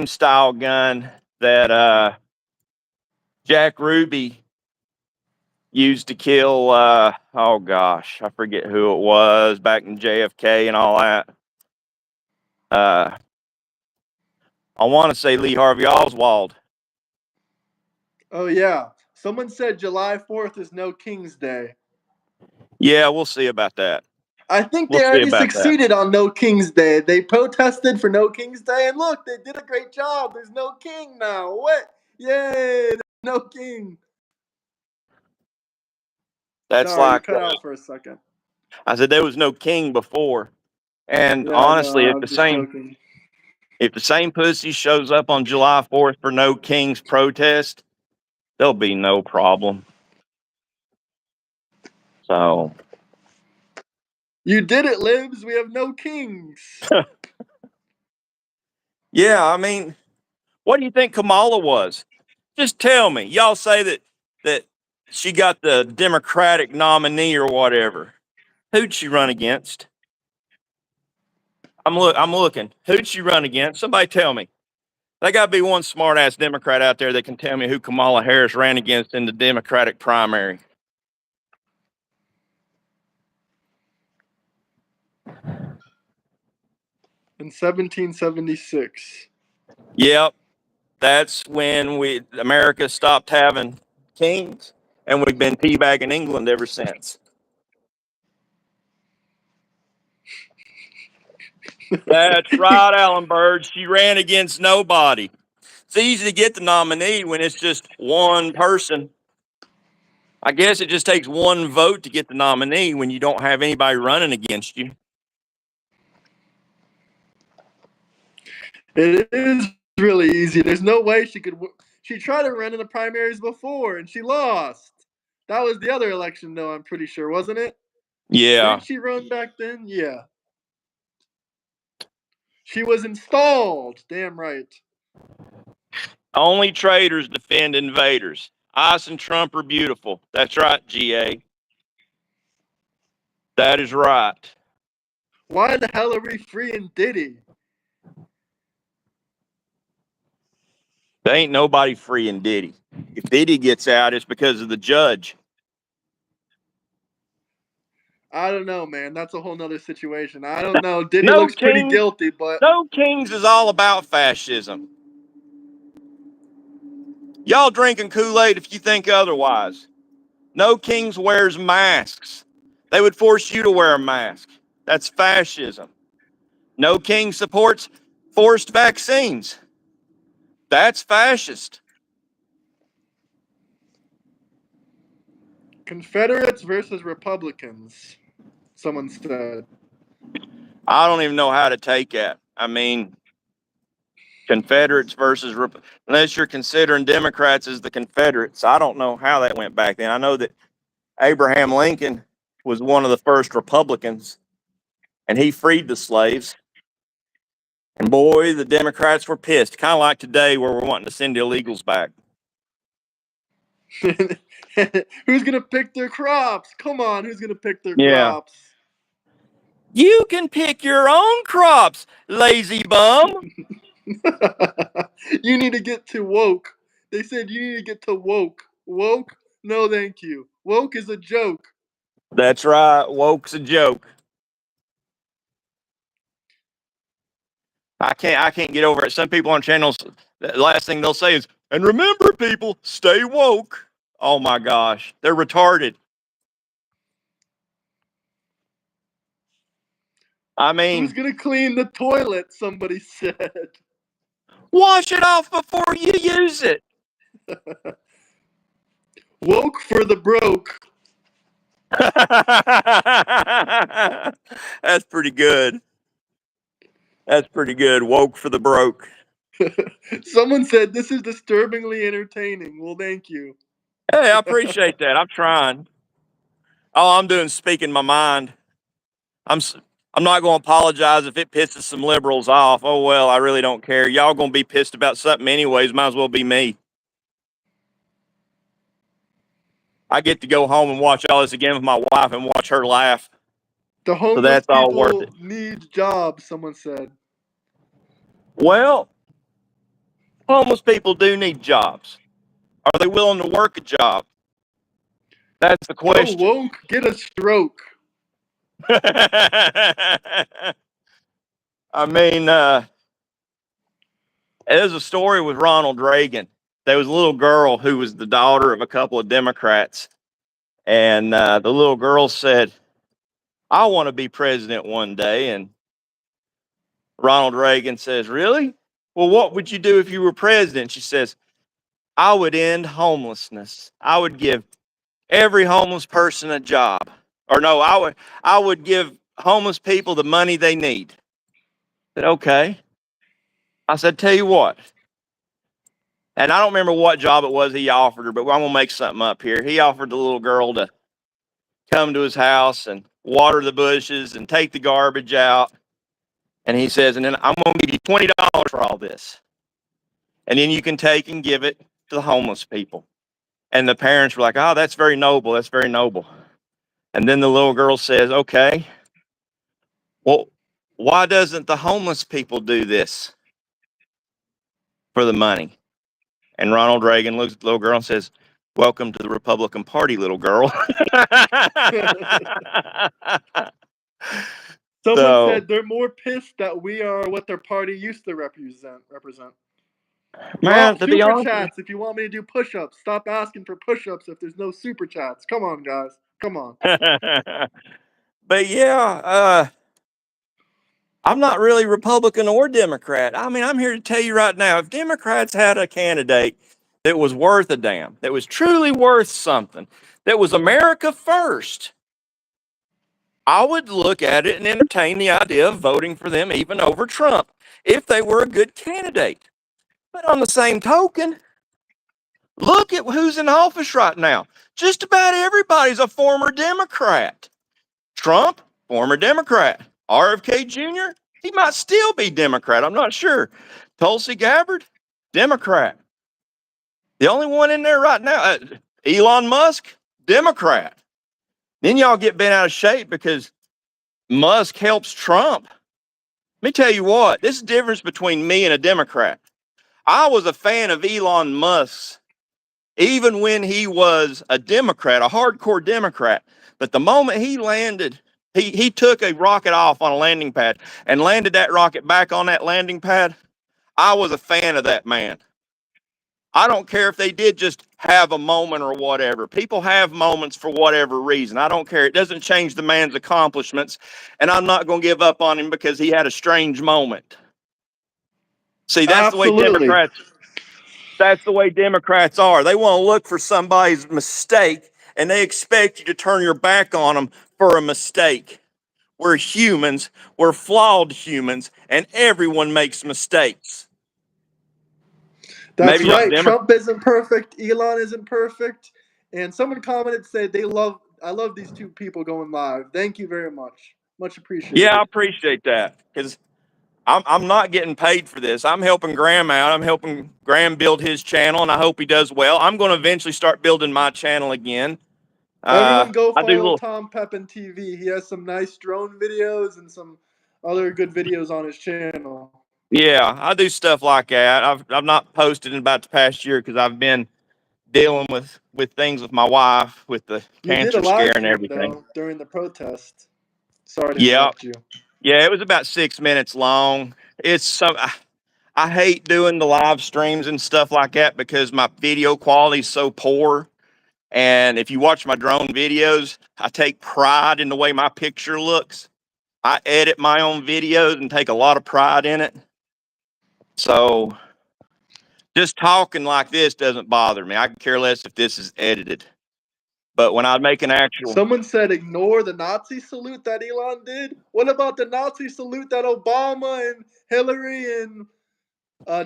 style gun that Jack Ruby used to kill, oh gosh, I forget who it was back in JFK and all that. I want to say Lee Harvey Oswald. Oh yeah. Someone said July 4th is no King's Day. Yeah, we'll see about that. I think We'll they see already about that. succeeded on No King's Day. They protested for No King's Day, and look, they did a great job. There's no king now. What? Yay! There's no king. That's Sorry, you like, cut out for a second. I said there was no king before. And Yeah, no, honestly, I'm just joking. if the same pussy shows up on July 4th for no king's protest, there'll be no problem. So, You did it, Libs. We have no kings. yeah, I mean, what do you think Kamala was? Just tell me. Y'all say that she got the Democratic nominee or whatever. Who'd she run against? I'm looking. Who'd she run against? Somebody tell me. There got to be one smart ass Democrat out there that can tell me who Kamala Harris ran against in the Democratic primary. In 1776. Yep, that's when America stopped having kings, and we've been teabagging England ever since. That's right, Alan Bird. She ran against nobody. It's easy to get the nominee when it's just one person. I guess it just takes one vote to get the nominee when you don't have anybody running against you. It is really easy. There's no way she could. She tried to run in the primaries before, and she lost. That was the other election, though, I'm pretty sure, wasn't it? Yeah. Didn't she run back then? Yeah. She was installed. Damn right. Only traitors defend invaders. Ice and Trump are beautiful. That's right, GA. That is right. Why the hell are we freeing Diddy? There ain't nobody freeing Diddy. If Diddy gets out, it's because of the judge. I don't know, man. That's a whole nother situation. I don't know. Diddy No looks pretty king, guilty, but no kings is all about fascism. Y'all drinking Kool-Aid if you think otherwise. No kings wears masks. They would force you to wear a mask. That's fascism. No king supports forced vaccines. That's fascist. Confederates versus Republicans, someone said. I don't even know how to take that. I mean, Confederates versus unless you're considering Democrats as the Confederates. I don't know how that went back then. I know that Abraham Lincoln was one of the first Republicans, and he freed the slaves. And boy, the Democrats were pissed, kind of like today, where we're wanting to send illegals back. Who's gonna pick their crops? Come on, who's gonna pick their Yeah. crops? You can pick your own crops, lazy bum. You need to get to woke. They said you need to get to woke. Woke? No, thank you. Woke is a joke. That's right. Woke's a joke. I can't get over it. Some people on channels, the last thing they'll say is, and remember, people, stay woke. Oh my gosh. They're retarded. I Who's mean, gonna clean the toilet? Somebody said. wash it off before you use it. Woke for the broke. That's pretty good. That's pretty good. Woke for the broke. Someone said this is disturbingly entertaining. Well, thank you. Hey, I appreciate that. I'm trying. All I'm doing is speaking my mind. I'm I'm not going to apologize if it pisses some liberals off. Oh well, I really don't care. Y'all going to be pissed about something anyways. Might as well be me. I get to go home and watch all this again with my wife and watch her laugh. The So homeless that's all worth it. people need jobs, someone said. Well, homeless people do need jobs. Are they willing to work a job? That's the Go question. woke, get a stroke. I mean, there's a story with Ronald Reagan. There was a little girl who was the daughter of a couple of Democrats. And the little girl said, I want to be president one day. And Ronald Reagan says, really? Well, what would you do if you were president? She says, I would end homelessness. I would give every homeless person a job. Or no, I would give homeless people the money they need. I said, okay. I said, tell you what. And I don't remember what job it was he offered her, but I'm gonna make something up here. He offered the little girl to come to his house and water the bushes and take the garbage out. And he says, and then I'm gonna give you $20 for all this. And then you can take and give it to the homeless people. And the parents were like, oh, that's very noble. That's very noble. And then the little girl says, okay, well, why doesn't the homeless people do this for the money? And Ronald Reagan looks at the little girl and says, welcome to the Republican Party, little girl. Someone So, said they're more pissed that we are what their party used to represent. man, Drop to be super honest, chats if you want me to do push-ups. Stop asking for push-ups if there's no super chats. Come on, guys. Come on. but yeah, I'm not really Republican or Democrat. I mean, I'm here to tell you right now, if Democrats had a candidate that was worth a damn, that was truly worth something, that was America first, I would look at it and entertain the idea of voting for them even over Trump if they were a good candidate. But on the same token, look at who's in office right now. Just about everybody's a former Democrat. Trump, former Democrat. RFK Jr., he might still be Democrat. I'm not sure. Tulsi Gabbard, Democrat. The only one in there right now, Elon Musk, Democrat. Then y'all get bent out of shape because Musk helps Trump. Let me tell you what, this is the difference between me and a Democrat. I was a fan of Elon Musk's even when he was a Democrat, a hardcore Democrat. But the moment he landed, he took a rocket off on a landing pad and landed that rocket back on that landing pad. I was a fan of that man. I don't care if they did just have a moment or whatever. People have moments for whatever reason. I don't care. It doesn't change the man's accomplishments. And I'm not going to give up on him because he had a strange moment. See, Absolutely. That's the way Democrats are. They want to look for somebody's mistake and they expect you to turn your back on them for a mistake. We're humans, we're flawed humans, and everyone makes mistakes. That's Maybe not right. Democrats. Trump isn't perfect. Elon isn't perfect. And someone commented said I love these two people going live. Thank you very much. Much Yeah, I appreciated. appreciate that because I'm not getting paid for this. I'm helping Graham out. I'm helping Graham build his channel, and I hope he does well. I'm going to eventually start building my channel again. Everyone go I do follow little, Tom Pepin TV. He has some nice drone videos and some other good videos on his channel. yeah, I do stuff like that. I've not posted in about the past year because I've been dealing with things with my wife, with the You did a cancer live scare and stream everything. though during the protest. Sorry to Yeah, interrupt you. yeah, it was about 6 minutes long. It's some. I hate doing the live streams and stuff like that because my video quality is so poor. And if you watch my drone videos, I take pride in the way my picture looks. I edit my own videos and take a lot of pride in it. So just talking like this doesn't bother me. I can care less if this is edited. But when I make an actual, Someone said ignore the Nazi salute that Elon did. What about the Nazi salute that Obama and Hillary and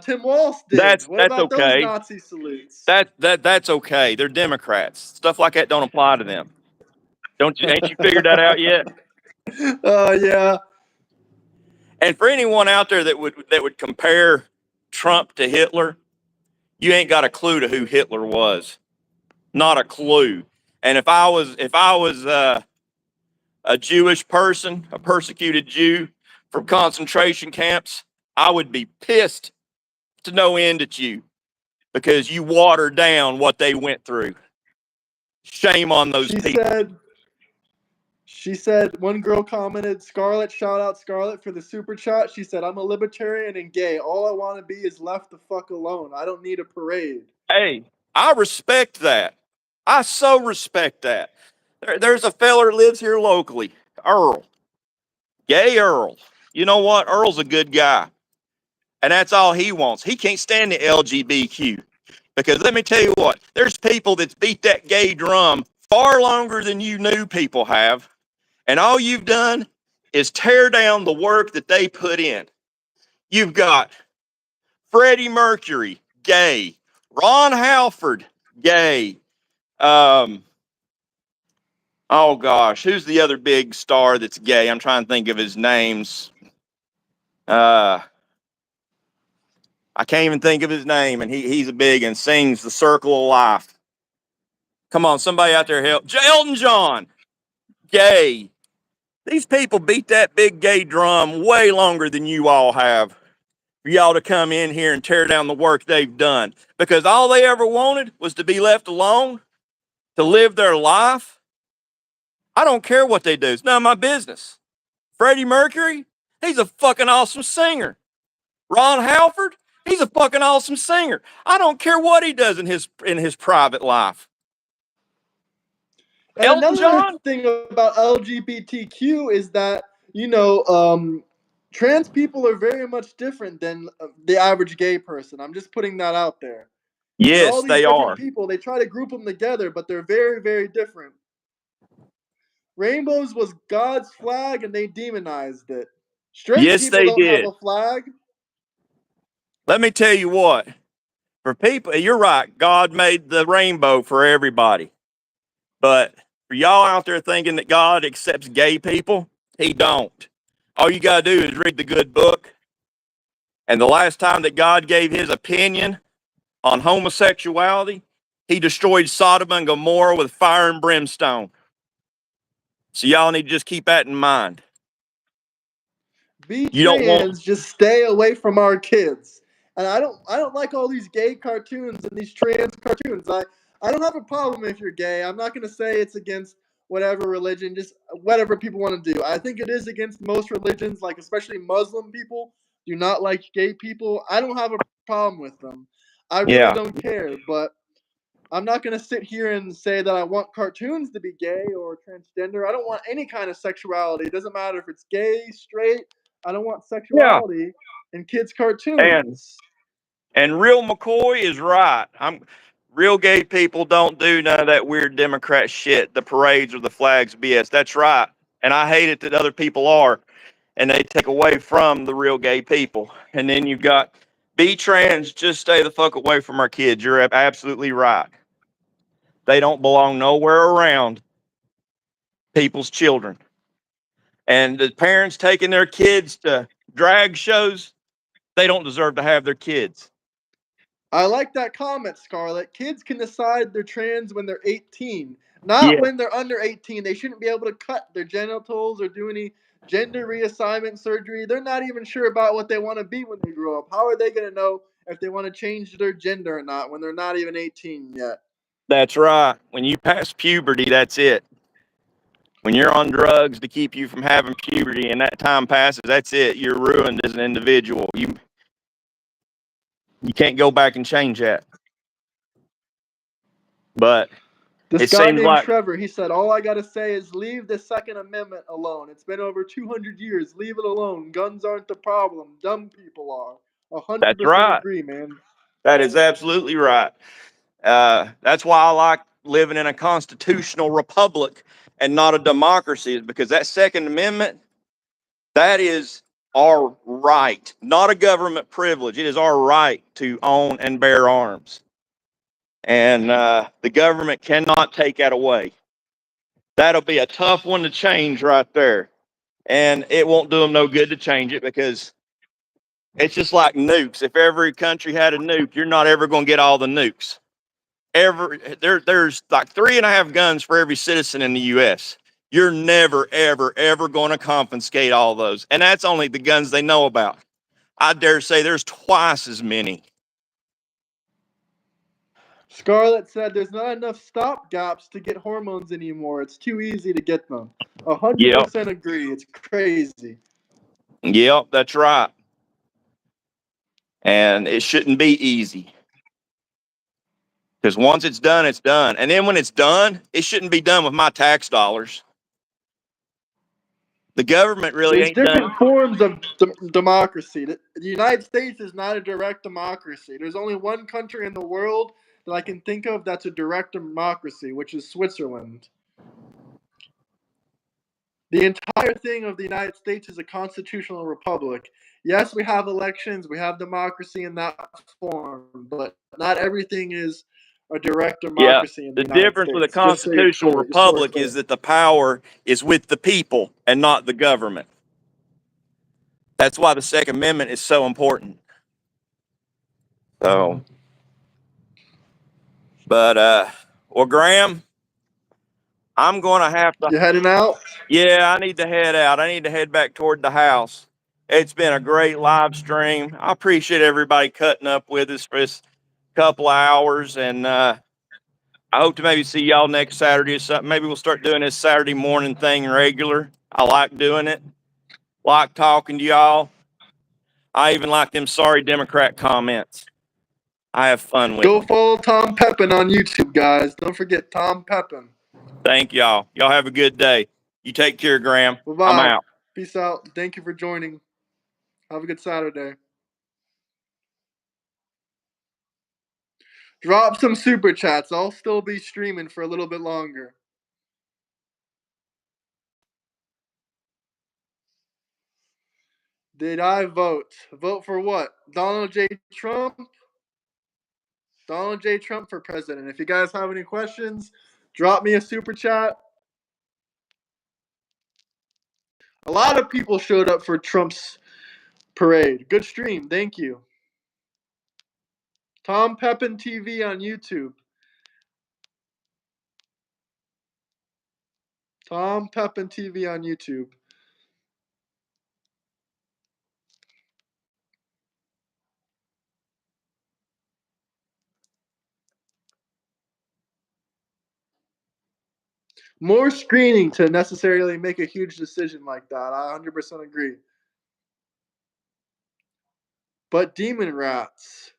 Tim Walz did? What that's about those okay. Nazi salutes? That's okay. They're Democrats. Stuff like that don't apply to them. Don't you? Ain't you figured that out yet? Yeah. And for anyone out there that would compare Trump to Hitler, you ain't got a clue to who Hitler was. Not a clue. And if I was a Jewish person, a persecuted Jew from concentration camps, I would be pissed to no end at you because you watered down what they went through. Shame on those She people. said one girl commented, Scarlett, shout out Scarlett for the super chat. She said, I'm a libertarian and gay. All I want to be is left the fuck alone. I don't need a parade. Hey, I respect that. I so respect that. There's a feller that lives here locally, Earl. Gay Earl. You know what? Earl's a good guy. And that's all he wants. He can't stand the LGBTQ. Because let me tell you what, there's people that's beat that gay drum far longer than you new people have. And all you've done is tear down the work that they put in. You've got Freddie Mercury, gay. Ron Halford, gay. Oh gosh, who's the other big star that's gay? I'm trying to think of his names. I can't even think of his name, and he's a big and sings The Circle of Life. Come on, somebody out there help. Elton John, gay. These people beat that big gay drum way longer than you all have for y'all to come in here and tear down the work they've done. Because all they ever wanted was to be left alone, to live their life. I don't care what they do. It's none of my business. Freddie Mercury, he's a fucking awesome singer. Ron Halford, he's a fucking awesome singer. I don't care what he does in his private life. And Elton another John? thing about LGBTQ is that, trans people are very much different than the average gay person. I'm just putting that out there. They're all Yes, these they different are. people. They try to group them together, but they're very, very different. Rainbows was God's flag, and they demonized it. Straight Yes, people they don't have did. a flag. Let me tell you what. For people, you're right. God made the rainbow for everybody. But for y'all out there thinking that God accepts gay people, he don't. All you got to do is read the good book. And the last time that God gave his opinion on homosexuality, he destroyed Sodom and Gomorrah with fire and brimstone. So y'all need to just keep that in mind. Be You don't want, trans, just stay away from our kids. And I don't like all these gay cartoons and these trans cartoons. I don't have a problem if you're gay. I'm not gonna say it's against whatever religion, just whatever people want to do. I think it is against most religions, like especially Muslim people do not like gay people. I don't have a problem with them. I really yeah, don't care, but I'm not going to sit here and say that I want cartoons to be gay or transgender. I don't want any kind of sexuality. It doesn't matter if it's gay, straight. I don't want yeah. sexuality in kids' And cartoons. and real McCoy is right. Real gay people don't do none of that weird Democrat shit, the parades or the flags BS. That's right. And I hate it that other people are, and they take away from the real gay people. And then you've got be trans, just stay the fuck away from our kids. You're absolutely right. They don't belong nowhere around people's children. And the parents taking their kids to drag shows, they don't deserve to have their kids. I like that comment, Scarlett. Kids can decide they're trans when they're 18, not Yeah, when they're under 18. They shouldn't be able to cut their genitals or do any gender reassignment surgery. They're not even sure about what they want to be when they grow up. How are they going to know if they want to change their gender or not when they're not even 18 yet? that's right. When you pass puberty, that's it. When you're on drugs to keep you from having puberty and that time passes, that's it. You're ruined as an individual. You can't go back and change that. But This it guy seems named like Trevor, he said, all I got to say is leave the Second Amendment alone. It's been over 200 years. Leave it alone. Guns aren't the problem. Dumb people are. that's 100% right. agree, man. That is absolutely right. That's why I like living in a constitutional republic and not a democracy, is because that Second Amendment, that is our right, not a government privilege. It is our right to own and bear arms. And the government cannot take that away. That'll be a tough one to change right there. And it won't do them no good to change it because it's just like nukes. If every country had a nuke, you're not ever going to get all the nukes. There's like 3.5 guns for every citizen in the U.S. You're never, ever, ever going to confiscate all those. And that's only the guns they know about. I dare say there's twice as many. Scarlett said there's not enough stop gaps to get hormones anymore. It's too easy to get them. 100% agree. It's crazy. Yep, that's right. And it shouldn't be easy. Because once it's done, it's done. And then when it's done, it shouldn't be done with my tax dollars. The government really There's ain't done. different forms of democracy. The United States is not a direct democracy. There's only one country in the world that I can think of that's a direct democracy, which is Switzerland. The entire thing of the United States is a constitutional republic. Yes, we have elections, we have democracy in that form, but not everything is a direct Yeah. democracy in the The United difference with a States. Just so constitutional you're republic clear. is that the power is with the people and not the government. That's why the Second Amendment is so important. So, but well, Graham, I'm going to have to. You heading out? Yeah, I need to head out. I need to head back toward the house. It's been a great live stream. I appreciate everybody cutting up with us for this couple of hours, and I hope to maybe see y'all next Saturday or something. Maybe we'll start doing this Saturday morning thing regular. I like doing it. Like talking to y'all. I even like them sorry Democrat comments. I have fun with Go them. follow Tom Pepin on YouTube, guys. Don't forget Tom Pepin. Thank y'all. Y'all have a good day. You take care, Graham. I'm Bye-bye. out. Peace out. Thank you for joining. Have a good Saturday. Drop some super chats. I'll still be streaming for a little bit longer. Did I vote? Vote for what? Donald J. Trump? Donald J. Trump for president. If you guys have any questions, drop me a super chat. A lot of people showed up for Trump's parade. Good stream. Thank you. Tom Pepin TV on YouTube. Tom Pepin TV on YouTube. More screening to necessarily make a huge decision like that. I 100% agree. But demon rats.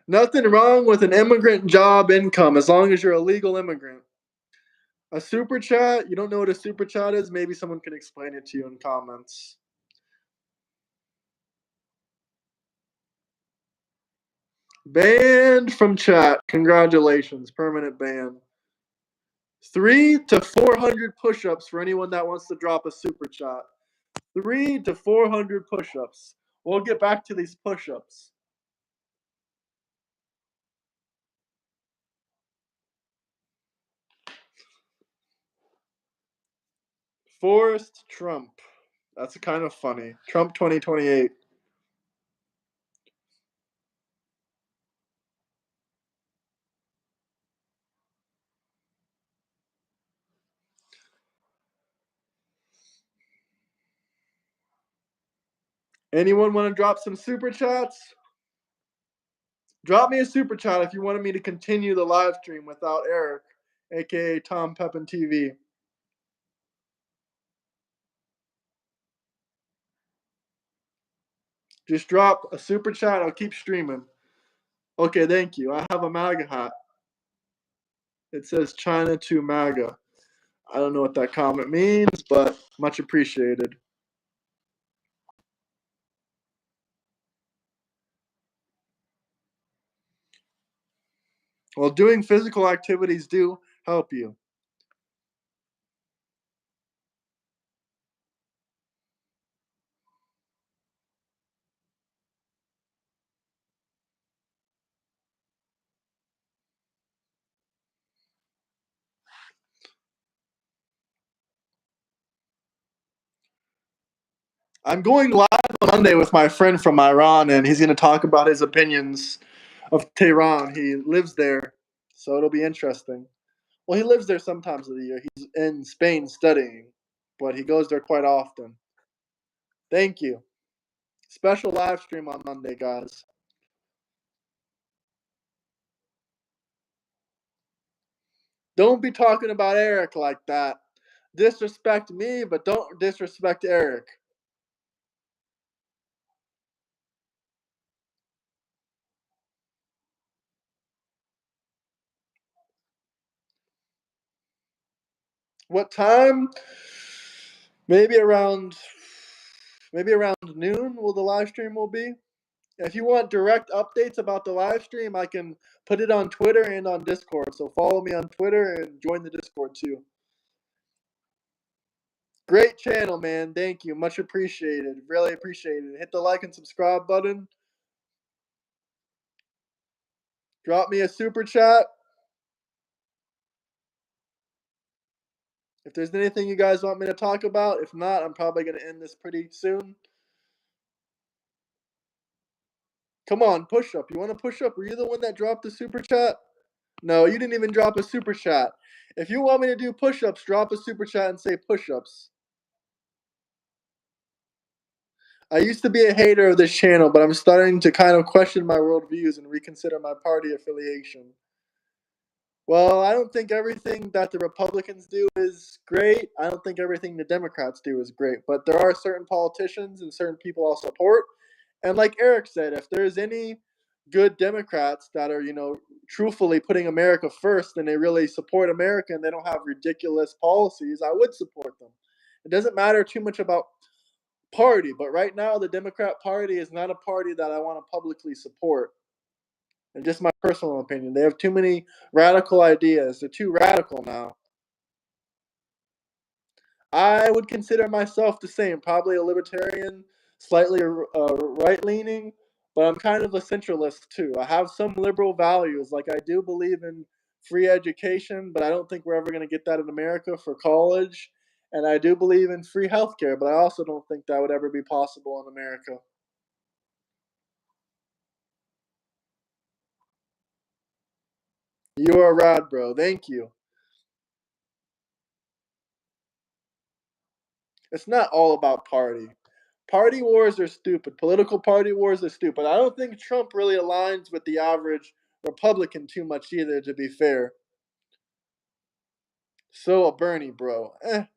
Nothing wrong with an immigrant job income as long as you're a legal immigrant. A super chat? You don't know what a super chat is? Maybe someone can explain it to you in comments. Banned from chat. Congratulations. Permanent ban. 300 to 400 push-ups for anyone that wants to drop a super chat. 300 to 400 push-ups. We'll get back to these push-ups. Forced Trump. That's kind of funny. Trump 2028. Anyone want to drop some super chats? Drop me a super chat if you wanted me to continue the live stream without Eric, aka Tom Pepin TV. Just drop a super chat. I'll keep streaming. Okay, thank you. I have a MAGA hat. It says China to MAGA. I don't know what that comment means, but much appreciated. Well, doing physical activities do help you. I'm going live on Monday with my friend from Iran, and he's going to talk about his opinions of Tehran. He lives there, so it'll be interesting. Well, he lives there sometimes of the year. He's in Spain studying, but he goes there quite often. Thank you. Special live stream on Monday, guys. Don't be talking about Eric like that. Disrespect me, but don't disrespect Eric. What time? Maybe around noon will the live stream will be. If you want direct updates about the live stream, I can put it on Twitter and on Discord. So follow me on Twitter and join the Discord too. Great channel, man. Thank you. Much appreciated. Really appreciated it. Hit the like and subscribe button. Drop me a super chat. If there's anything you guys want me to talk about, if not, I'm probably going to end this pretty soon. Come on, push up. You want to push up? Were you the one that dropped the super chat? No, you didn't even drop a super chat. If you want me to do push ups, drop a super chat and say push ups. I used to be a hater of this channel, but I'm starting to kind of question my worldviews and reconsider my party affiliation. Well, I don't think everything that the Republicans do is great. I don't think everything the Democrats do is great. But there are certain politicians and certain people I'll support. And like Eric said, if there's any good Democrats that are, truthfully putting America first and they really support America and they don't have ridiculous policies, I would support them. It doesn't matter too much about party, but right now the Democrat Party is not a party that I want to publicly support. And just my personal opinion. They have too many radical ideas. They're too radical now. I would consider myself the same, probably a libertarian, slightly right-leaning, but I'm kind of a centralist too. I have some liberal values, like I do believe in free education, but I don't think we're ever going to get that in America for college. And I do believe in free healthcare, but I also don't think that would ever be possible in America. You are rad, bro. Thank you. It's not all about party. Party wars are stupid. Political party wars are stupid. I don't think Trump really aligns with the average Republican too much either, to be fair. So a Bernie, bro. I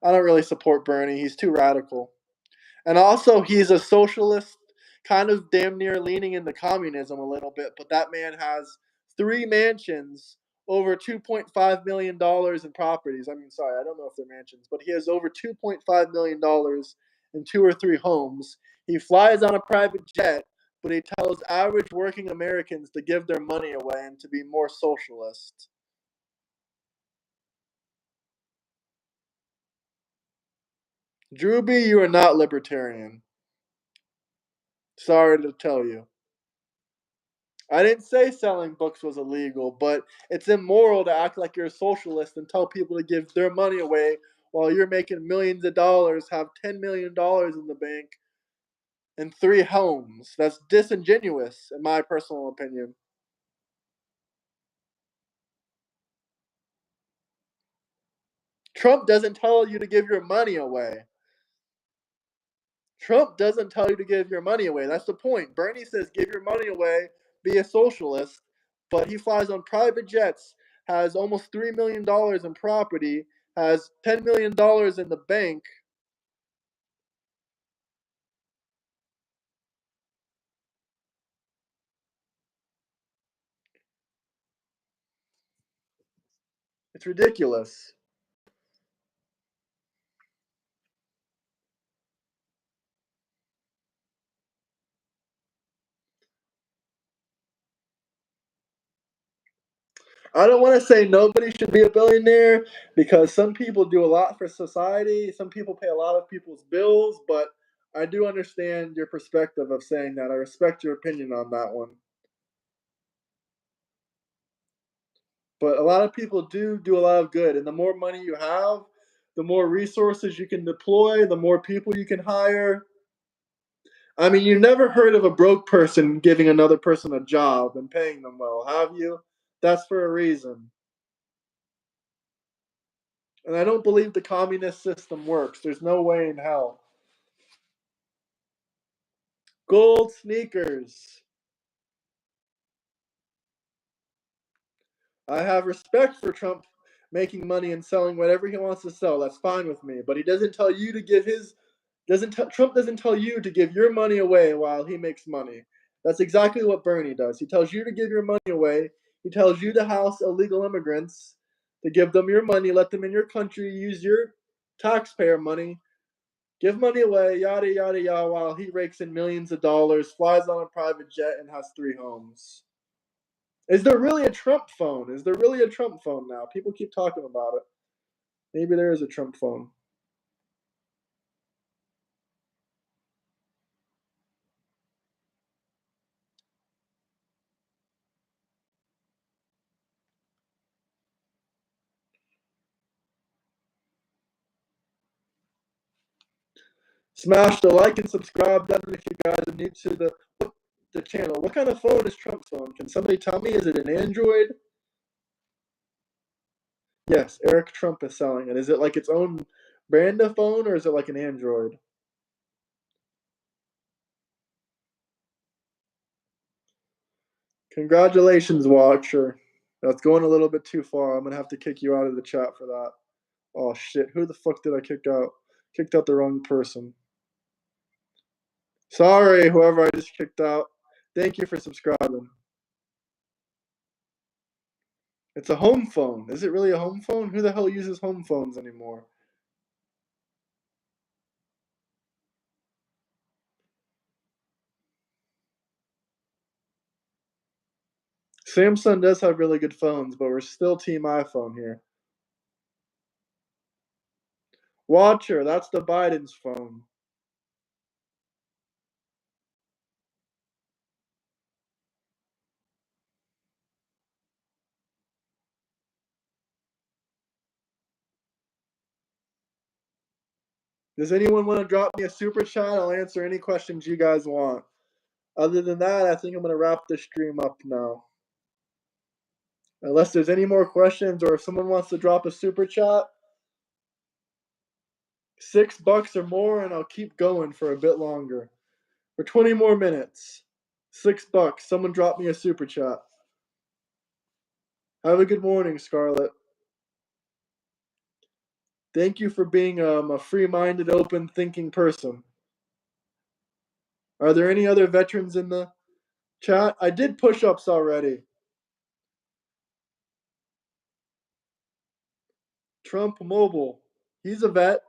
don't really support Bernie. He's too radical. And also, he's a socialist, kind of damn near leaning into communism a little bit. But that man has 3 mansions, over $2.5 million in properties. I mean, sorry, I don't know if they're mansions, but he has over $2.5 million in 2 or 3 homes. He flies on a private jet, but he tells average working Americans to give their money away and to be more socialist. Drewby, you are not libertarian. Sorry to tell you. I didn't say selling books was illegal, but it's immoral to act like you're a socialist and tell people to give their money away while you're making millions of dollars, have $10 million in the bank, and 3 homes. That's disingenuous, in my personal opinion. Trump doesn't tell you to give your money away. Trump doesn't tell you to give your money away. That's the point. Bernie says give your money away, be a socialist, but he flies on private jets, has almost $3 million in property, has $10 million in the bank. It's ridiculous. I don't want to say nobody should be a billionaire because some people do a lot for society. Some people pay a lot of people's bills, but I do understand your perspective of saying that. I respect your opinion on that one. But a lot of people do a lot of good, and the more money you have, the more resources you can deploy, the more people you can hire. I mean, you never heard of a broke person giving another person a job and paying them well, have you? That's for a reason. And I don't believe the communist system works. There's no way in hell. Gold sneakers. I have respect for Trump making money and selling whatever he wants to sell. That's fine with me. But he doesn't tell you to give his Trump doesn't tell you to give your money away while he makes money. That's exactly what Bernie does. He tells you to give your money away. He tells you to house illegal immigrants, to give them your money, let them in your country, use your taxpayer money, give money away, yada yada yada, while he rakes in millions of dollars, flies on a private jet, and has 3 homes. Is there really a Trump phone? Is there really a Trump phone now? People keep talking about it. Maybe there is a Trump phone. Smash the like and subscribe button if you guys are new to the channel. What kind of phone is Trump's phone? Can somebody tell me? Is it an Android? Yes, Eric Trump is selling it. Is it like its own brand of phone or is it like an Android? Congratulations, Watcher. That's going a little bit too far. I'm gonna have to kick you out of the chat for that. Oh shit, who the fuck did I kick out? Kicked out the wrong person. Sorry, whoever I just kicked out. Thank you for subscribing. It's a home phone. Is it really a home phone? Who the hell uses home phones anymore? Samsung does have really good phones, but we're still Team iPhone here. Watcher, that's the Biden's phone. Does anyone want to drop me a super chat? I'll answer any questions you guys want. Other than that, I think I'm going to wrap the stream up now. Unless there's any more questions or if someone wants to drop a super chat, $6 or more, and I'll keep going for a bit longer. For 20 more minutes. $6. Someone drop me a super chat. Have a good morning, Scarlett. Thank you for being a free-minded, open-thinking person. Are there any other veterans in the chat? I did push-ups already. Trump Mobile. He's a vet.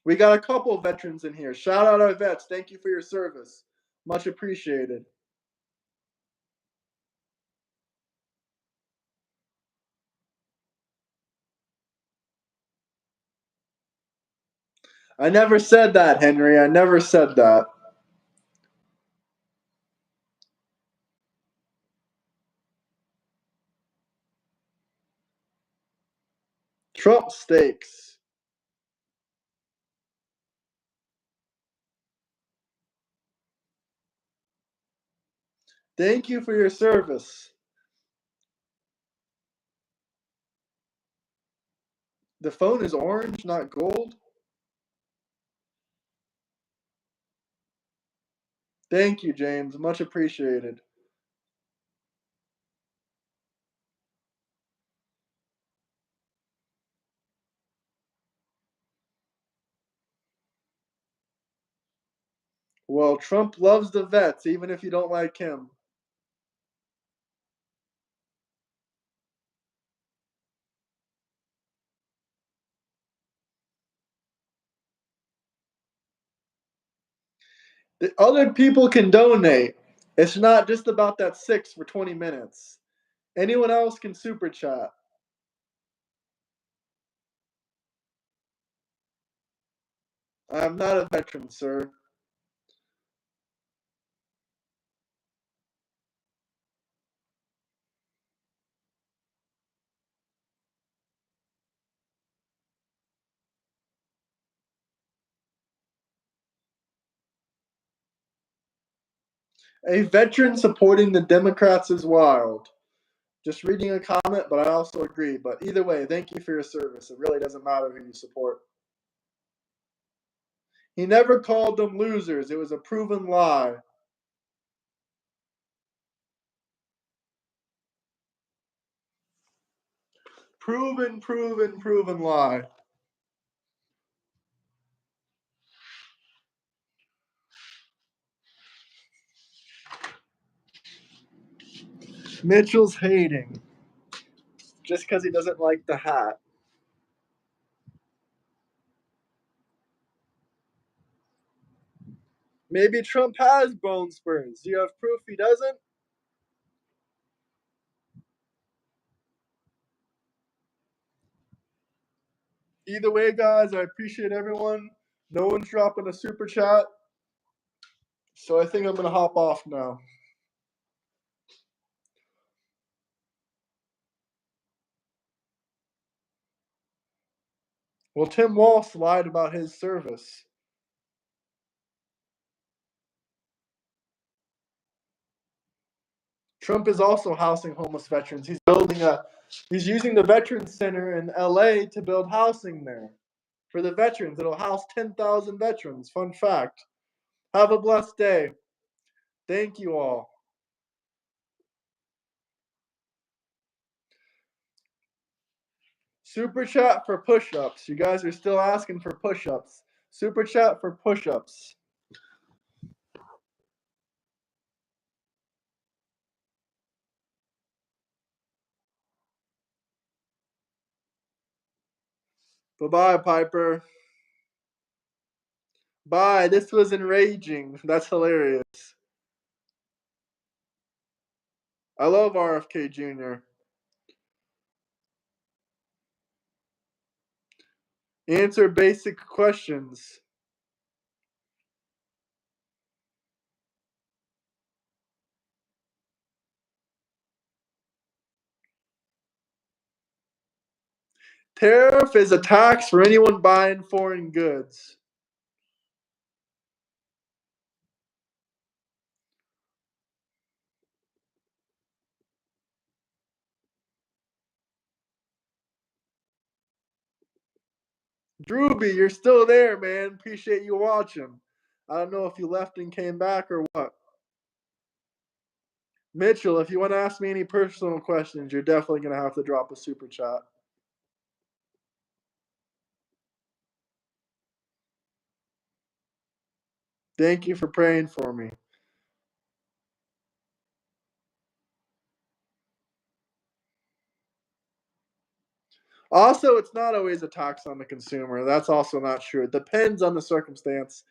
We got a couple of veterans in here. Shout out our vets. Thank you for your service. Much appreciated. I never said that, Henry. I never said that. Trump steaks. Thank you for your service. The phone is orange, not gold. Thank you, James. Much appreciated. Well, Trump loves the vets, even if you don't like him. The other people can donate. It's not just about that 6 for 20 minutes. Anyone else can super chat. I'm not a veteran, sir. A veteran supporting the Democrats is wild. Just reading a comment, but I also agree. But either way, thank you for your service. It really doesn't matter who you support. He never called them losers. It was a proven lie. Proven lie. Mitchell's hating. Just because he doesn't like the hat. Maybe Trump has bone spurs. Do you have proof he doesn't? Either way, guys, I appreciate everyone. No one's dropping a super chat. So I think I'm going to hop off now. Well, Tim Walsh lied about his service. Trump is also housing homeless veterans. He's using the Veterans Center in LA to build housing there for the veterans. It'll house 10,000 veterans. Fun fact. Have a blessed day. Thank you all. Super chat for push-ups. You guys are still asking for push-ups. Super chat for push-ups. Bye-bye, Piper. Bye. This was enraging. That's hilarious. I love RFK Jr. Answer basic questions. Tariff is a tax for anyone buying foreign goods. Drewby, you're still there, man. Appreciate you watching. I don't know if you left and came back or what. Mitchell, if you want to ask me any personal questions, you're definitely going to have to drop a super chat. Thank you for praying for me. Also, it's not always a tax on the consumer. That's also not true. It depends on the circumstance.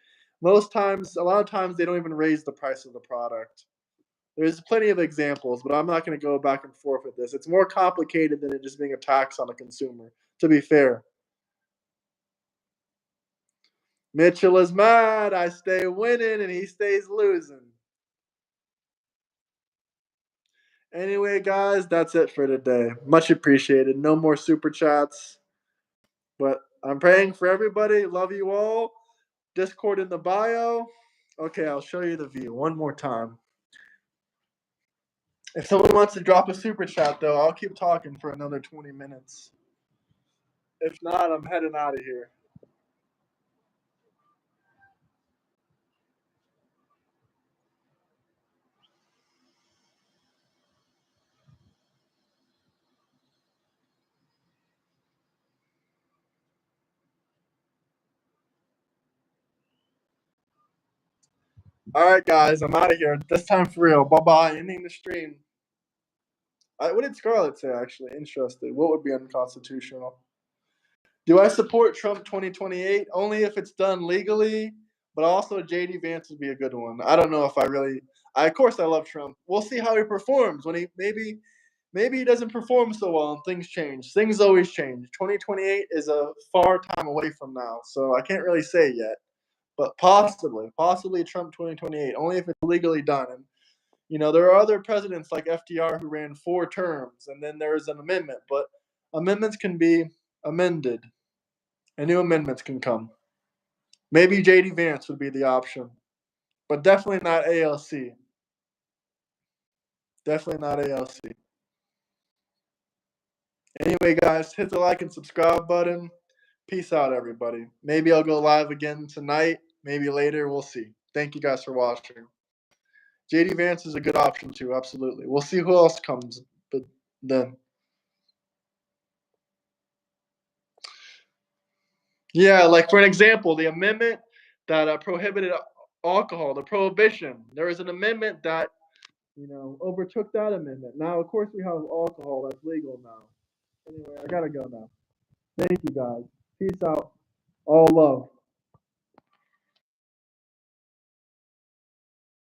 A lot of times, they don't even raise the price of the product. There's plenty of examples, but I'm not going to go back and forth with this. It's more complicated than it just being a tax on the consumer, to be fair. Mitchell is mad. I stay winning, and he stays losing. Anyway, guys, that's it for today. Much appreciated. No more super chats. But I'm praying for everybody. Love you all. Discord in the bio. Okay, I'll show you the view one more time. If someone wants to drop a super chat, though, I'll keep talking for another 20 minutes. If not, I'm heading out of here. All right, guys, I'm out of here. This time for real. Bye-bye. Ending the stream. What did Scarlett say, actually? Interested. What would be unconstitutional? Do I support Trump 2028? Only if it's done legally, but also J.D. Vance would be a good one. I don't know if I really – of course I love Trump. We'll see how he performs. When maybe he doesn't perform so well and things change. Things always change. 2028 is a far time away from now, so I can't really say yet. But possibly Trump 2028, only if it's legally done. And, there are other presidents like FDR who ran 4 terms, and then there is an amendment. But amendments can be amended, and new amendments can come. Maybe J.D. Vance would be the option, but definitely not ALC. Definitely not ALC. Anyway, guys, hit the like and subscribe button. Peace out, everybody. Maybe I'll go live again tonight. Maybe later. We'll see. Thank you guys for watching. JD Vance is a good option too. Absolutely. We'll see who else comes. But then, yeah, like for an example, the amendment that prohibited alcohol, the prohibition. There was an amendment that overtook that amendment. Now, of course, we have alcohol that's legal now. Anyway, I gotta go now. Thank you guys. Peace out. All love.